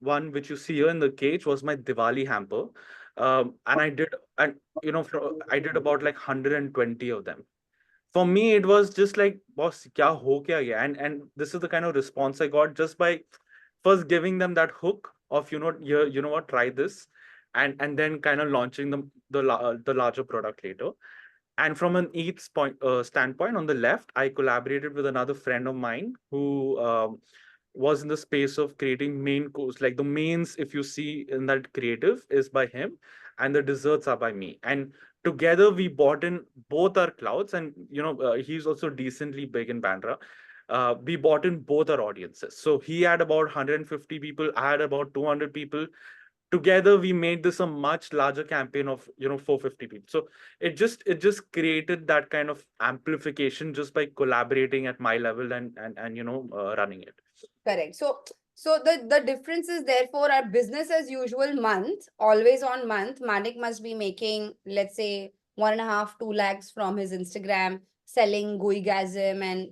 one which you see here in the cage was my Diwali hamper, and I did about like 120 of them. For me, it was just like, boss, kya ho kya gaya? And this is the kind of response I got just by first giving them that hook of, you know what, try this, and then kind of launching the larger product later. And from an standpoint, on the left, I collaborated with another friend of mine who was in the space of creating main course. Like the mains, if you see in that creative, is by him, and the desserts are by me. And together we bought in both our clouds, and he's also decently big in Bandra. We bought in both our audiences. So he had about 150 people, I had about 200 people. Together we made this a much larger campaign of 450 people. So it just created that kind of amplification just by collaborating at my level and running it. Correct. So the difference is therefore our business as usual month, always on month, Manik must be making, let's say, 1.5, 2 lakhs from his Instagram, selling Guigasm and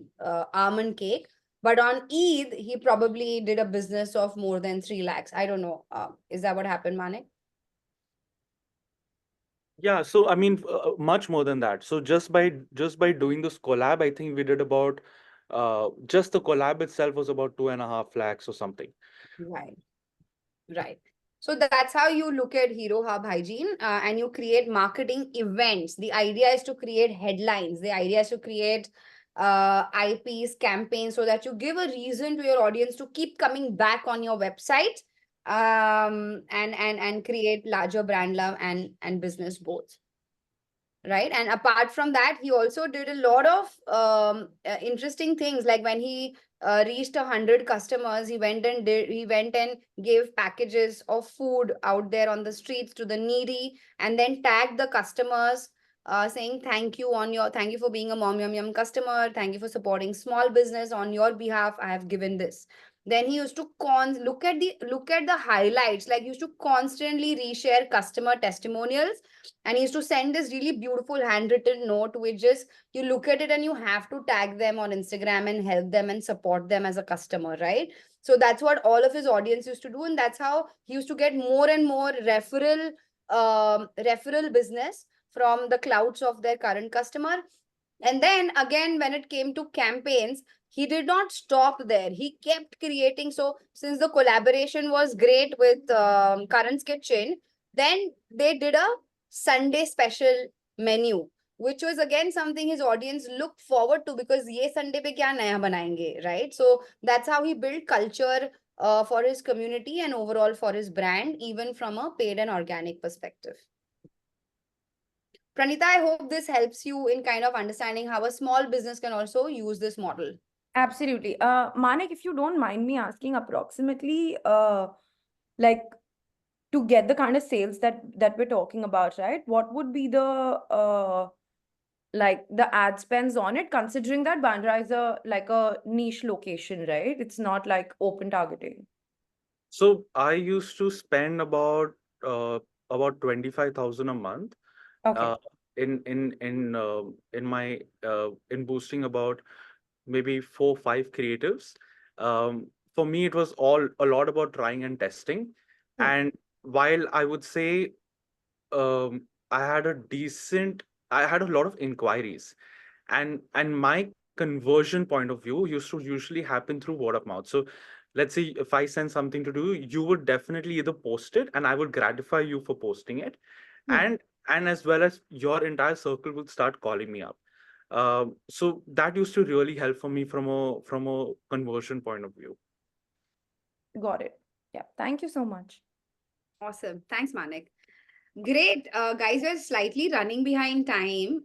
almond cake. But on Eid, he probably did a business of more than 3 lakhs. I don't know. Is that what happened, Manik? Yeah, so I mean, much more than that. So just by doing this collab, I think we did about just the collab itself was about 2.5 lakhs or something. Right. Right. So that's how you look at Hero Hub Hygiene, and you create marketing events. The idea is to create headlines. The idea is to create IPs, campaigns, so that you give a reason to your audience to keep coming back on your website, and create larger brand love and business both. Right. And apart from that, he also did a lot of interesting things. Like when he reached 100 customers, he went and gave packages of food out there on the streets to the needy, and then tagged the customers, saying thank you for being a Mom Yum Yum customer, thank you for supporting small business, on your behalf I have given this. Then he used to look at the highlights. Like he used to constantly reshare customer testimonials, and he used to send this really beautiful handwritten note, which just, you look at it and you have to tag them on Instagram and help them and support them as a customer, right? So that's what all of his audience used to do, and that's how he used to get more and more referral business from the clouds of their current customer. And then again, when it came to campaigns, he did not stop there. He kept creating. So since the collaboration was great with Karan's Kitchen, then they did a Sunday special menu, which was again something his audience looked forward to, because ye Sunday pe kya naya banayenge, right? So that's how he built culture for his community and overall for his brand, even from a paid and organic perspective. Pranita, I hope this helps you in kind of understanding how a small business can also use this model. Absolutely. Manik, if you don't mind me asking, approximately, like, to get the kind of sales that we're talking about, right? What would be the like the ad spends on it, considering that Bandra is a niche location, right? It's not like open targeting. So I used to spend about 25,000 a month Okay. in boosting about maybe 4 5 creatives. For me, it was all a lot about trying and testing. And while I would say um, I had I had a lot of inquiries, and my conversion point of view used to usually happen through word of mouth. So let's say if I send something to do, you would definitely either post it, and I would gratify you for posting it, and as well as your entire circle would start calling me up. So that used to really help for me from a conversion point of view. Got it. Yeah. Thank you so much. Awesome. Thanks, Manik. Great. Guys, we're slightly running behind time.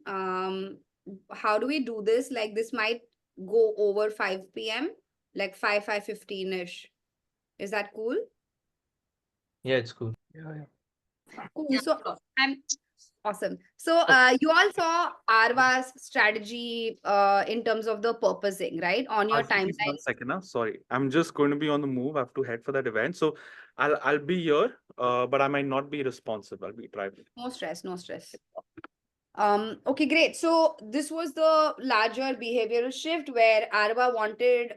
How do we do this? Like, this might go over 5 p.m., like 5:15-ish. Is that cool? Yeah, it's cool. Yeah. Cool. Yeah, So sure. I'm awesome. So you all saw Arva's strategy in terms of the purposing, right? On your Arthi, please timeline. 1 second now. Sorry, I'm just going to be on the move. I have to head for that event, so I'll be here, but I might not be responsive. I'll be driving. No stress, no stress. Okay, great. So this was the larger behavioral shift where Arva wanted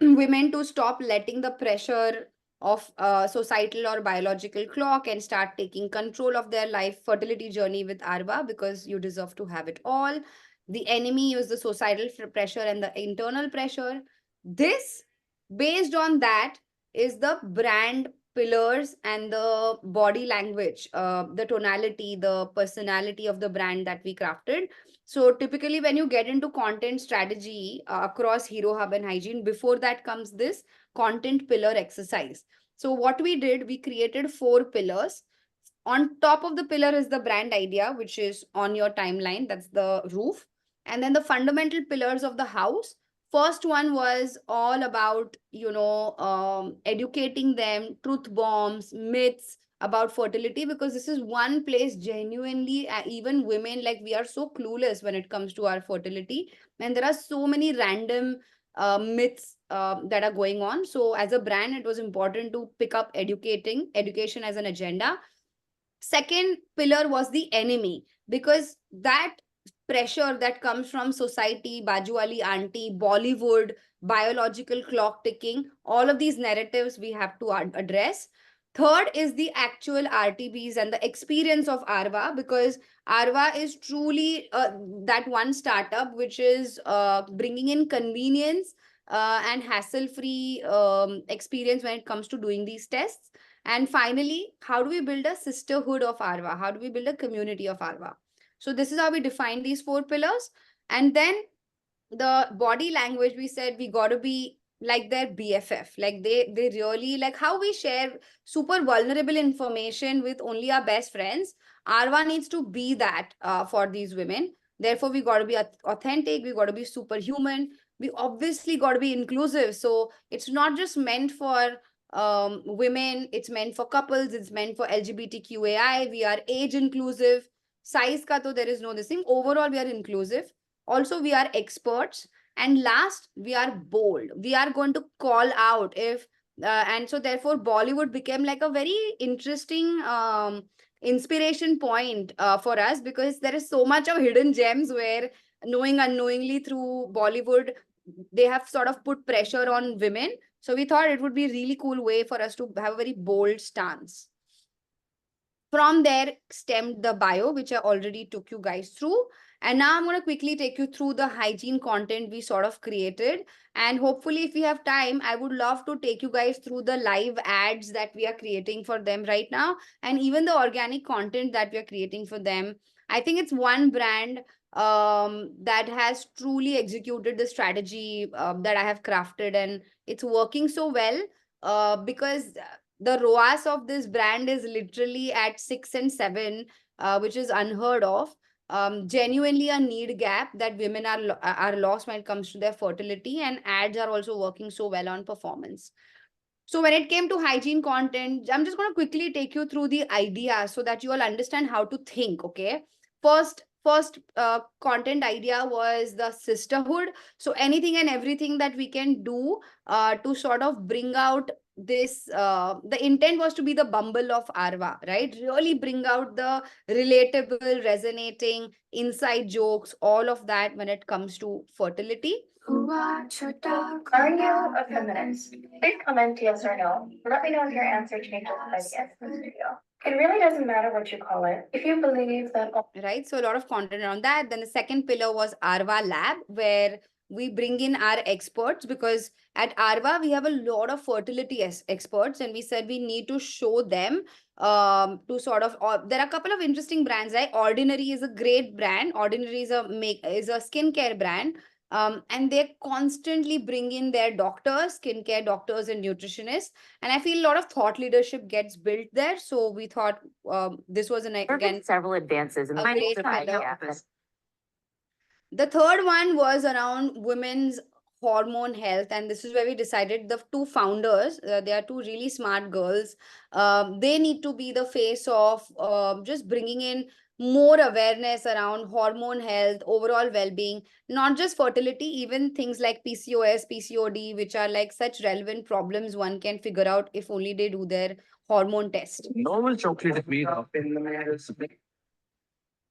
women to stop letting the pressure of societal or biological clock and start taking control of their life fertility journey with Arva, because you deserve to have it all. The enemy is the societal pressure and the internal pressure. This, based on that, is the brand pillars and the body language, the tonality, the personality of the brand that we crafted. So typically when you get into content strategy across Hero Hub and Hygiene, before that comes this content pillar exercise. So what we did, we created 4 pillars. On top of the pillar is the brand idea, which is on your timeline. That's the roof. And then the fundamental pillars of the house. First one was all about, educating them, truth bombs, myths about fertility, because this is one place genuinely, even women, like we are so clueless when it comes to our fertility. And there are so many random myths that are going on. So as a brand, it was important to pick up education as an agenda. Second pillar was the enemy, because that pressure that comes from society, bajuwali auntie, Bollywood, biological clock ticking, all of these narratives we have to address. Third is the actual RTBs and the experience of Arva, because Arva is truly that one startup which is bringing in convenience and hassle-free experience when it comes to doing these tests. And finally, how do we build a sisterhood of Arva? How do we build a community of Arva? So this is how we define these 4 pillars. And then the body language, we said we got to be like their BFF. Like they really, like how we share super vulnerable information with only our best friends. Arva needs to be that for these women. Therefore, we got to be authentic. We got to be superhuman. We obviously got to be inclusive. So it's not just meant for women, it's meant for couples, it's meant for LGBTQAI. We are age inclusive. Size ka to there is no this thing. Overall, we are inclusive. Also, we are experts. And last, we are bold. We are going to call out if and so therefore Bollywood became like a very interesting inspiration point for us, because there is so much of hidden gems where knowing unknowingly through Bollywood they have sort of put pressure on women. So we thought it would be a really cool way for us to have a very bold stance. From there stemmed the bio, which I already took you guys through. And now I'm going to quickly take you through the hygiene content we sort of created. And hopefully, if we have time, I would love to take you guys through the live ads that we are creating for them right now, and even the organic content that we are creating for them. I think it's one brand that has truly executed the strategy that I have crafted, and it's working so well because the ROAS of this brand is literally at 6 and 7, which is unheard of. Genuinely a need gap that women are lost when it comes to their fertility, and ads are also working so well on performance. So when it came to hygiene content, I'm just going to quickly take you through the idea so that you all understand how to think. Okay. First content idea was the sisterhood. So anything and everything that we can do to sort of bring out this, the intent was to be the Bumble of Arva, right? Really bring out the relatable, resonating, inside jokes, all of that when it comes to fertility. Are you a feminist? Please comment yes or no. Let me know if your answer changes by the end of this video. It really doesn't matter what you call it. If you believe that right? So a lot of content around that. Then the second pillar was Arva Lab, where we bring in our experts, because at Arva we have a lot of fertility experts, and we said we need to show them to sort of there are a couple of interesting brands, right? Ordinary is a great brand. Ordinary is a skincare brand. And they constantly bring in their doctors, skincare doctors, and nutritionists. And I feel a lot of thought leadership gets built there. So we thought this was There have been again several advances in the a great field of pillar. IVF. The third one was around women's hormone health, and this is where we decided the two founders, they are two really smart girls. They need to be the face of just bringing in more awareness around hormone health, overall well-being, not just fertility, even things like PCOS, PCOD, which are like such relevant problems one can figure out if only they do their hormone test. Normal chocolate is made up in the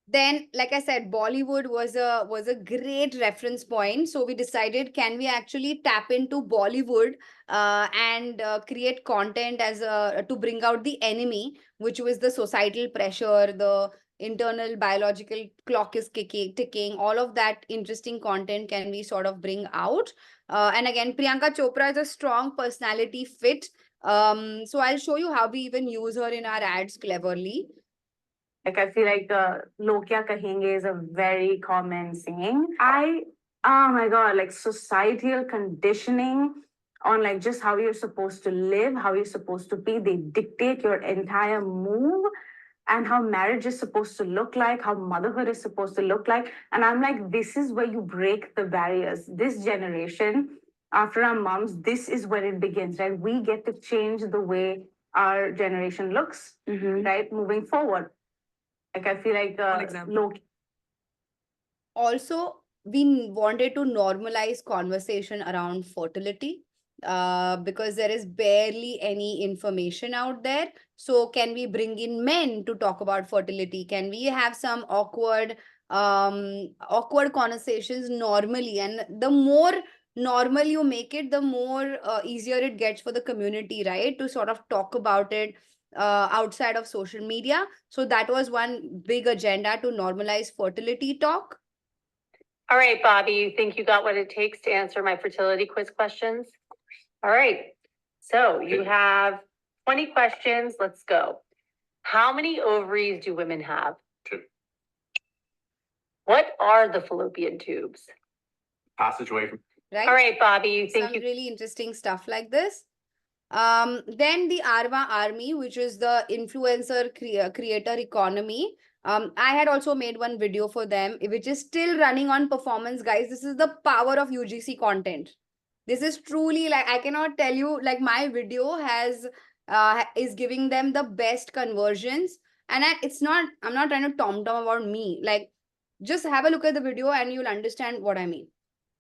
Then, like I said, Bollywood was a great reference point. So we decided, can we actually tap into Bollywood and create content as a to bring out the enemy, which was the societal pressure, the internal biological clock is ticking. All of that interesting content can we sort of bring out. And again, Priyanka Chopra is a strong personality fit. So I'll show you how we even use her in our ads cleverly. Like I feel like "log kya kahenge" is a very common saying. Oh my God, like societal conditioning on like just how you're supposed to live, how you're supposed to be. They dictate your entire move and how marriage is supposed to look like, how motherhood is supposed to look like. And I'm like, this is where you break the barriers. This generation, after our moms, this is where it begins, right? We get to change the way our generation looks, right? Moving forward. Like I feel like Also, we wanted to normalize conversation around fertility because there is barely any information out there. So can we bring in men to talk about fertility? Can we have some awkward conversations normally? And the more normal you make it, the more easier it gets for the community, right, to sort of talk about it outside of social media. So that was one big agenda, to normalize fertility talk. all right, Bobby, you think you got what it takes to answer my fertility quiz questions? All right. So you have 20 questions. Let's go. How many ovaries do women have? 2. What are the fallopian tubes? Passageway from Right? All right, Bobby, you think Some really interesting stuff like this. Then the Arva Army, which is the influencer creator economy. I had also made one video for them, which is still running on performance, guys. This is the power of UGC content. This is truly, like, I cannot tell you, like, my video is giving them the best conversions. And I'm not trying to tom about me. Like, just have a look at the video and you'll understand what I mean.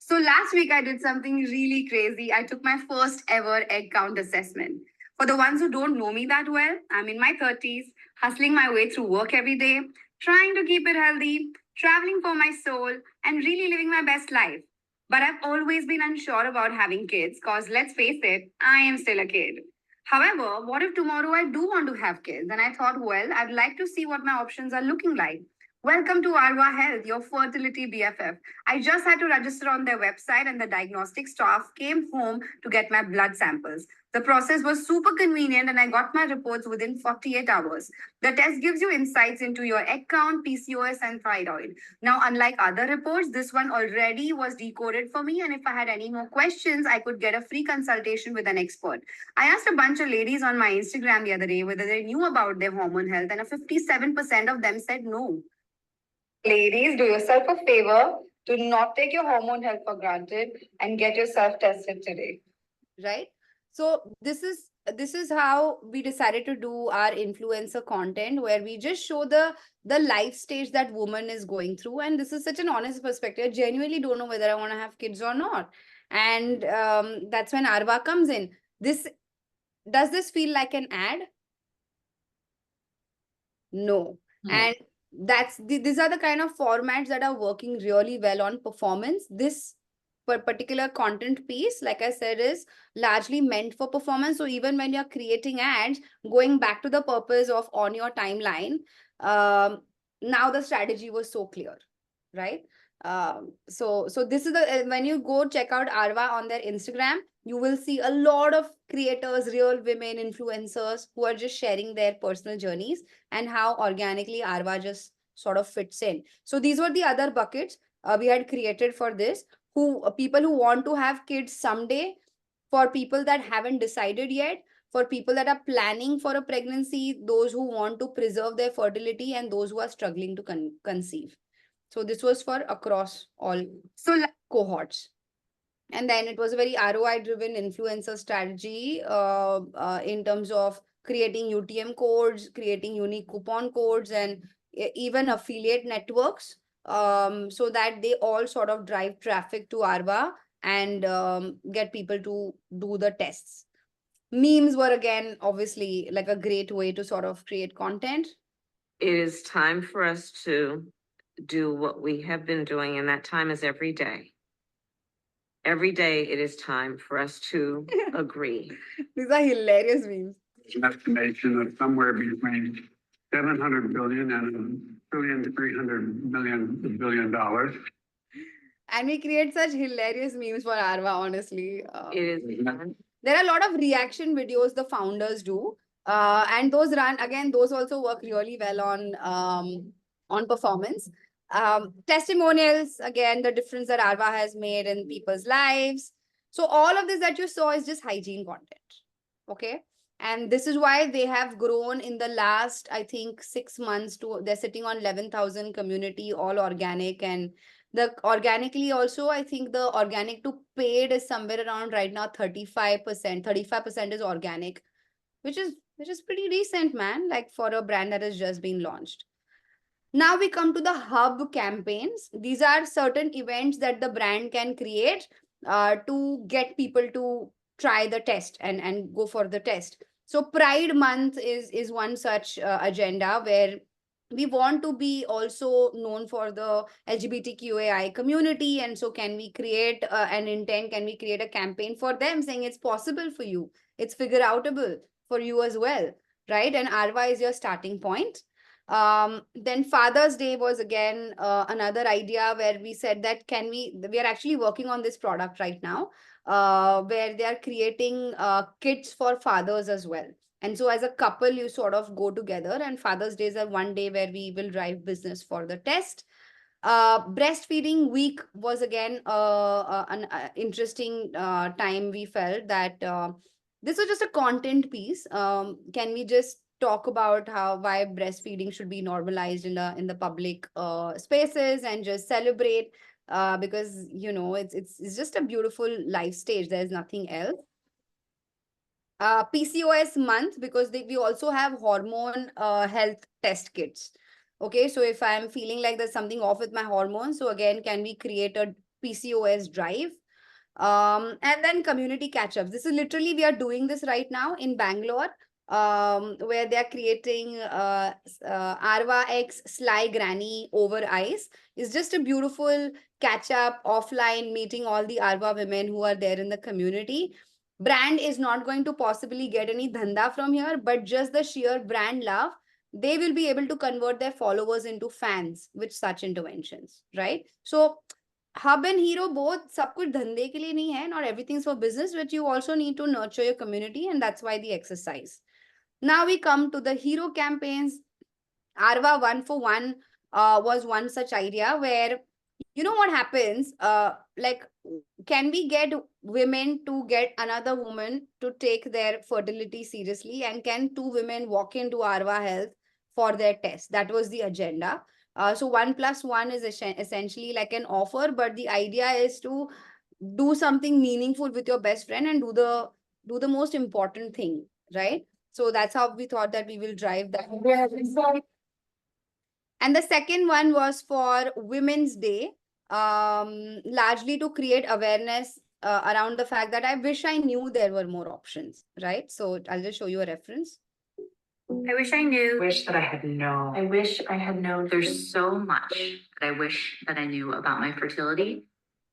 So last week I did something really crazy. I took my first ever egg count assessment. For the ones who don't know me that well, I'm in my 30s, hustling my way through work every day, trying to keep it healthy, traveling for my soul, and really living my best life. But I've always been unsure about having kids because, let's face it, I am still a kid. However, what if tomorrow I do want to have kids? And I thought, well, I'd like to see what my options are looking like. Welcome to Arva Health, your fertility BFF. I just had to register on their website, and the diagnostic staff came home to get my blood samples. The process was super convenient, and I got my reports within 48 hours. The test gives you insights into your egg count, PCOS, and thyroid. Now, unlike other reports, this one already was decoded for me, and if I had any more questions, I could get a free consultation with an expert. I asked a bunch of ladies on my Instagram the other day whether they knew about their hormone health, and 57% of them said no. Ladies, do yourself a favor. Do not take your hormone health for granted and get yourself tested today. Right? So this is how we decided to do our influencer content, where we just show the life stage that woman is going through. And this is such an honest perspective. I genuinely don't know whether I want to have kids or not. And that's when Arva comes in. Does this feel like an ad? No. And these are the kind of formats that are working really well on performance. This particular content piece, like I said, is largely meant for performance. So even when you're creating ads, going back to the purpose of on your timeline, now the strategy was so clear, right? So this is the when you go check out Arva on their Instagram, you will see a lot of creators, real women influencers who are just sharing their personal journeys and how organically Arva just sort of fits in. So these were the other buckets we had created for this. people who want to have kids someday, for people that haven't decided yet, for people that are planning for a pregnancy, those who want to preserve their fertility, and those who are struggling to conceive. So this was for across all cohorts. And then it was a very ROI driven influencer strategy in terms of creating UTM codes, creating unique coupon codes, and even affiliate networks, so that they all sort of drive traffic to Arva and get people to do the tests. Memes were again obviously like a great way to sort of create content. It is time for us to do what we have been doing, and that time is every day. Every day it is time for us to agree. These are hilarious memes. An estimation of somewhere between 700 billion and $1.3 billion. And we create such hilarious memes for Arva, honestly. It is. There are a lot of reaction videos the founders do. And those run, again, those also work really well on performance. Testimonials, again, the difference that Arva has made in people's lives. So all of this that you saw is just hygiene content. Okay. And this is why they have grown in the last, I think, 6 months to, they're sitting on 11,000 community, all organic. And the organically also, I think the organic to paid is somewhere around right now 35%. 35% is organic, which is pretty decent, man, like for a brand that has just been launched. Now we come to the hub campaigns. These are certain events that the brand can create to get people to try the test and go for the test. So Pride Month is one such agenda where we want to be also known for the LGBTQAI community. And so can we create an intent? Can we create a campaign for them saying it's possible for you? It's figure outable for you as well, right? And Arva is your starting point. Then Father's Day was again another idea where we said that we are actually working on this product right now, where they are creating kits for fathers as well. And so as a couple, you sort of go together, and Father's Day is a one day where we will drive business for the test. Breastfeeding week was again an interesting time. We felt that this was just a content piece. Can we just talk about why breastfeeding should be normalized in the public spaces and just celebrate, because it's just a beautiful life stage. There's nothing else. PCOS month, because we also have hormone health test kits. Okay, so if I'm feeling like there's something off with my hormones, so again, can we create a PCOS drive? And then community catch-ups. This is literally, we are doing this right now in Bangalore, where they are creating Arva X Sly Granny over ice. It's just a beautiful catch-up offline, meeting all the Arva women who are there in the community. Brand is not going to possibly get any dhanda from here, but just the sheer brand love, they will be able to convert their followers into fans with such interventions, right? So Hub and Hero both, सब कुछ धंधे के लिए नहीं है, not everything's for business, but you also need to nurture your community, and that's why the exercise. Now we come to the hero campaigns. Arva 1 for 1 was one such idea where, you know what happens, like, can we get women to get another woman to take their fertility seriously, and can 2 women walk into Arva Health for their test? That was the agenda. So 1+1 is essentially like an offer, but the idea is to do something meaningful with your best friend and do the most important thing, right? So that's how we thought that we will drive that. And the second one was for Women's Day, largely to create awareness around the fact that I wish I knew there were more options, right? So I'll just show you a reference. I wish I knew. Wish that I had known. I wish I had known. There's so much that I wish that I knew about my fertility.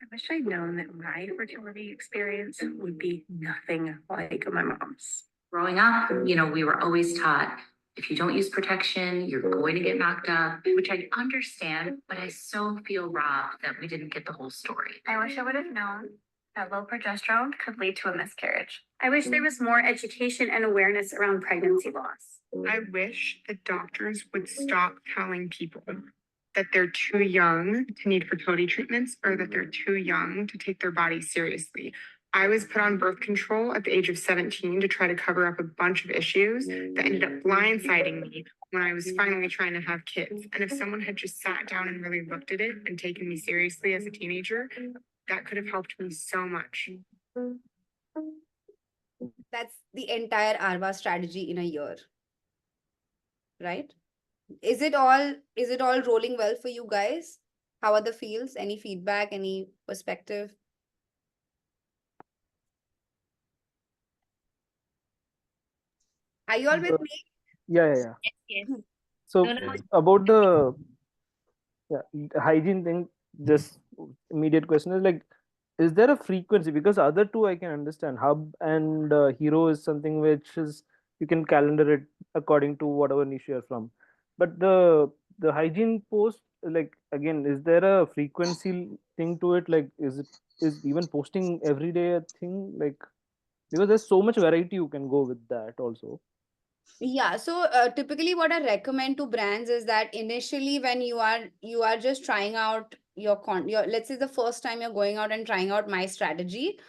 I wish I'd known that my fertility experience would be nothing like my mom's. Growing up, we were always taught, if you don't use protection, you're going to get knocked up, which I understand, but I so feel robbed that we didn't get the whole story. I wish I would have known that low progesterone could lead to a miscarriage. I wish there was more education and awareness around pregnancy loss. I wish that doctors would stop telling people that they're too young to need fertility treatments or that they're too young to take their body seriously. I was put on birth control at the age of 17 to try to cover up a bunch of issues that ended up blindsiding me when I was finally trying to have kids. And if someone had just sat down and really looked at it and taken me seriously as a teenager, that could have helped me so much. That's the entire Arva strategy in a year, right? Is it all rolling well for you guys? How are the feels? Any feedback? Any perspective? Are you all with Uh, me? yeah. Yes, yes. So No, no. about the hygiene thing, this immediate question is like, is there a frequency? Because other two I can understand. Hub and Hero is something which is you can calendar it according to whatever niche you're from. But the hygiene post, like again, is there a frequency thing to it? Like, is even posting every day a thing? Like, because there's so much variety you can go with that also. Yeah, so typically what I recommend to brands is that initially when you are just trying out your let's say the first time you're going out and trying out my strategy,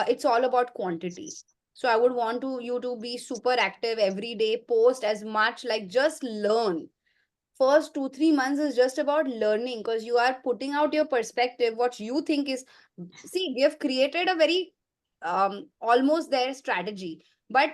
it's all about quantity. So I would want you to be super active every day, post as much, like just learn. First 2 3 months is just about learning because you are putting out your perspective, what you think is. See, we have created a very almost their strategy, but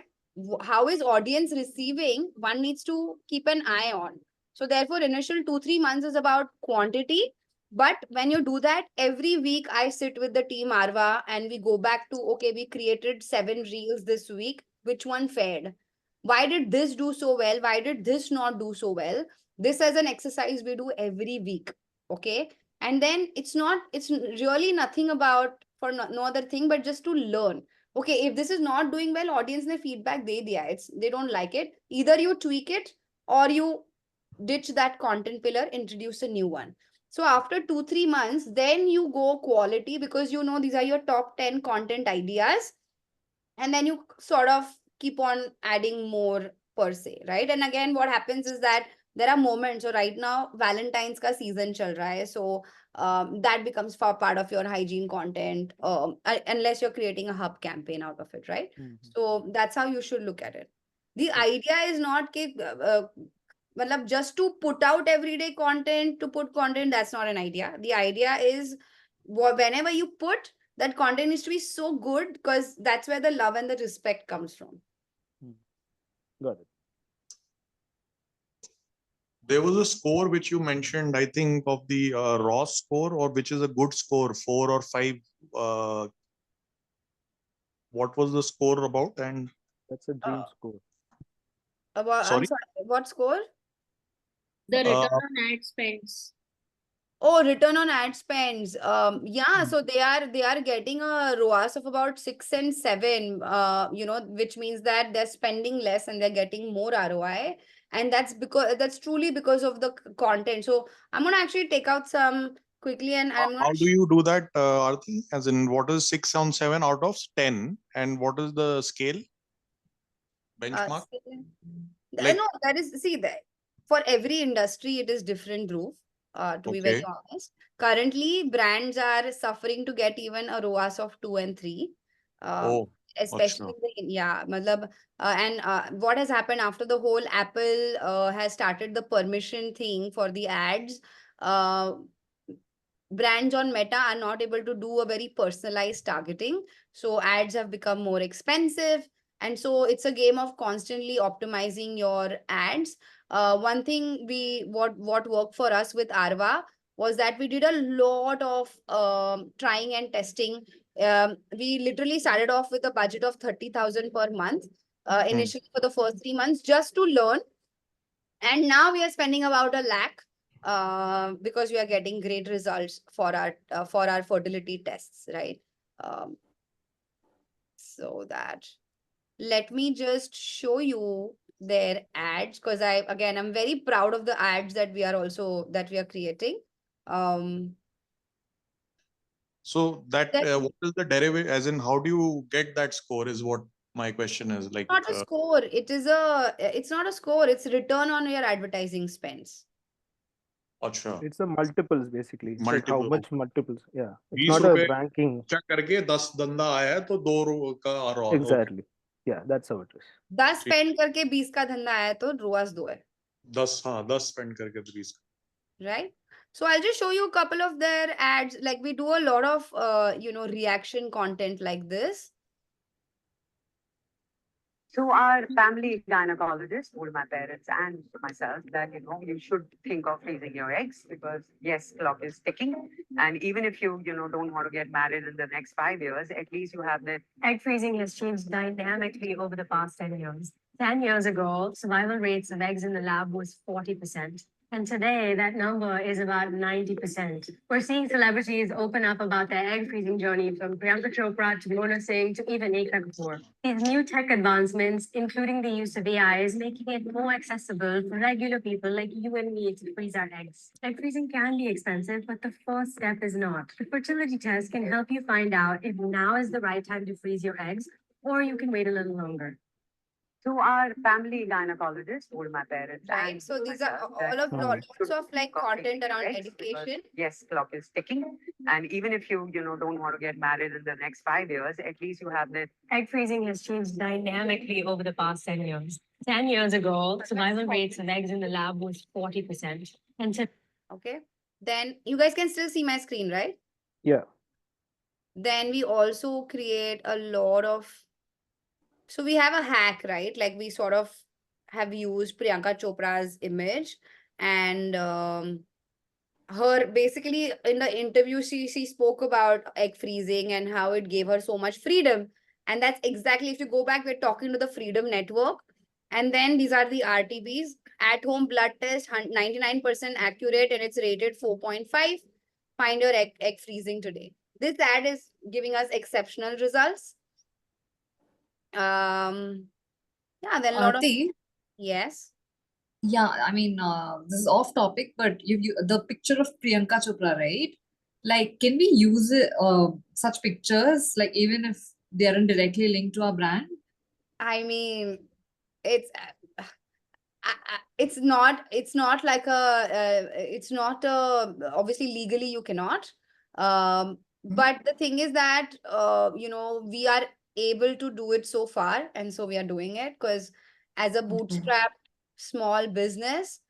how is audience receiving, one needs to keep an eye on. So therefore initial 2 3 months is about quantity, but when you do that, every week I sit with the team Arva and we go back to, okay, we created 7 reels this week, which one fared, why did this do so well, why did this not do so well. This as an exercise we do every week. Okay, and then it's really nothing about for no other thing but just to learn. Okay, if this is not doing well, audience ne feedback de diya, they don't like it, either you tweak it or you ditch that content pillar, introduce a new one. So after 2 3 months then you go quality, because you know these are your top 10 content ideas, and then you sort of keep on adding more per se, right? And again what happens is that there are moments. So right now Valentine's ka season chal raha hai, so that becomes far part of your hygiene content, unless you're creating a hub campaign out of it, right? So that's how you should look at it. The idea is not ke, matlab just to put out everyday content to put content. That's not an idea. The idea is whenever you put, that content needs to be so good, because that's where the love and the respect comes from. Got it. There was a score which you mentioned, I think, of the Ross score, or which is a good score, 4 or 5. What was the score about? And that's a dream score. I'm sorry, sorry, what score? The return uh, on ad spends. Oh, return on ad spends. Yeah, so they are getting a ROAS of about 6 and 7. Which means that they're spending less and they're getting more ROI, and that's truly because of the content. So I'm gonna actually take out some quickly, and I'm how not. do you do that, Arthi? As in, what is 6 on 7 out of 10, and what is the scale benchmark? Like, No, that is, see, that for every industry it is different, Dhruv, to be very okay, honest. Currently brands are suffering to get even a ROAS of 2 and 3, oh, especially acha. yeah, matlab, and what has happened after the whole Apple has started the permission thing for the ads. uh, Brands on Meta are not able to do a very personalized targeting. So ads have become more expensive. And so it's a game of constantly optimizing your ads. One thing what worked for us with Arva was that we did a lot of trying and testing. We literally started off with a budget of 30,000 per month initially for the first 3 months just to learn, and now we are spending about 1 lakh because we are getting great results for our fertility tests, right? um, so that, let me just show you their ads, because I'm very proud of the ads that we are creating. um So that that what is the derivative? As in, how do you get that score? Is what my question is. Like, not a score, it's not a score, it's return on your advertising spends. अच्छा, It's the multiples basically. It's like how multiple. much multiples. Yeah. It's 20 not a रुपए ranking. Check करके 10 धंधा आया है तो 2 का ROI. Okay. Exactly. Yeah, that's how it is. 10 spend करके 20 का धंधा आया तो ROAS 2 है. 10 spend करके 20. Right? So I'll just show you a couple of their ads. Like we do a lot of, reaction content like this. So our family gynecologist told my parents and myself that, you should think of freezing your eggs because yes, clock is ticking. And even if you, don't want to get married in the next 5 years, at least you have the Egg freezing has changed dynamically over the past 10 years. 10 years ago, survival rates of eggs in the lab was 40%. And today, that number is about 90%. We're seeing celebrities open up about their egg freezing journey, from Priyanka Chopra to Mona Singh to even Ekta Kapoor. These new tech advancements, including the use of AI, is making it more accessible for regular people like you and me to freeze our eggs. Egg freezing can be expensive, but the first step is not. The fertility test can help you find out if now is the right time to freeze your eggs, or you can wait a little longer. So our family gynecologist told my parents. Right. and So these are myself that, all of lots should of like think of content freezing around eggs because, education. yes, clock is ticking. And even if you, don't want to get married in the next 5 years, at least you have the Egg freezing has changed dynamically over the past 10 years. 10 years ago, survival rates of eggs in the lab was 40%. And so Okay. Then you guys can still see my screen, right? Yeah. Then we also create a lot of, so we have a hack, right? Like we sort of have used Priyanka Chopra's image and her basically in the interview, she spoke about egg freezing and how it gave her so much freedom. And that's exactly, if you go back, we're talking to the Freedom Network. And then these are the RTBs, at home blood test, 99% accurate, and it's rated 4.5. Find your egg freezing today. This ad is giving us exceptional results. Yeah, then a lot of, Arti, yes. yeah, I mean, this is off topic, but the picture of Priyanka Chopra, right? Like, can we use such pictures, like even if they aren't directly linked to our brand? I mean, it's it's not like it's not obviously legally you cannot, but the thing is that we are able to do it so far, and so we are doing it because as a bootstrap small business,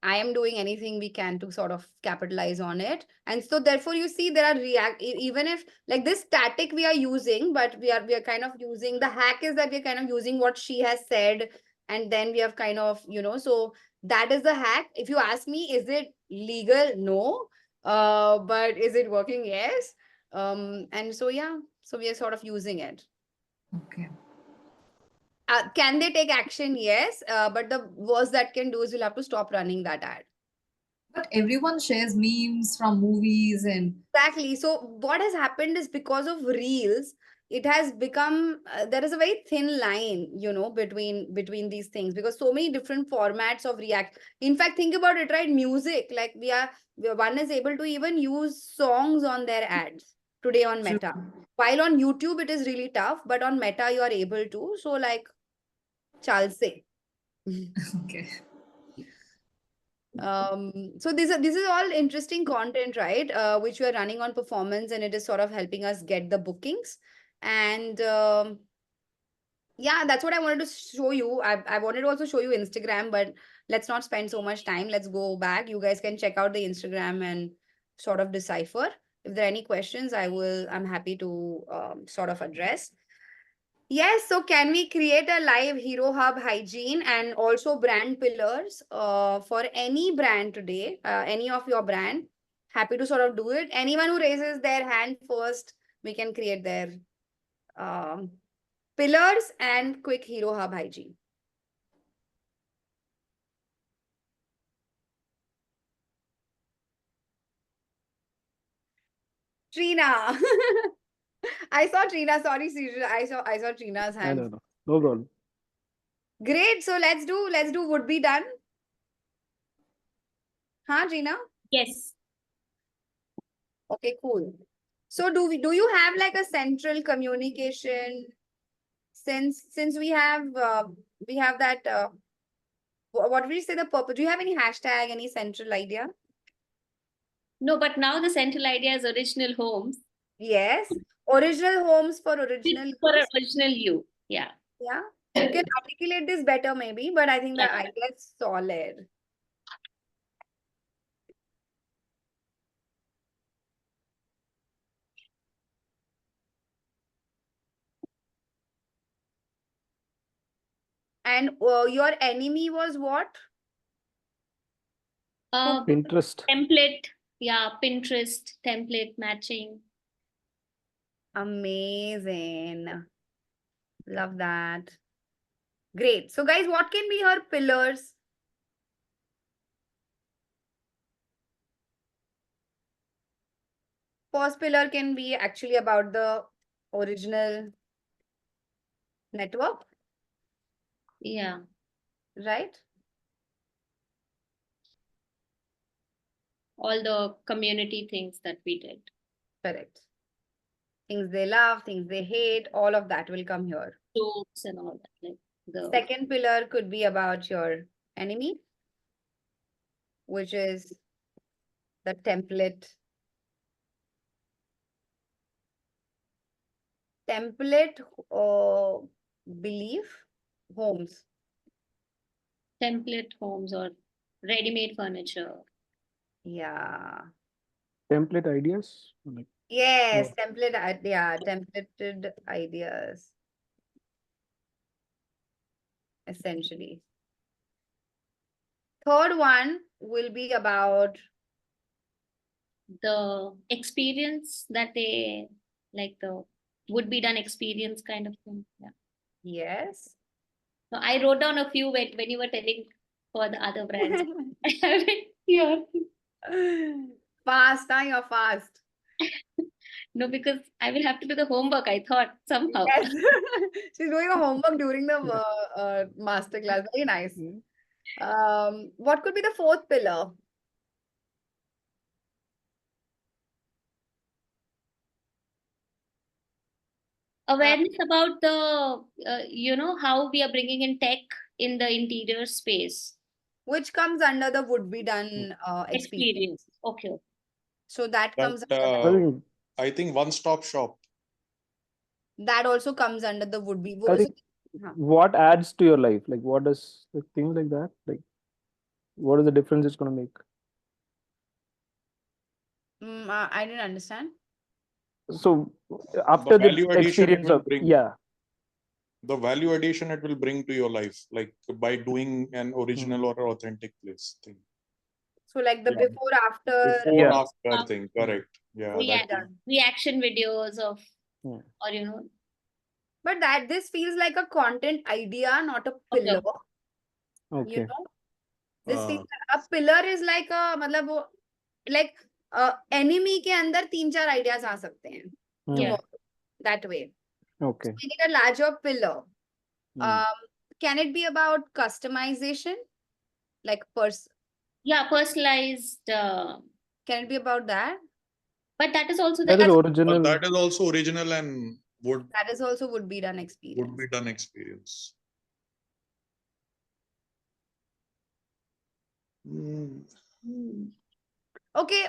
I am doing anything we can to sort of capitalize on it. And so therefore you see there are even if like this static we are using, but we are kind of using, the hack is that we're kind of using what she has said, and then we have kind of, so that is the hack. If you ask me, is it legal? No. But is it working? Yes. And so yeah, so we are sort of using it. Okay. Can they take action? Yes. But the worst that can do is we'll have to stop running that ad. But everyone shares memes from movies and Exactly. So what has happened is because of reels, it has become there is a very thin line, between these things, because so many different formats of react. In fact, think about it, right? Music, like one is able to even use songs on their ads today on Meta. While on YouTube it is really tough, but on Meta you are able to. So like, chal se. okay. So this is all interesting content, right? Which we are running on performance, and it is sort of helping us get the bookings. And yeah, that's what I wanted to show you. I wanted to also show you Instagram, but let's not spend so much time. Let's go back. You guys can check out the Instagram and sort of decipher. If there are any questions, I'm happy to sort of address. Yes, so can we create a live Hero Hub hygiene and also brand pillars for any brand today, any of your brand? Happy to sort of do it. Anyone who raises their hand first, we can create their pillars and quick Hero Hub hygiene. Trina. I saw Trina. Sorry, Srijal. I saw Trina's hand. No problem. Great. So let's do would be done. Huh, Trina? Yes. Okay, cool. So do you have like a central communication, since we have that What would you say the purpose? Do you have any hashtag, any central idea? No, but now the central idea is original homes. Yes. Original homes for original For use. original you. Yeah. Yeah. You can articulate this better maybe, but I think the idea is solid. And your enemy was what? Pinterest. Template. Yeah, Pinterest template matching. Amazing. Love that. Great. So guys, what can be her pillars? First pillar can be actually about the original network. Yeah. Right? All the community things that we did. Correct. Things they love, things they hate, all of that will come here. Jokes and all that. Like the Second pillar could be about your enemy, which is the template. Template belief homes. template homes or ready-made furniture. Yeah. Template ideas. Yes, templated ideas. Essentially. Third one will be about the experience that they like the would be done experience kind of thing. Yeah. Yes. So I wrote down a few when you were telling for the other brands. I have it here. Fast, huh? You're fast. No, because I will have to do the homework, I thought, somehow. Yes. She's doing her homework during the masterclass. Very nice. What could be the fourth pillar? Awareness about the, how we are bringing in tech in the interior space. Which comes under the would be done experience. Okay. So that But comes under I think one-stop shop. that also comes under the would be. I think what adds to your life? Like what does like, things like that? Like what is the difference it's gonna make? I didn't understand. So after the value addition it experience will of bring. The value addition it will bring to your life, like by doing an original or authentic place thing. So like the before after. Before after thing, correct. Yeah. Reaction videos of or But this feels like a content idea, not a pillar. Okay. You know, this feels like a pillar is like a मतलब वो like enemy के अंदर 3-4 ideas आ सकते हैं. Tomorrow, that way. Okay. So we need a larger pillar. Can it be about customization, like personalized? Can it be about that? But that is also That is original. But that is also original and that is also would be done experience. Would be done experience. Okay.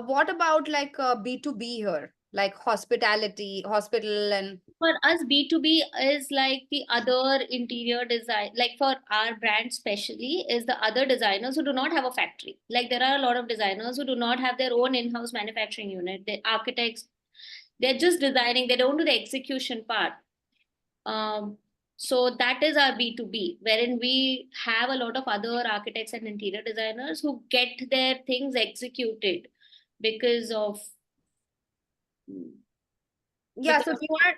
What about like B2B here, like hospitality, hospital, and for us B2B is like the other interior design, like for our brand especially is the other designers who do not have a factory. Like there are a lot of designers who do not have their own in-house manufacturing unit. The architects, they're just designing, they don't do the execution part. So that is our B2B, wherein we have a lot of other architects and interior designers who get their things executed because of so you are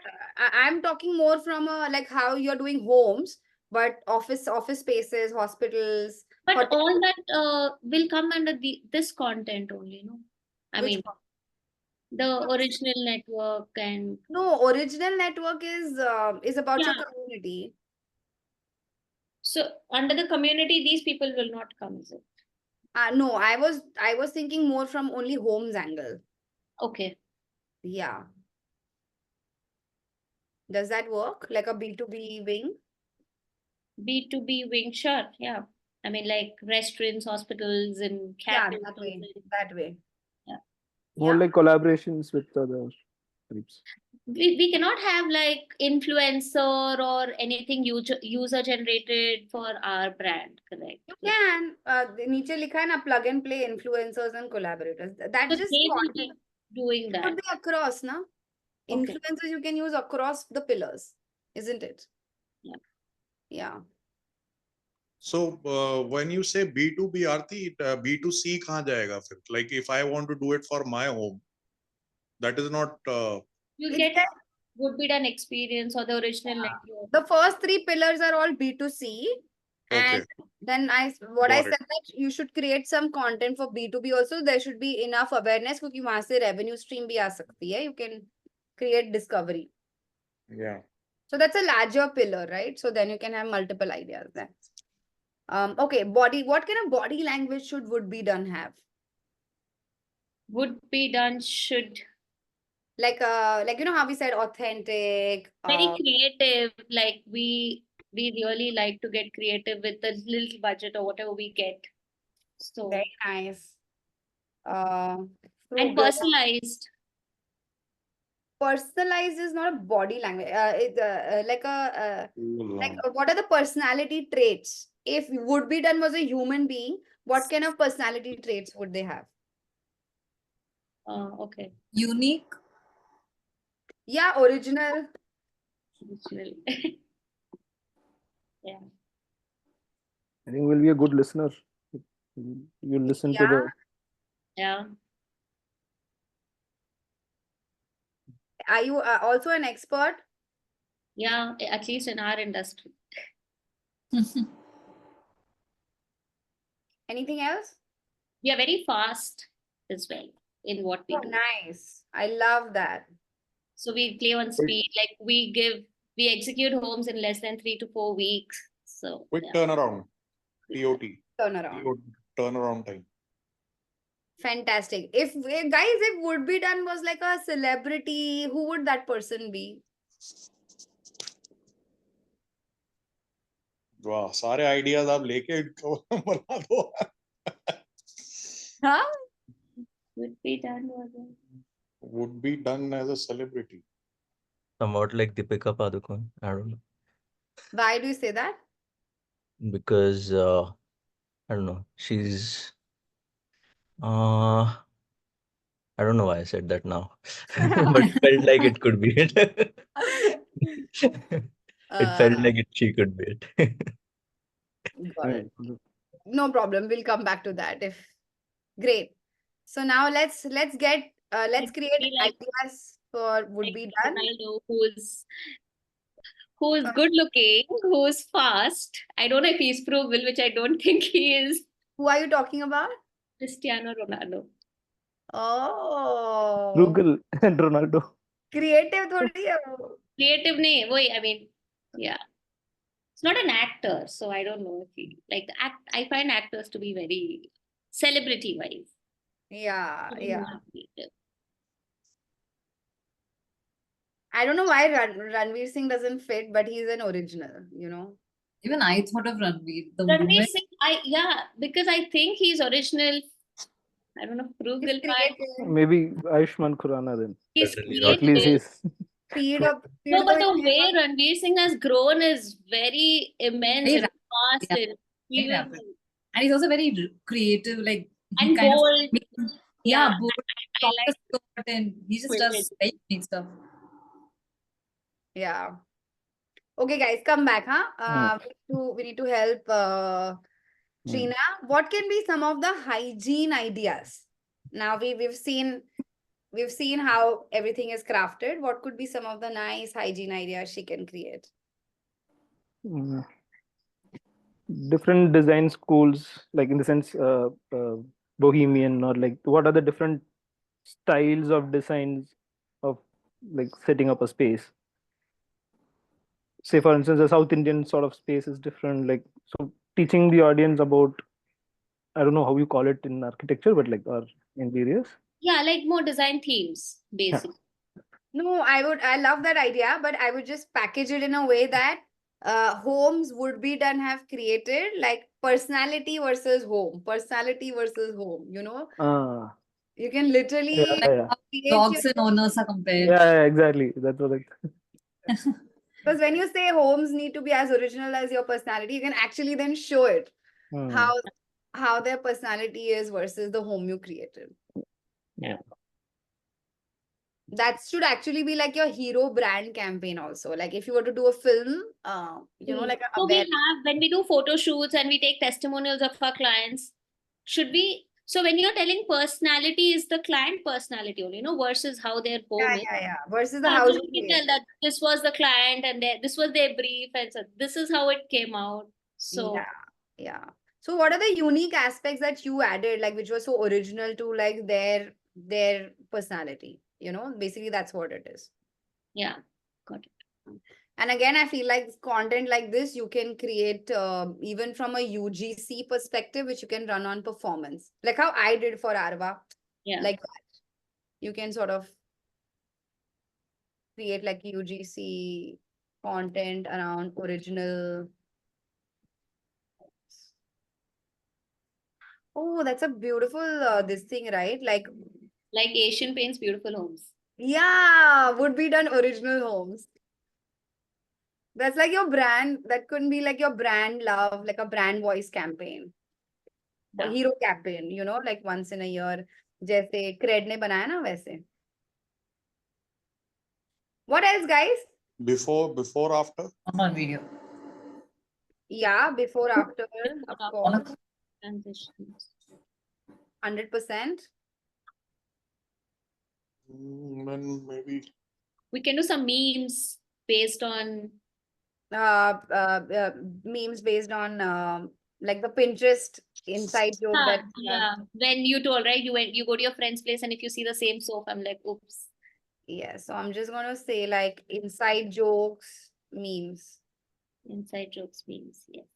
I'm talking more from like how you're doing homes, but office spaces, hospitals. But all that will come under this content only, no? I mean, the original network and no, original network is about your community. So under the community, these people will not come, is it? No, I was thinking more from only homes angle. Okay. Yeah. Does that work? Like a B2B wing? B2B wing, sure, yeah. I mean, like restaurants, hospitals, and Yeah, cafes. that way. That way. Yeah. More like collaborations with other groups. We cannot have like influencer or anything user generated for our brand, correct? You can. नीचे लिखा है ना, plug and play influencers and collaborators. That's So just they will content. be doing It that. could be across, na? Okay. Influencers you can use across the pillars, isn't it? Yeah. Yeah. So when you say B2B, Arthi, B2C कहाँ जाएगा फिर? Like if I want to do it for my home, that is not. You It's get that- would be done experience or the original network. The first three pillars are all B2C. And then what I Got said it. that you should create some content for B2B also. There should be enough awareness क्योंकि वहाँ से revenue stream भी आ सकती है. You can create discovery. Yeah. So that's a larger pillar, right? So then you can have multiple ideas there. Okay, body. What kind of body language should would be done have? Would be done should Like you know how we said authentic. very creative. Like we really like to get creative with the little budget or whatever we get. So very nice. And frugal. personalized. Personalized is not a body language. It's what are the personality traits? If would be done was a human being, what kind of personality traits would they have? Okay. Unique. Yeah, original. Original. Yeah. I think we'll be a good listener. You listen to the. Yeah. Are you also an expert? Yeah, at least in our industry. Anything else? We are very fast as well in what we Oh, do. nice. I love that. So we play on speed. Like we execute homes in less than 3 to 4 weeks. So Quick yeah. turnaround. TOT. Turnaround. Turnaround time. Fantastic. If guys, if would be done was like a celebrity, who would that person be? वाह सारे ideas आप लेके इनको बना दो. Huh? Would be done. Would be done as a celebrity. Somewhat like Deepika Padukone. I don't know. Why do you say that? Because I don't know. She's I don't know why I said that now, but felt like it could be it. It felt like she could be it. Got it. No problem. We'll come back to that. If great. So now let's create ideas for would be done. Ronaldo, who's good looking, who's fast. I don't know if he's frugal, which I don't think he is. Who are you talking about? Cristiano Ronaldo. Oh. Frugal and Ronaldo. Creative थोड़ी है वो. Creative नहीं वही, I mean, yeah. It's not an actor, so I don't know if he like I find actors to be very celebrity wise. Yeah, Very yeah. not creative. I don't know why Ranveer Singh doesn't fit, but he's an original, you know. Even I thought of Ranveer. The Ranveer moment Singh, because I think he's original. I don't know, frugal part. Maybe Ayushmann Khurrana then. He's At least creative. he's. Speed up. No, but the way Ranveer Singh has grown is very immense Very and rapid, fast. yeah, And he very will, rapid. And he's also very creative, like he and kind bold. of Yeah, bold, I like proper and he just Quick. does very unique stuff. Yeah. Okay, guys, come back, huh? We need to help Trina. What can be some of the hygiene ideas? Now we've seen how everything is crafted. What could be some of the nice hygiene ideas she can create? Different design schools, like in the sense bohemian, or like what are the different styles of designs of like setting up a space. Say for instance, a South Indian sort of space is different, like, so teaching the audience about, I don't know how you call it in architecture, but like, or interiors. Yeah, like more design themes, basically. No, I love that idea, but I would just package it in a way that homes would be done have created like personality versus home, personality versus home, you know? Ah, You can yeah, literally yeah, create Dogs your, and owners are compared. yeah, exactly. That's what I. because when you say homes need to be as original as your personality, you can actually then show it Hmm. how their personality is versus the home you created. Yeah. That should actually be like your hero brand campaign also. Like if you were to do a film, you know, like a So we aware. have, when we do photo shoots and we take testimonials of our clients, should we, so when you're telling personality is the client personality only, versus how their home is. Yeah. Versus the So house we you can tell created. that this was the client and this was their brief and so this is how it came out. So Yeah. So what are the unique aspects that you added, like which was so original to like their personality? You know, basically that's what it is. yeah, got it. And again, I feel like content like this you can create even from a UGC perspective, which you can run on performance, like how I did for Arva. Yeah. Like that. You can sort of create like UGC content around original. Oh, that's a beautiful this thing, right? Like Asian Paints Beautiful Homes. yeah, would be done original homes. That's like your brand. That couldn't be like your brand love, like a brand voice campaign. Or hero campaign, you know, like once in a year. जैसे Cred ने बनाया ना वैसे. What else, guys? Before, after? On video. Yeah, before, after, of course. Transitions. 100%. Then maybe. We can do some memes based on Memes based on like the Pinterest inside joke that yeah. When you told, right, you go to your friend's place and if you see the same soap, I'm like, oops. yeah, so I'm just gonna say like inside jokes, memes. Inside jokes memes, yes.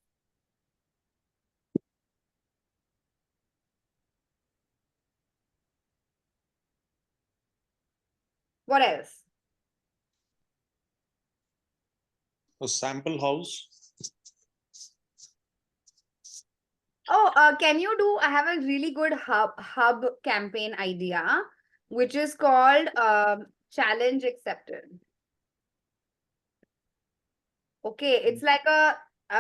What else? A sample house. Oh, can you do? I have a really good hub campaign idea, which is called challenge accepted. Okay, it's like a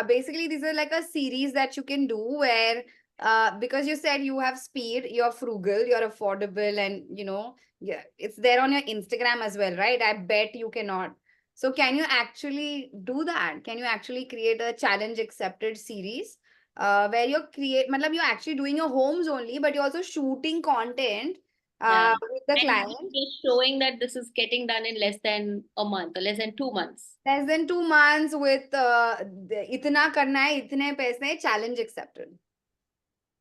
basically these are like a series that you can do where because you said you have speed, you're frugal, you're affordable, and you know, yeah, it's there on your Instagram as well, right? I bet you cannot. So can you actually do that? Can you actually create a challenge accepted series where matlab you're actually doing your homes only, but you're also shooting content with the And client. just showing that this is getting done in less than a month or less than 2 months. Less than 2 months with itna karna hai, itne paise, challenge accepted.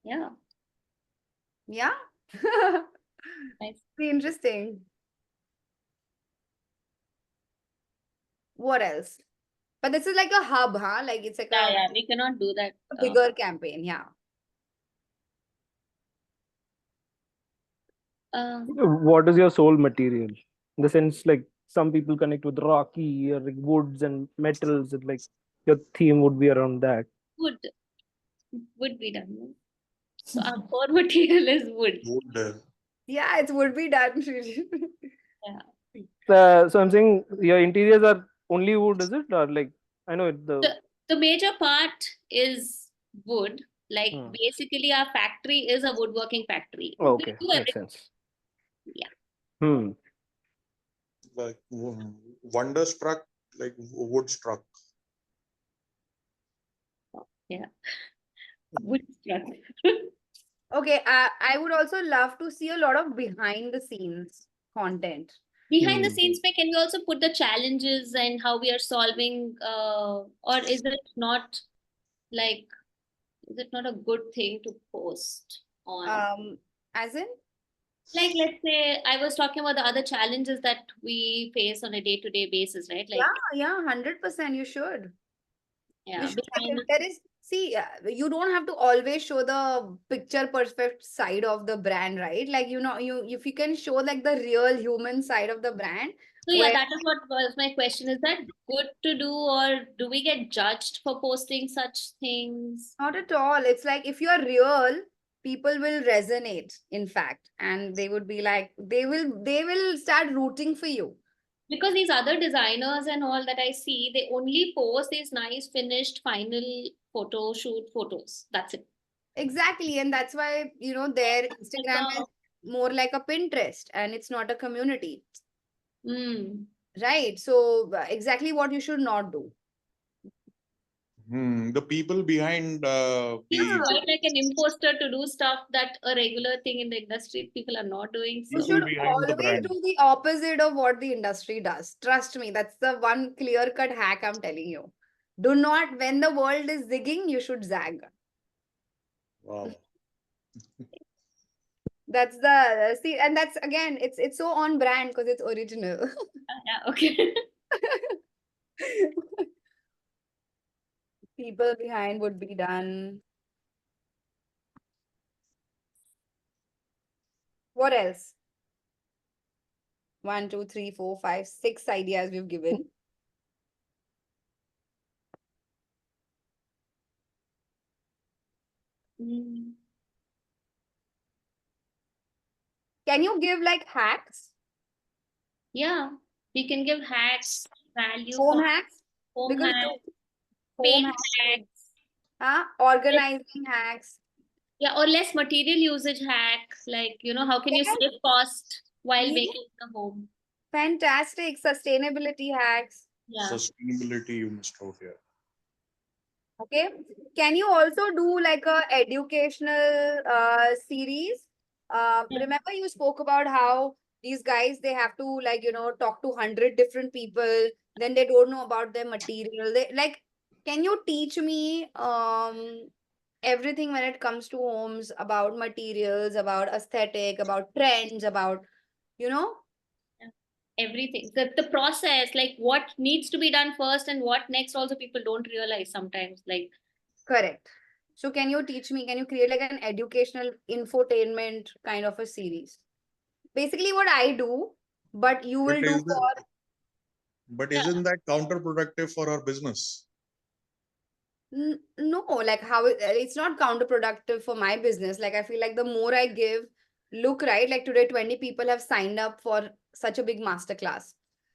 Yeah. Yeah. Nice. Be interesting. What else? But this is like a hub, huh? Like it's like Yeah, we cannot do that. a bigger campaign. Yeah. What is your soul material? In the sense, like some people connect with rocky or like woods and metals, and like your theme would be around that. Would be done. No? So our core material is wood. Wood. Yeah, it would be done. Yeah. So I'm saying your interiors are only wood, is it? Or like I know The major part is wood. Like Hmm. basically our factory is a woodworking factory. Okay, We do makes everything. sense. Yeah. Like wonderstruck, like wood struck. Yeah. Wood struck. Okay, I would also love to see a lot of behind the scenes content. Behind the scenes, can we also put the challenges and how we are solving, or is it not like, is it not a good thing to post on? As in? Like, let's say I was talking about the other challenges that we face on a day-to-day basis, right? Like, Yeah, 100% you should. yeah, You should, behind like, there is, see, you don't have to always show the picture perfect side of the brand, right? Like, you know, if you can show like the real human side of the brand, So yeah, Where that is what was my question. Is that good to do, or do we get judged for posting such things? not at all. It's like if you're real, people will resonate, in fact, and they would be like, they will start rooting for you. Because these other designers and all that I see, they only post these nice finished final photo shoot photos. That's it. Exactly. And that's why, their Like Instagram is more like a Pinterest and it's not a community. Right. So exactly what you should not do. The people behind Feels the quite like an imposter to do stuff that a regular thing in the industry people are not doing. You So should behind the always brand. do the opposite of what the industry does. Trust me, that's the one clear-cut hack I'm telling you. Do not, when the world is zigging, you should zag. Wow. That's the see, and that's again, it's so on brand because it's original. yeah, okay. People behind would be done. What else? 1, 2, 3, 4, 5, 6 ideas we've given. Can you give like hacks? Yeah, we can give hacks, value Home for hacks? home Because hacks, home paint hacks. hacks. Organizing hacks. Yeah, or less material usage hack. Like, how can you Yes. save cost while Yeah. making the home? Fantastic. Sustainability hacks. Yeah. Sustainability you must out here. Okay. Can you also do like a educational series? Remember you spoke about how these guys, they have to talk to 100 different people, then they don't know about their material. Can you teach me everything when it comes to homes, about materials, about aesthetic, about trends, about, Everything. The process, like what needs to be done first and what next, also people don't realize sometimes. Like, Correct. So can you teach me, can you create like an educational infotainment kind of a series? Basically what I do, but you will do But isn't that counterproductive for our business? no, like how it's not counterproductive for my business. Like I feel like the more I give, look, right? Like today 20 people have signed up for such a big masterclass.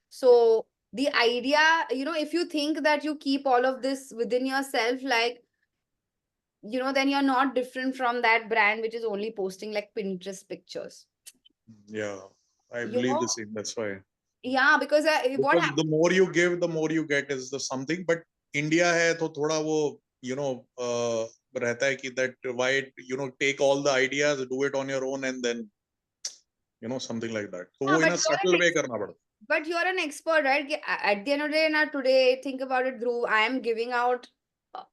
So the idea, if you think that you keep all of this within yourself, like, then you're not different from that brand which is only posting like Pinterest pictures. Yeah, I You believe know? the same. That's why. Yeah, because what Because the more you give, the more you get is the something. But India है तो थोड़ा वो रहता है कि that why take all the ideas, do it on your own, and then something like that. So Yeah, वो in but a subtle way करना पड़ता. But you're an expert, right? At the end of the day, now today, think about it, Dhruv. I am giving out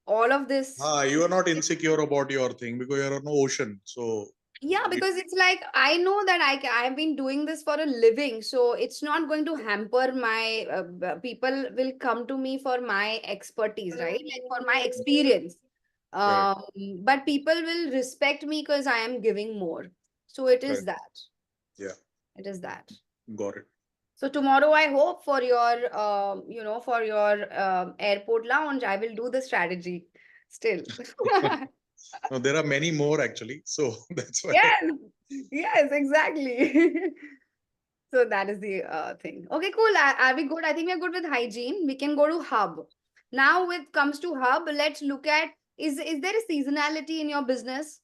all of this. You are not insecure about your thing because you're on the ocean. So Yeah, because it's like I know that I've been doing this for a living, so it's not going to hamper my people will come to me for my expertise, right? Like for my experience. Correct. But people will respect me because I am giving more. So it is Correct. that. Yeah, It is that. got it. So tomorrow, I hope for your, for your airport lounge, I will do the strategy still. No, there are many more actually. So that's why. Yes, yes, exactly. So that is the thing. Okay, cool. Are we good? I think we're good with hygiene. We can go to hub. Now, with comes to hub, let's look at, is there a seasonality in your business?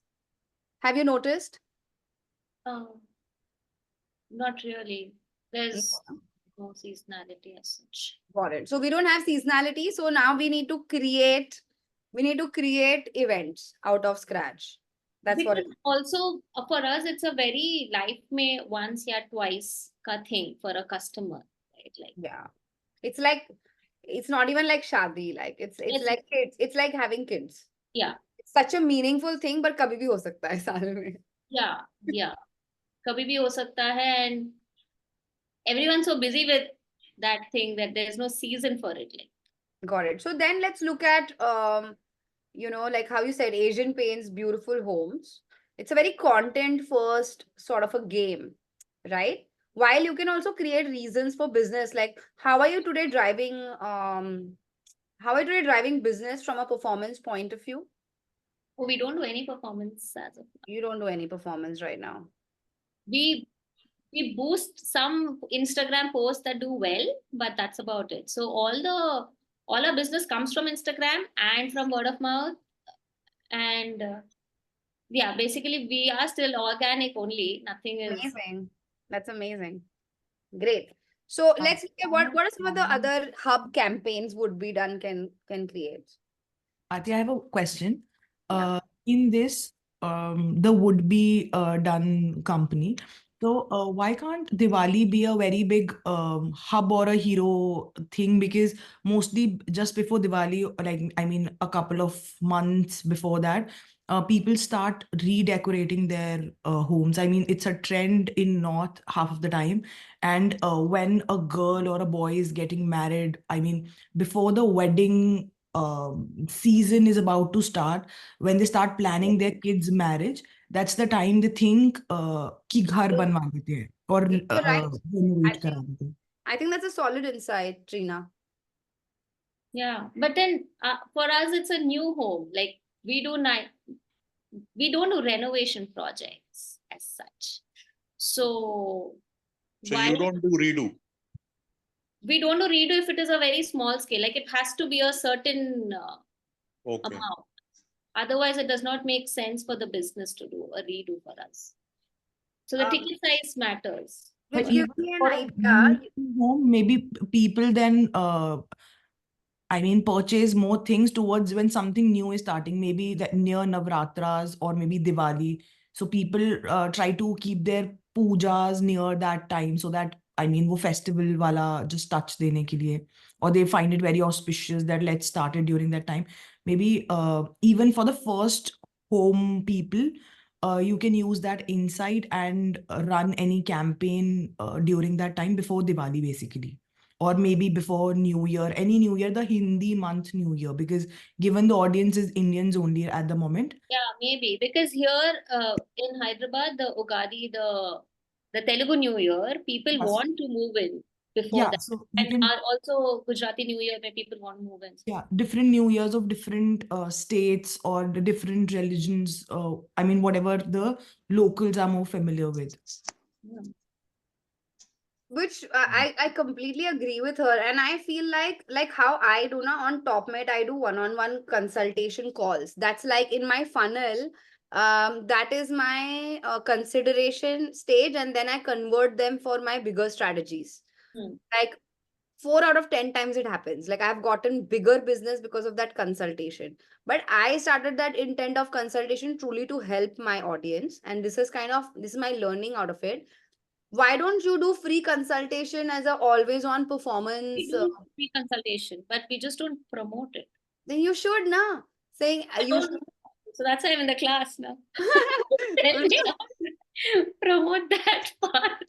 Have you noticed? not really. There's no seasonality as such. Got it. So we don't have seasonality. So now we need to create events out of scratch. That's what Because also for us, it's a very life may once या twice ka thing for a customer, right? Like, yeah. It's like, it's not even like shadi. Like it's Yes. like kids. It's like having kids. yeah, It's such a meaningful thing, but कभी भी हो सकता है साल में. yeah. कभी भी हो सकता है, and everyone's so busy with that thing that there's no season for it. Like, Got it. So then let's look at like how you said, Asian Paints Beautiful Homes. It's a very content first sort of a game, right? while you can also create reasons for business, like how are you today driving business from a performance point of view? Oh, we don't do any performance as of now. You don't do any performance right now. We boost some Instagram posts that do well, but that's about it. So all our business comes from Instagram and from word of mouth. And yeah, basically we are still organic only. Nothing is Amazing. That's amazing. Great. So let's look at what are some of the other hub campaigns would be done can create. Arthi, I have a question. In this, the would-be done company, so why can't Diwali be a very big hub or a hero thing? Because mostly just before Diwali, like I mean, a couple of months before that, people start redecorating their homes. I mean, it's a trend in North half of the time. And when a girl or a boy is getting married, I mean, before the wedding season is about to start, when they start planning their kids' marriage, that's the time they think कि घर बनवा देते हैं और You're right. renovate करा देते हैं. I think that's a solid insight, Trina. Yeah, but then for us it's a new home. Like we don't do renovation projects as such. So So why you don't do redo. we don't do redo if it is a very small scale? Like it has to be a certain Okay. amount. Otherwise, it does not make sense for the business to do a redo for us. So the ticket size matters. Which But gives even me for an a idea. new home, maybe people then I mean, purchase more things towards when something new is starting, maybe that near Navratras or maybe Diwali. So people try to keep their pujas near that time so that, I mean, wo festival wala just touch dene ke liye. Or they find it very auspicious that let's start it during that time. Maybe even for the first home people, you can use that insight and run any campaign during that time before Diwali, basically. Or maybe before New Year, any New Year, the Hindi month New Year, because given the audience is Indians only at the moment. Yeah, maybe because here in Hyderabad, the Ugadi, the Telugu New Year, people Yes. want to move in before Yeah, that, so you and can, also Gujarati New Year where people want to move in. yeah, different New Years of different states or the different religions. I mean, whatever the locals are more familiar with. Which I completely agree with her, and I feel like how I do now on TopMate, I do one-on-one consultation calls. That's like in my funnel. That is my consideration stage, and then I convert them for my bigger strategies. Like 4 out of 10 times it happens. Like I've gotten bigger business because of that consultation. But I started that intent of consultation truly to help my audience, and this is my learning out of it. Why don't you do free consultation as a always on We performance? do free consultation, but we just don't promote it. Then you should now saying I you don't should. So that's why I'm in the class now. Tell me how to promote that part.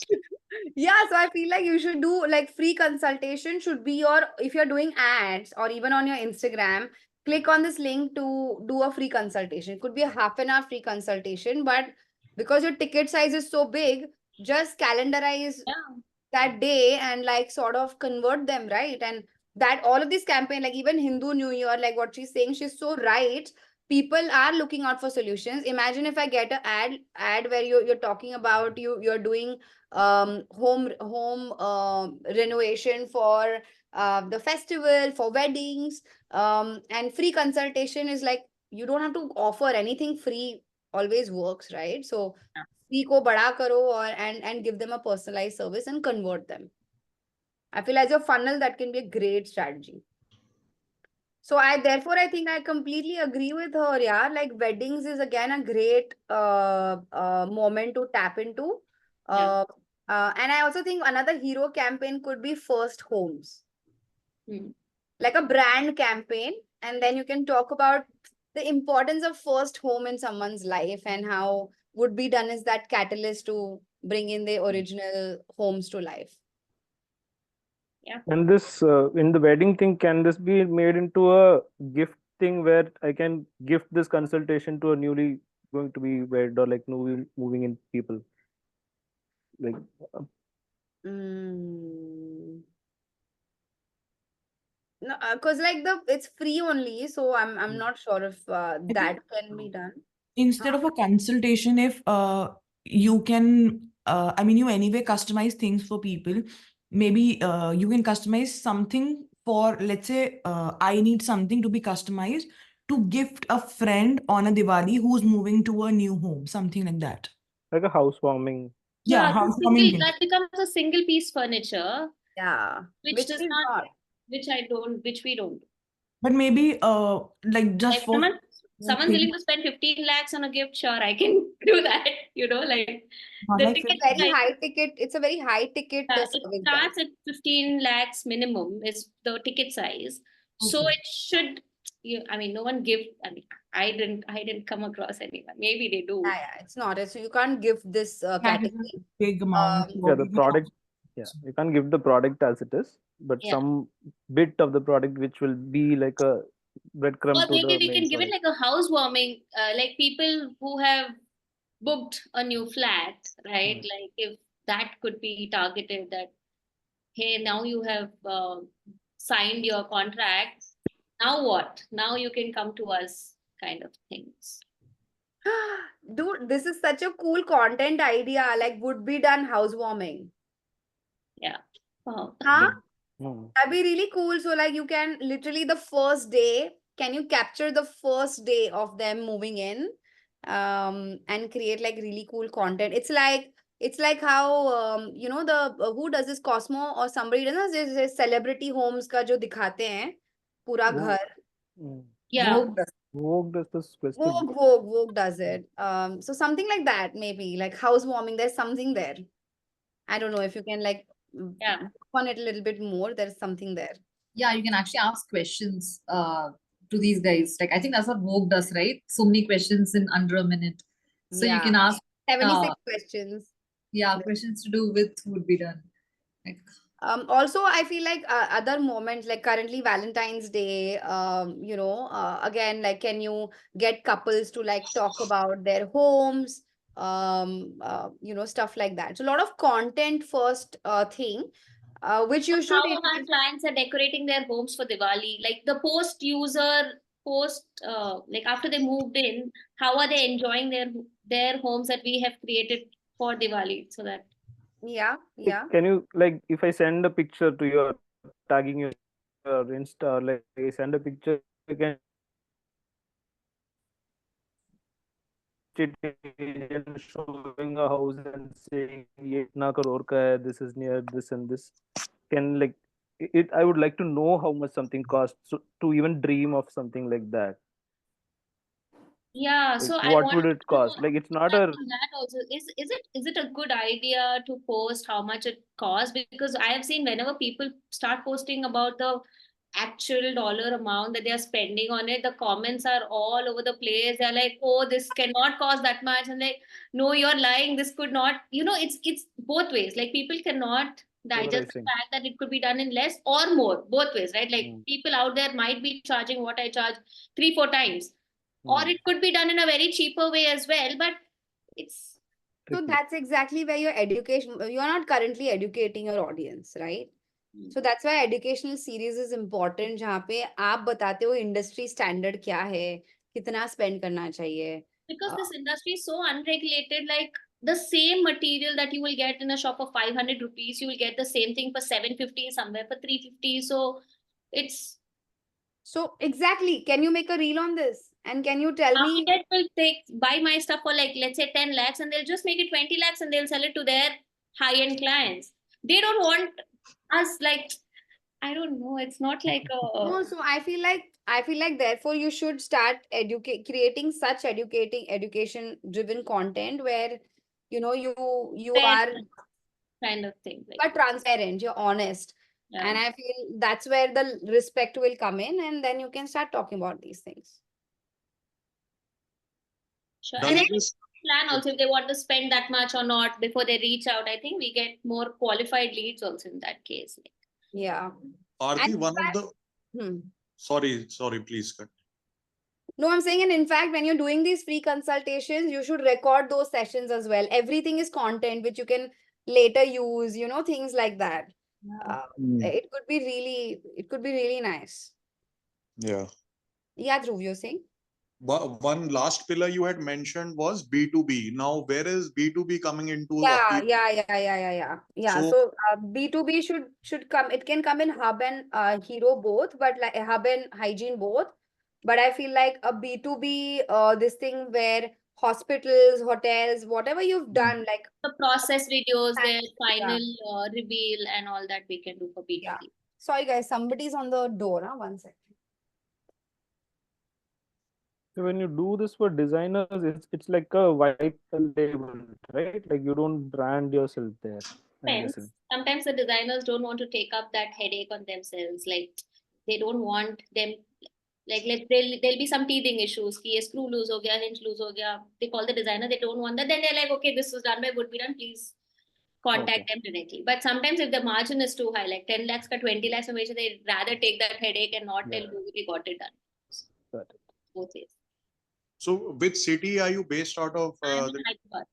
Yeah, so I feel like you should do like free consultation should be your, if you're doing ads or even on your Instagram, click on this link to do a free consultation. It could be a half an hour free consultation, but because your ticket size is so big, just calendarize that day and like sort of convert them, right? And that all of this campaign, like even Hindu New Year, like what she's saying, she's so right. People are looking out for solutions. Imagine if I get an ad where you're talking about you're doing home renovation for the festival, for weddings, and free consultation is like you don't have to offer anything. Free always works, right? So free ko bada karo or and give them a personalized service and convert them. I feel as a funnel that can be a great strategy. So I think I completely agree with her. Yeah, like weddings is again a great moment to tap into. And I also think another hero campaign could be first homes, like a brand campaign, and then you can talk about the importance of first home in someone's life and how would be done is that catalyst to bring in the original homes to life. Yeah. And this in the wedding thing, can this be made into a gift thing where I can gift this consultation to a newly going to be wed or like moving in people? Like Mm. No, because like it's free only, so I'm not sure if I think that can be done. instead of a consultation, if you can, I mean, you anyway customize things for people. Maybe you can customize something for, let's say, I need something to be customized to gift a friend on a Diwali who's moving to a new home, something like that. Like a housewarming. Yeah, Yeah, the housewarming single gift. that becomes a single piece furniture, Yeah, which which does is not, not. which we don't. But maybe like just Like for someone's things, willing to spend 15 lakhs on a gift, sure, I can do that. Like not the like ticket Very price, high ticket. It's a very high ticket it service then. starts at 15 lakhs minimum is the ticket size. So Okay. it should, I mean, no one give, I mean, I didn't come across anyone. Maybe they do. Yeah, it's not. So you can't give this That is a category. big amount. Yeah, So the we will product. Yeah, you can't give the product as it is, but Yeah. some bit of the product which will be like a breadcrumb Or to maybe the we main can give it product. like a housewarming, like people who have booked a new flat, right? Like if that could be targeted that, hey, now you have signed your contract. Now what? Now you can come to us, kind of things. Dude, this is such a cool content idea. Like, would be done housewarming. Yeah. Wow. Huh? Hmm. That'd be really cool. So, like, you can literally the first day, can you capture the first day of them moving in, and create like really cool content? It's like how you know the who does this Cosmo or somebody does this celebrity homes का जो दिखाते हैं पूरा Wo- घर. hmm. Yeah. Vogue does this question. Vogue does it. So something like that, maybe like housewarming. There's something there. I don't know if you can like Yeah. work on it a little bit more. There's something there. Yeah, you can actually ask questions to these guys. Like I think that's what Vogue does, right? So many questions in under a minute. So you can Yeah. ask 76 questions. yeah, questions to do with would be done. Like Also, I feel like other moments, like currently Valentine's Day, again, like, can you get couples to like talk about their homes, stuff like that. So a lot of content first thing, which you should. How our clients are decorating their homes for Diwali, like the like after they moved in, how are they enjoying their homes that we have created for Diwali, so that Yeah. Can you, like, if I send a picture to your tagging your Insta, like I send a picture, you can agent showing a house and saying ये इतना करोड़ का है, this is near this and this. Can, like, it I would like to know how much something costs, so, to even dream of something like that. yeah. Like, So I what want would it cost? Like, it's not a on that also. Is it a good idea to post how much it costs? Because I have seen whenever people start posting about the actual dollar amount that they are spending on it, the comments are all over the place. They're like, oh, this cannot cost that much, and like, no, you're lying, this could not, it's both ways. Like people cannot digest the polarizing. fact that it could be done in less or more, both ways, right? Like people out there might be charging what I charge 3-4 times, or it could be done in a very cheaper way as well, but it's So that's exactly where your education, you're not currently educating your audience, right? So that's why educational series is important, जहाँ पे आप बताते हो industry standard क्या है, कितना spend करना चाहिए. because this industry is so unregulated. Like the same material that you will get in a shop for 500 rupees, you will get the same thing for 750, somewhere for 350. So it's So exactly, can you make a reel on this? And can you tell me? market will buy my stuff for like, let's say 10 lakhs, and they'll just make it 20 lakhs and they'll sell it to their high-end clients. They don't want us, like, I don't know. It's not like a No, so I feel like therefore you should start creating such education driven content where you fair are kind of thing. Like, transparent, you're honest. yeah. And I feel that's where the respect will come in, and then you can start talking about these things. Sure. Does And then this plan also if they want to spend that much or not before they reach out. I think we get more qualified leads also in that case. Yeah. Arthi, And one of the sorry, please cut. No, I'm saying, and in fact, when you're doing these free consultations, you should record those sessions as well. Everything is content which you can later use, you know, things like that. Mm. It could be really nice. Yeah. Yeah, Dhruv, you're saying? One last pillar you had mentioned was B2B. Now, where is B2B coming into Yeah, appeal? yeah. So, So B2B should come. It can come in hub and hero both, but like hub and hygiene both. But I feel like a B2B, this thing where hospitals, hotels, whatever you've done, like The process videos, their yeah, final reveal, and all that we can do for yeah. B2B. Sorry guys, somebody's on the door. Huh? One second. So when you do this for designers, it's like a white label, right? Like you don't brand yourself there, I'm guessing. Sometimes the designers don't want to take up that headache on themselves. Like they don't want them. Like there'll be some teething issues. Ki ye screw loose ho gaya, hinge loose ho gaya. They call the designer. They don't want that. Then they're like, okay, this was done by would be done. Please contact them directly. But sometimes if the margin is too high, like 10 lakhs ka 20 lakhs, they'd rather take that headache and not tell who we got it done. Got it. Both ways. so which city are you based out of? I'm in Hyderabad.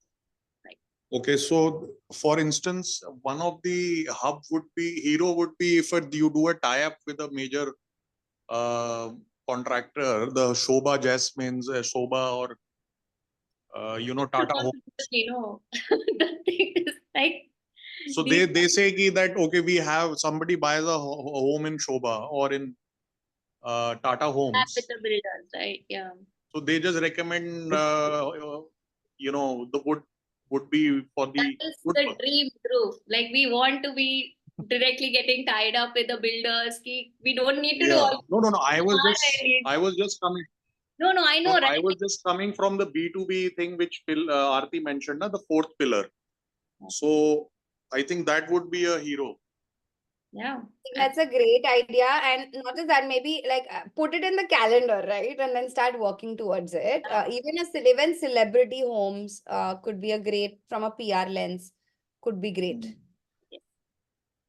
Okay, so for instance, one of the hub would be Hero would be if you do a tie-up with a major contractor, the Shobha Jasmine's Shobha or you know Tata Home. You know, the thing is like So they say ki that okay, we have somebody buys a home in Shobha or in Tata Homes. with the builders, right? Yeah. So they just recommend you know the would be for the That is the dream proof. Like we want to be directly getting tied up with the builders. We don't need to do yeah. all. No. I was Our just coming. No, I know, right? I was just coming from the B2B thing which Arthi mentioned, the fourth pillar. So I think that would be a hero. Yeah. That's a great idea. And not just that, maybe like put it in the calendar, right? And then start working towards it. Even celebrity homes could be a great, from a PR lens, could be great.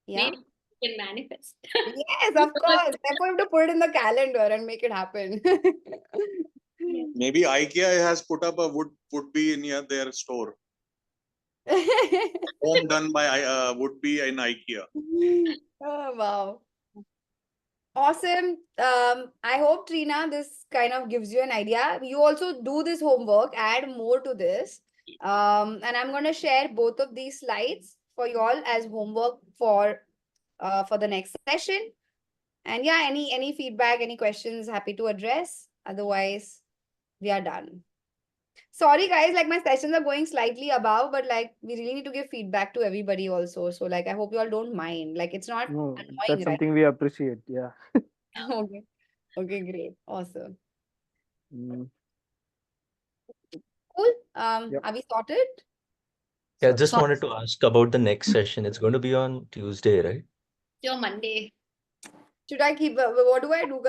Yeah. Maybe we can manifest. Yes, of course. Therefore, you have to put it in the calendar and make it happen. Maybe IKEA has put up a would be near their store. Home done by would be in IKEA. Oh, wow. Awesome. I hope, Trina, this kind of gives you an idea. You also do this homework, add more to this. And I'm going to share both of these slides for you all as homework for the next session. And yeah, any feedback, any questions, happy to address. Otherwise, we are done. Sorry, guys, like my sessions are going slightly above, but like we really need to give feedback to everybody also. So like I hope you all don't mind. Like it's not No, annoying, that's right? something we appreciate. Yeah. Okay. Okay, great. Awesome. Mm. Cool. Yep. Are we sorted? Yeah, just wanted to ask about the next session. It's going to be on Tuesday, right? Till Monday. Should I keep, what do I do?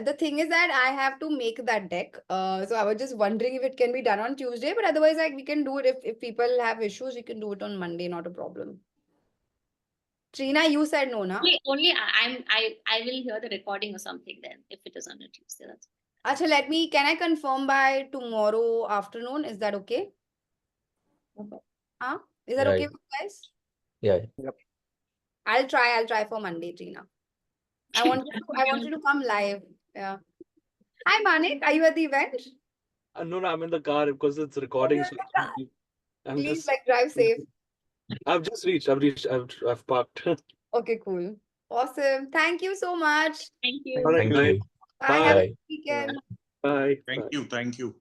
The thing is that I have to make that deck. So I was just wondering if it can be done on Tuesday, but otherwise like we can do it if people have issues, we can do it on Monday, not a problem. Trina, you said no, na? Only I will hear the recording or something then if it is on a Tuesday. That's Actually, can I confirm by tomorrow afternoon? Is that okay? Huh? Is that Yeah, okay with you guys? yeah. Yep. I'll try for Monday, Trina. I want you to come live. Yeah. Hi, Manik. Are you at the event? No, I'm in the car because it's recording. So I'm Please, just. like, drive safe. I've just reached. I've parked. Okay, cool. Awesome. Thank you so much. Thank you. All right, Thank bye. you. Bye. Have a Bye. good weekend. Bye. Thank you.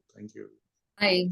Bye.